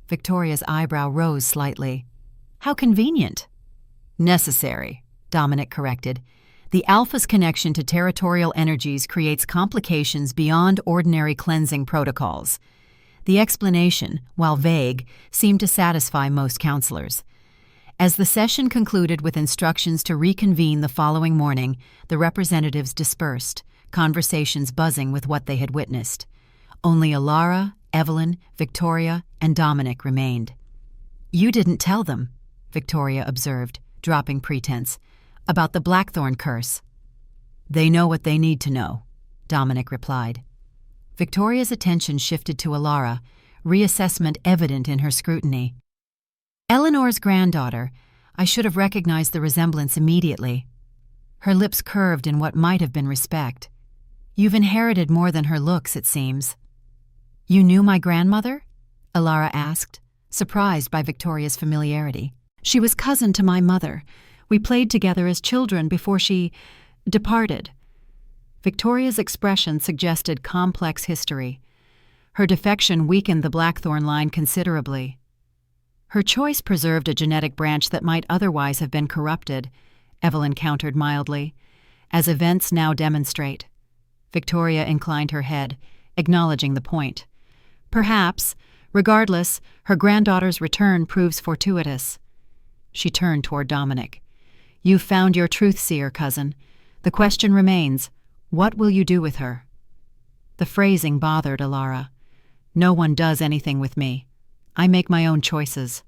Victoria's eyebrow rose slightly. "How convenient." "Necessary," Dominic corrected. "The alpha's connection to territorial energies creates complications beyond ordinary cleansing protocols." The explanation, while vague, seemed to satisfy most counselors. As the session concluded with instructions to reconvene the following morning, the representatives dispersed, conversations buzzing with what they had witnessed. Only Alara, Evelyn, Victoria, and Dominic remained. "You didn't tell them," Victoria observed, dropping pretense, "about the Blackthorn curse." "They know what they need to know," Dominic replied. Victoria's attention shifted to Alara, reassessment evident in her scrutiny. "Eleanor's granddaughter. I should have recognized the resemblance immediately." Her lips curved in what might have been respect. "You've inherited more than her looks, it seems." "You knew my grandmother?" Alara asked, surprised by Victoria's familiarity. "She was cousin to my mother. We played together as children before she departed." Victoria's expression suggested complex history. Her defection weakened the Blackthorn line considerably. "Her choice preserved a genetic branch that might otherwise have been corrupted," Evelyn countered mildly, "as events now demonstrate." Victoria inclined her head, acknowledging the point. "Perhaps. Regardless, her granddaughter's return proves fortuitous." She turned toward Dominic. "You've found your truth-seer, cousin. The question remains, what will you do with her?" The phrasing bothered Alara. "No one does anything with me. I make my own choices."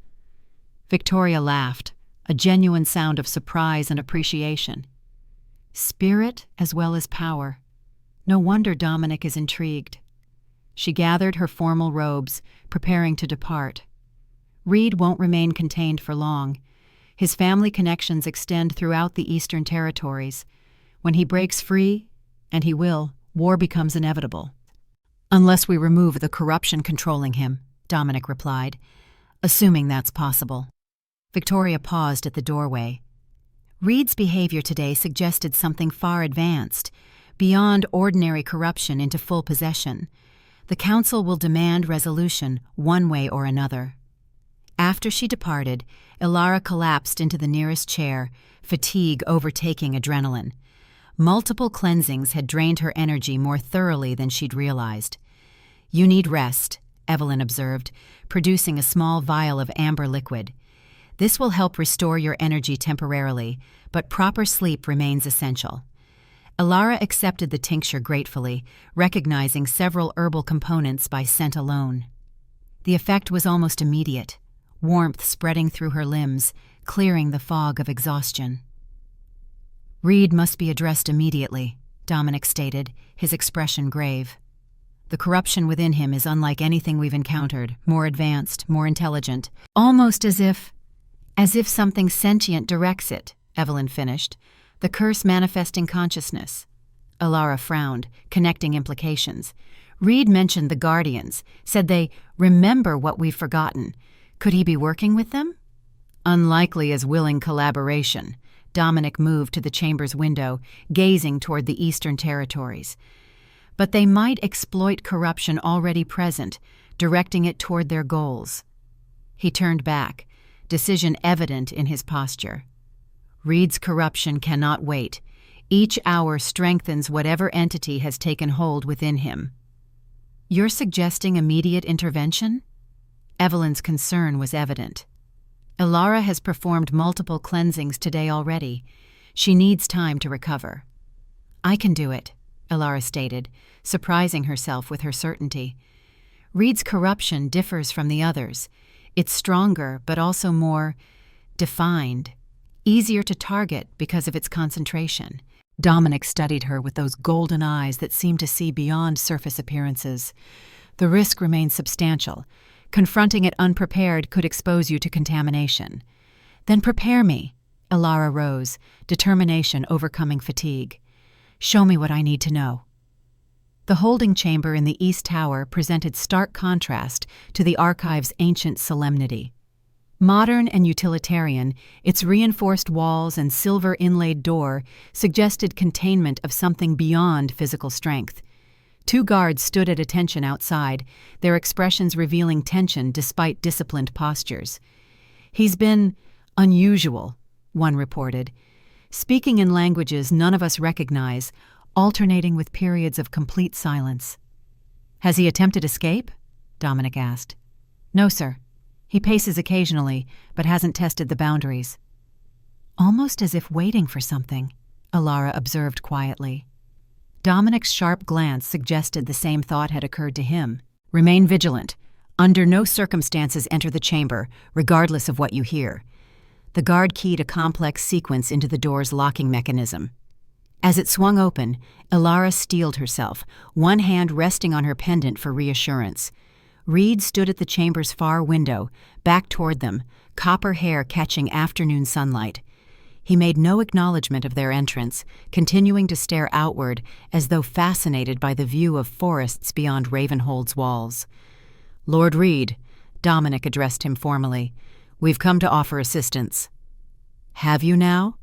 Victoria laughed, a genuine sound of surprise and appreciation. Spirit as well as power. No wonder Dominic is intrigued. She gathered her formal robes, preparing to depart. Reed won't remain contained for long. His family connections extend throughout the Eastern Territories. When he breaks free, and he will, war becomes inevitable. "Unless we remove the corruption controlling him," Dominic replied, "assuming that's possible." Victoria paused at the doorway. Reed's behavior today suggested something far advanced, beyond ordinary corruption into full possession. The council will demand resolution one way or another. After she departed, Alara collapsed into the nearest chair, fatigue overtaking adrenaline. Multiple cleansings had drained her energy more thoroughly than she'd realized. "You need rest," Evelyn observed, producing a small vial of amber liquid. "This will help restore your energy temporarily, but proper sleep remains essential." Alara accepted the tincture gratefully, recognizing several herbal components by scent alone. The effect was almost immediate, warmth spreading through her limbs, clearing the fog of exhaustion. "Reed must be addressed immediately," Dominic stated, his expression grave. "The corruption within him is unlike anything we've encountered, more advanced, more intelligent, almost as if something sentient directs it," Evelyn finished, "the curse manifesting consciousness." Alara frowned, connecting implications. "Reed mentioned the Guardians, said they remember what we've forgotten. Could he be working with them?" "Unlikely as willing collaboration." Dominic moved to the chamber's window, gazing toward the Eastern Territories. "But they might exploit corruption already present, directing it toward their goals." He turned back, decision evident in his posture. "Reed's corruption cannot wait. Each hour strengthens whatever entity has taken hold within him." "You're suggesting immediate intervention?" Evelyn's concern was evident. "Alara has performed multiple cleansings today already. She needs time to recover." "I can do it," Alara stated, surprising herself with her certainty. "Reed's corruption differs from the others. It's stronger, but also more defined, easier to target because of its concentration." Dominic studied her with those golden eyes that seemed to see beyond surface appearances. "The risk remains substantial. Confronting it unprepared could expose you to contamination." "Then prepare me." Alara rose, determination overcoming fatigue. "Show me what I need to know." The holding chamber in the East Tower presented stark contrast to the archive's ancient solemnity. Modern and utilitarian, its reinforced walls and silver-inlaid door suggested containment of something beyond physical strength. 2 guards stood at attention outside, their expressions revealing tension despite disciplined postures. "He's been unusual," one reported, "speaking in languages none of us recognize, alternating with periods of complete silence." "Has he attempted escape?" Dominic asked. "No, sir. He paces occasionally, but hasn't tested the boundaries." "Almost as if waiting for something," Alara observed quietly. Dominic's sharp glance suggested the same thought had occurred to him. Remain vigilant. Under no circumstances enter the chamber, regardless of what you hear. The guard keyed a complex sequence into the door's locking mechanism. As it swung open, Ilara steeled herself, one hand resting on her pendant for reassurance. Reed stood at the chamber's far window, back toward them, copper hair catching afternoon sunlight. He made no acknowledgement of their entrance, continuing to stare outward as though fascinated by the view of forests beyond Ravenhold's walls. "Lord Reed," Dominic addressed him formally, "we've come to offer assistance." "Have you now?"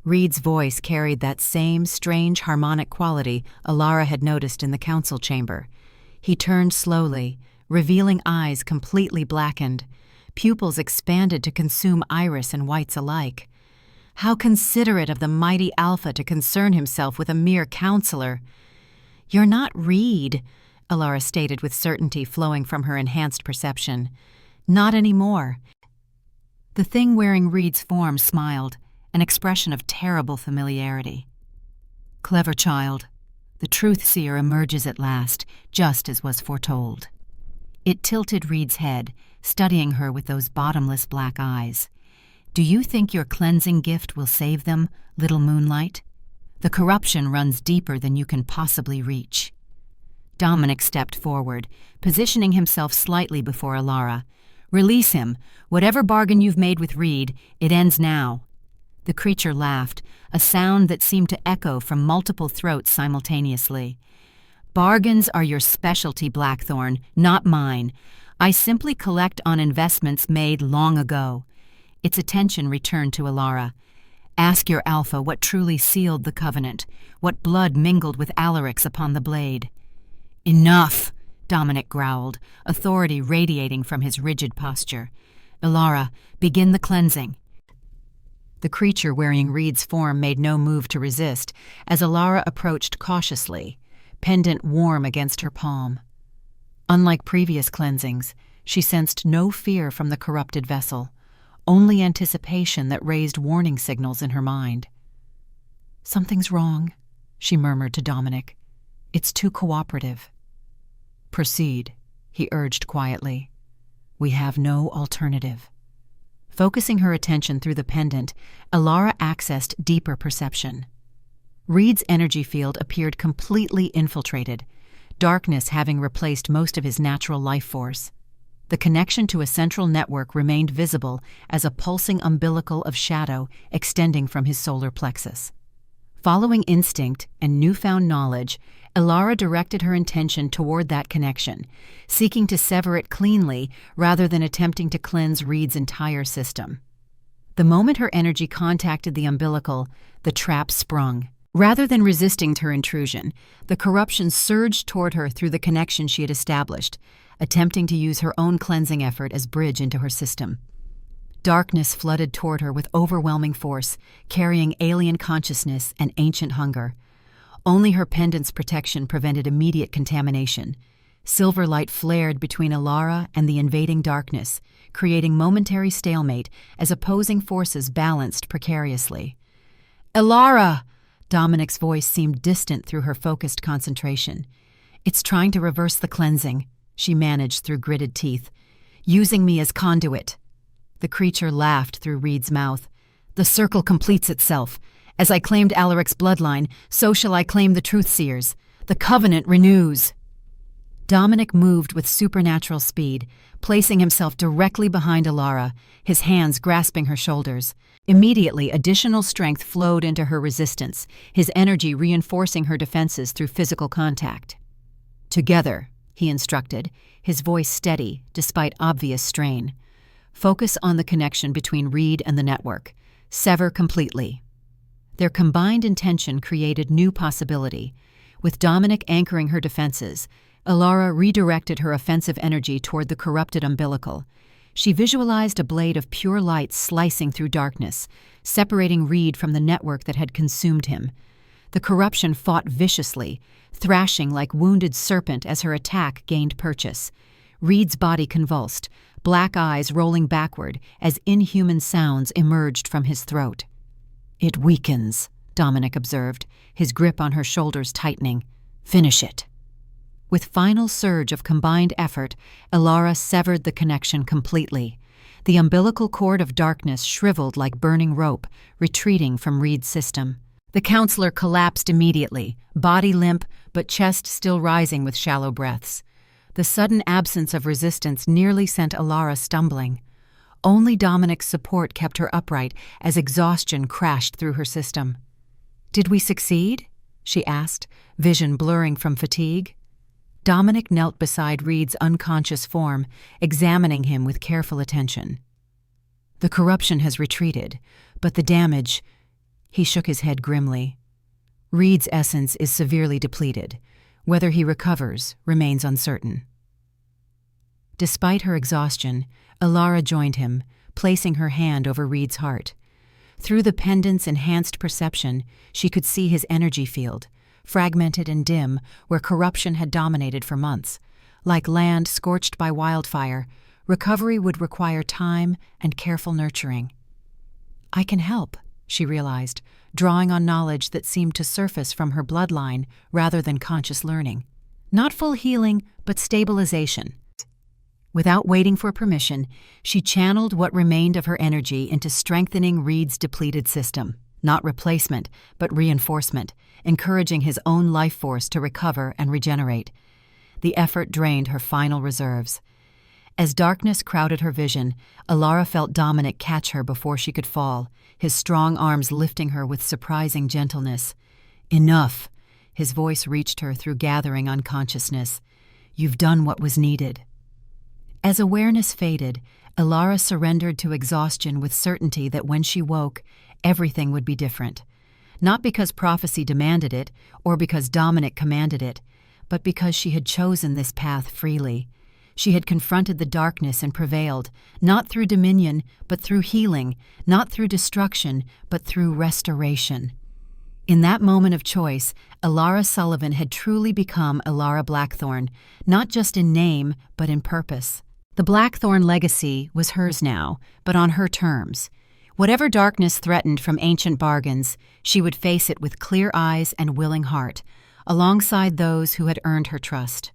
Reed's voice carried that same strange harmonic quality Ilara had noticed in the council chamber. He turned slowly, revealing eyes completely blackened, pupils expanded to consume iris and whites alike. How considerate of the mighty Alpha to concern himself with a mere counselor. "You're not Reed," Ilara stated with certainty flowing from her enhanced perception. "Not anymore." The thing wearing Reed's form smiled, an expression of terrible familiarity. "Clever child. The truth-seer emerges at last, just as was foretold." It tilted Reed's head, studying her with those bottomless black eyes. "Do you think your cleansing gift will save them, little moonlight? The corruption runs deeper than you can possibly reach." Dominic stepped forward, positioning himself slightly before Ilara. "Release him. Whatever bargain you've made with Reed, it ends now." The creature laughed, a sound that seemed to echo from multiple throats simultaneously. "Bargains are your specialty, Blackthorn, not mine. I simply collect on investments made long ago." Its attention returned to Ilara. "Ask your Alpha what truly sealed the covenant, what blood mingled with Alaric's upon the blade." "Enough!" Dominic growled, authority radiating from his rigid posture. "Ilara, begin the cleansing." The creature wearing Reed's form made no move to resist as Ilara approached cautiously, pendant warm against her palm. Unlike previous cleansings, she sensed no fear from the corrupted vessel, only anticipation that raised warning signals in her mind. "Something's wrong," she murmured to Dominic. "It's too cooperative." "Proceed," he urged quietly. "We have no alternative." Focusing her attention through the pendant, Ilara accessed deeper perception. Reed's energy field appeared completely infiltrated, darkness having replaced most of his natural life force. The connection to a central network remained visible as a pulsing umbilical of shadow extending from his solar plexus. Following instinct and newfound knowledge, Ilara directed her intention toward that connection, seeking to sever it cleanly rather than attempting to cleanse Reed's entire system. The moment her energy contacted the umbilical, the trap sprung. Rather than resisting her intrusion, the corruption surged toward her through the connection she had established, attempting to use her own cleansing effort as bridge into her system. Darkness flooded toward her with overwhelming force, carrying alien consciousness and ancient hunger. Only her pendant's protection prevented immediate contamination. Silver light flared between Ilara and the invading darkness, creating momentary stalemate as opposing forces balanced precariously. "Ilara!" Dominic's voice seemed distant through her focused concentration. "It's trying to reverse the cleansing," she managed through gritted teeth. "Using me as conduit." The creature laughed through Reed's mouth. "The circle completes itself. As I claimed Alaric's bloodline, so shall I claim the Truthseer's. The covenant renews." Dominic moved with supernatural speed, placing himself directly behind Ilara, his hands grasping her shoulders. Immediately, additional strength flowed into her resistance, his energy reinforcing her defenses through physical contact. "Together," he instructed, his voice steady despite obvious strain. "Focus on the connection between Reed and the network. Sever completely." Their combined intention created new possibility. With Dominic anchoring her defenses, Ilara redirected her offensive energy toward the corrupted umbilical. She visualized a blade of pure light slicing through darkness, separating Reed from the network that had consumed him. The corruption fought viciously, thrashing like wounded serpent as her attack gained purchase. Reed's body convulsed, black eyes rolling backward as inhuman sounds emerged from his throat. "It weakens," Dominic observed, his grip on her shoulders tightening. "Finish it." With final surge of combined effort, Elara severed the connection completely. The umbilical cord of darkness shriveled like burning rope, retreating from Reed's system. The counselor collapsed immediately, body limp but chest still rising with shallow breaths. The sudden absence of resistance nearly sent Elara stumbling. Only Dominic's support kept her upright as exhaustion crashed through her system. "Did we succeed?" she asked, vision blurring from fatigue. Dominic knelt beside Reed's unconscious form, examining him with careful attention. "The corruption has retreated, but the damage—" He shook his head grimly. "Reed's essence is severely depleted. Whether he recovers remains uncertain." Despite her exhaustion, Elara joined him, placing her hand over Reed's heart. Through the pendant's enhanced perception, she could see his energy field, fragmented and dim where corruption had dominated for months. Like land scorched by wildfire, recovery would require time and careful nurturing. "I can help," she realized, drawing on knowledge that seemed to surface from her bloodline rather than conscious learning. Not full healing, but stabilization. Without waiting for permission, she channeled what remained of her energy into strengthening Reed's depleted system. Not replacement, but reinforcement, encouraging his own life force to recover and regenerate. The effort drained her final reserves. As darkness crowded her vision, Elara felt Dominic catch her before she could fall, his strong arms lifting her with surprising gentleness. "Enough!" His voice reached her through gathering unconsciousness. "You've done what was needed." As awareness faded, Elara surrendered to exhaustion with certainty that when she woke, everything would be different. Not because prophecy demanded it, or because Dominic commanded it, but because she had chosen this path freely. She had confronted the darkness and prevailed, not through dominion, but through healing, not through destruction, but through restoration. In that moment of choice, Elara Sullivan had truly become Elara Blackthorn, not just in name, but in purpose. The Blackthorn legacy was hers now, but on her terms. Whatever darkness threatened from ancient bargains, she would face it with clear eyes and willing heart, alongside those who had earned her trust.